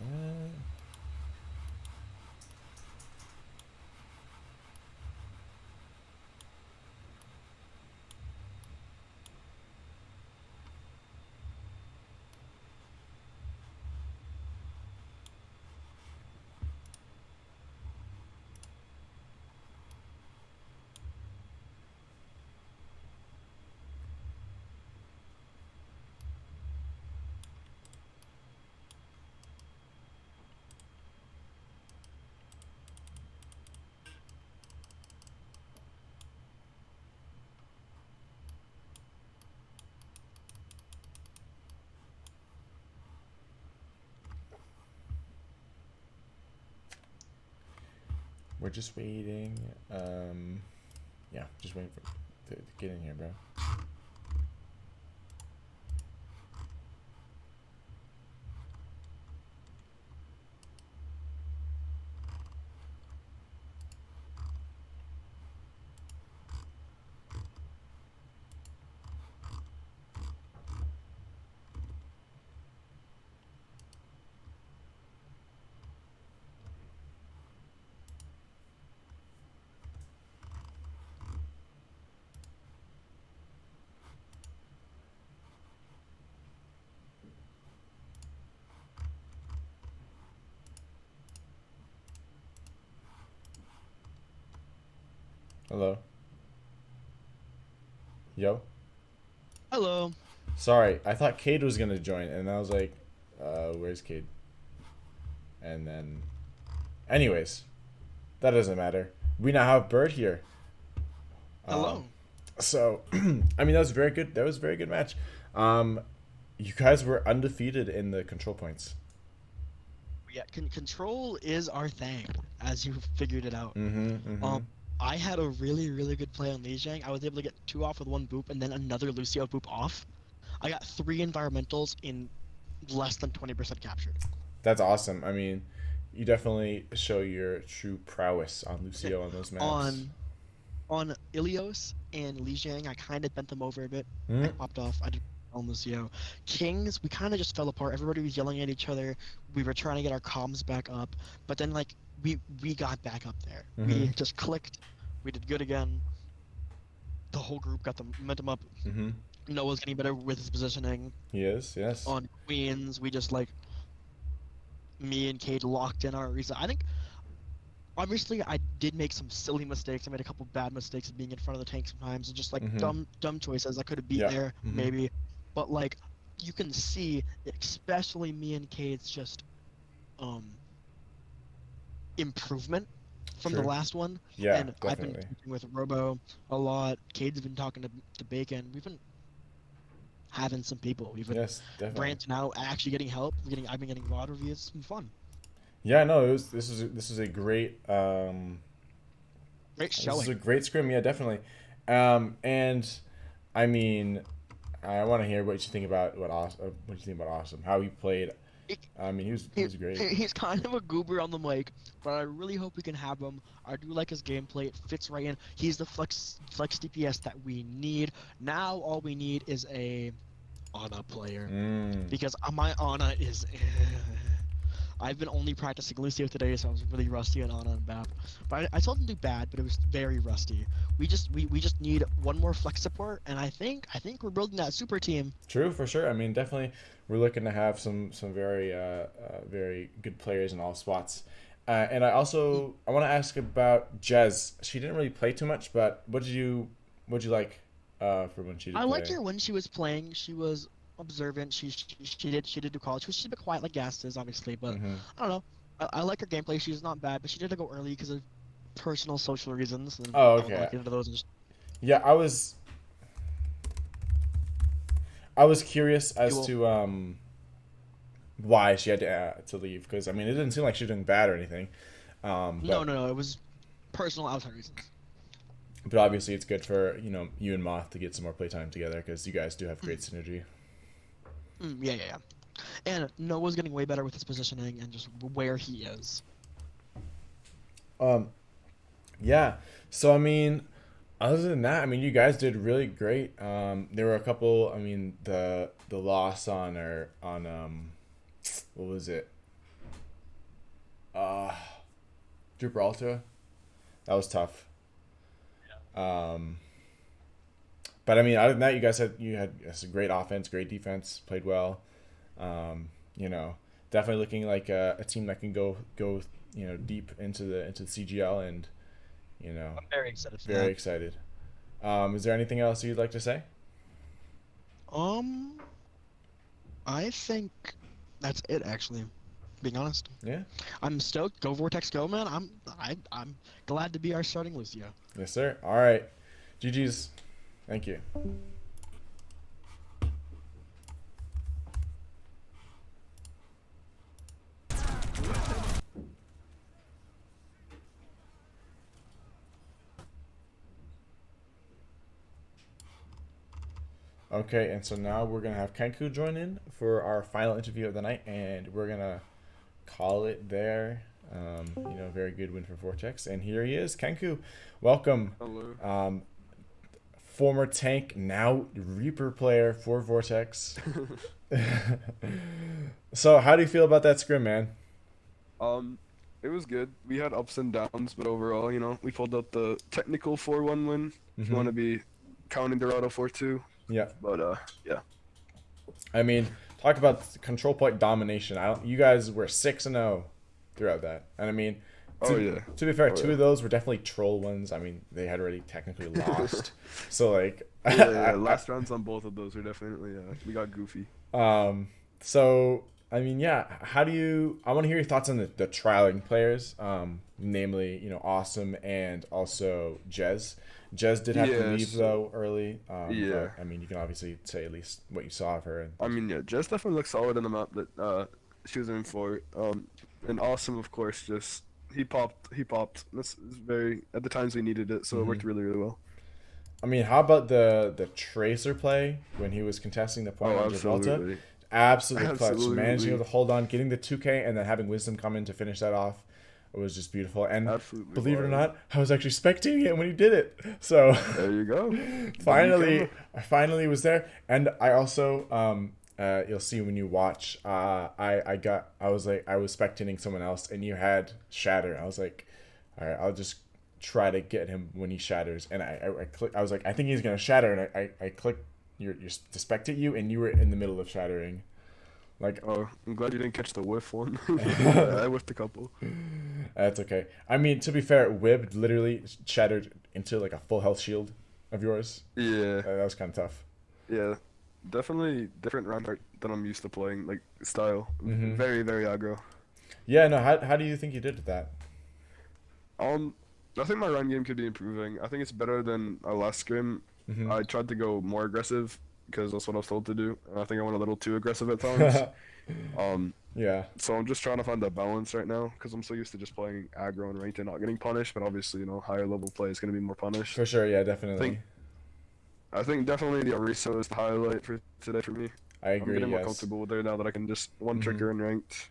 We're just waiting. Yeah, just waiting to get in here, bro. Hello. Yo. Hello. Sorry, I thought Cade was gonna join, and I was like, where's Cade? And then, anyways, that doesn't matter. We now have Bird here. Hello. So, I mean, that was very good. That was a very good match. You guys were undefeated in the control points. Yeah, control is our thing, as you figured it out. Mm-hmm. I had a really good play on Li Jiang. I was able to get 2 off with 1 boop and then another Lucio boop off. I got 3 environmentals in less than 20% captured. That's awesome. I mean, you definitely show your true prowess on Lucio on those maps. On Ilios and Li Jiang, I kind of bent them over a bit. I popped off. I did on Lucio. Kings, we kind of just fell apart. Everybody was yelling at each other. We were trying to get our comms back up, but then like we got back up there. We just clicked. We did good again. The whole group got the momentum up. Noah's getting better with his positioning. He is, yes. On Queens, we just like me and Cade locked in our reason. I think obviously I did make some silly mistakes. I made a couple bad mistakes of being in front of the tank sometimes, and just like dumb choices. I could have beat there maybe, but like you can see, especially me and Cade's just improvement from the last one. Yeah, and definitely. I've been talking with Robo a lot. Cade's been talking to Bacon. We've been having some people. We've been branching out, actually getting help. I've been getting VOD reviews. It's been fun. Yeah, no, this was a great great showing. This is a great scrim, yeah, definitely. And I mean, I want to hear what you think about Awesome. How he played. I mean, he was great. He's kind of a goober on the mic, but I really hope we can have him. I do like his gameplay. It fits right in. He's the flex DPS that we need. Now all we need is a Ana player. Because my Ana is... I've been only practicing Lucio today, so I was really rusty on Ana and BAP. But I still didn't do bad, but it was very rusty. We just need one more flex support, and I think we're building that super team. True, for sure. I mean, definitely, we're looking to have some very very good players in all spots. And I want to ask about Jez. She didn't really play too much, but what'd you like for when she did play? I liked her when she was playing. She was observant. She did do college. She's a bit quiet like Gast is, obviously, but I don't know. I like her gameplay. She's not bad, but she did to go early because of personal social reasons. And oh, okay. I won't get into those. Yeah, I was curious as to why she had to leave, because I mean it didn't seem like she was doing bad or anything. No, it was personal outside reasons. But obviously it's good for you and Moth to get some more playtime together, because you guys do have great synergy. Yeah. And Noah's getting way better with his positioning and just where he is. Yeah. So I mean, other than that, I mean, you guys did really great. There were a couple. I mean, the loss on what was it? Gibraltar. That was tough. But I mean, other than that, you guys had a great offense, great defense, played well. Definitely looking like a team that can go deep into the CGL, and I'm very excited. Very excited. Is there anything else you'd like to say? I think that's it, actually. Being honest. Yeah. I'm stoked. Go Vortex, go, man. I'm glad to be our starting Lucio. Yes, sir. All right. GG's. Thank you. Okay, and so now we're gonna have Kenku join in for our final interview of the night, and we're gonna call it there. Very good win for Vortex, and here he is, Kenku. Welcome. Hello. Former tank, now Reaper player for Vortex. So, how do you feel about that scrim, man? It was good. We had ups and downs, but overall, we pulled out the technical 4-1 win. If you want to be counting Dorado 4-2. Yeah. But yeah. I mean, talk about control point domination. You guys were 6-0 throughout that, and I mean, to be fair, two of those were definitely troll ones. I mean, they had already technically lost, so like, last rounds on both of those were definitely we got goofy. So I mean, yeah. How do you? I want to hear your thoughts on the trialing players, namely, Awesome and also Jez. Jez did have to leave though early. But, I mean, you can obviously say at least what you saw of her. I mean, yeah, Jez definitely looked solid in the map that she was in for. And Awesome, of course, just he popped. This is very at the times we needed it, so it worked really, really well. I mean, how about the Tracer play when he was contesting the point on Gibraltar? Absolutely clutch. Managing to hold on, getting the 2K, and then having Wisdom come in to finish that off. It was just beautiful. And believe it or not, I was actually spectating it when he did it. So there you go. I finally was there. And I also you'll see when you watch, I was spectating someone else, and you had Shatter. I was like, all right, I'll just try to get him when he shatters. And I was like, I think he's gonna shatter, and I clicked you're to spectate you, and you were in the middle of shattering. Like, oh, I'm glad you didn't catch the whiff one. I whiffed a couple. That's okay. I mean, to be fair, Wib literally shattered into like a full health shield of yours. Yeah. That was kind of tough. Yeah, definitely different round art than I'm used to playing, like style. Very, very aggro. Yeah, no. How do you think you did with that? I think my run game could be improving. I think it's better than our last scrim. I tried to go more aggressive because that's what I was told to do, and I think I went a little too aggressive at times. Yeah. So I'm just trying to find that balance right now because I'm so used to just playing aggro and ranked and not getting punished. But obviously, higher level play is going to be more punished. For sure, yeah, definitely. I think definitely the Ariso is the highlight for today for me. I agree. I'm getting more comfortable with her now that I can just one trigger and ranked.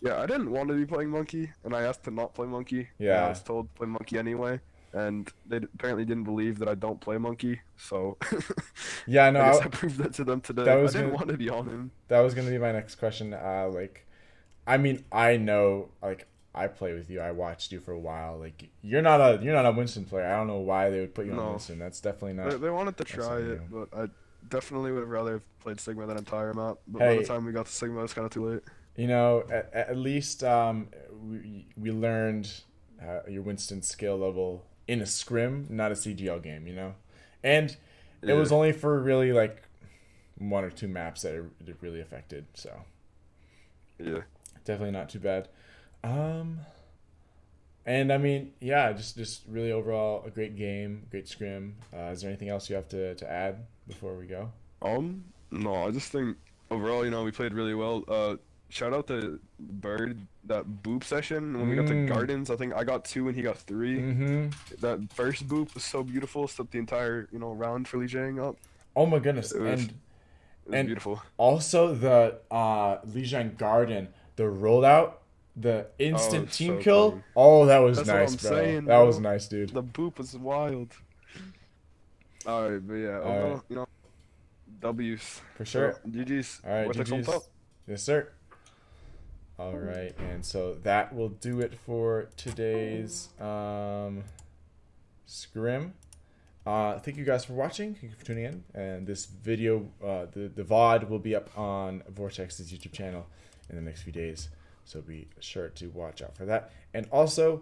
Yeah, I didn't want to be playing Monkey, and I asked to not play Monkey. Yeah. I was told to play Monkey anyway, and they apparently didn't believe that I don't play Monkey, so... Yeah, no, I guess I proved that to them today. I didn't want to be on him. That was going to be my next question. I mean, I know, I play with you. I watched you for a while. You're not a Winston player. I don't know why they would put you on Winston. That's definitely not... They wanted to try it, but I definitely would have rather played Sigma that entire map. But by the time we got to Sigma, it's kind of too late. At least we learned your Winston skill level in a scrim, not a CGL game, and it was only for really one or two maps that it really affected. So yeah, definitely not too bad. And I mean, yeah, just really overall a great game, great scrim. Is there anything else you have to add before we go? No, I just think overall, we played really well. Shout out to Bird, that boop session when we got to Gardens. I think I got 2 and he got 3. That first boop was so beautiful, set the entire round for Lijiang up. Oh my goodness, it was beautiful. Also the Lijiang Garden, the rollout, the instant team kill. Funny. Oh, that was That's nice, what I'm bro. saying, that was nice, dude. The boop was wild. All right, but yeah, overall, W's for sure. GG's. All right, Vortex on top. Yes, sir. All right, and so that will do it for today's scrim. Thank you guys for watching. Thank you for tuning in. And this video, the VOD will be up on Vortex's YouTube channel in the next few days. So be sure to watch out for that. And also,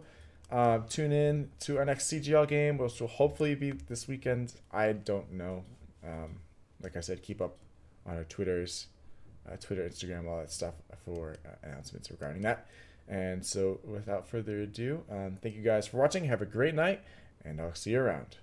tune in to our next CGL game, which will hopefully be this weekend. I don't know. Like I said, keep up on our Twitters. Twitter, Instagram, all that stuff for announcements regarding that. And so without further ado, thank you guys for watching. Have a great night, and I'll see you around.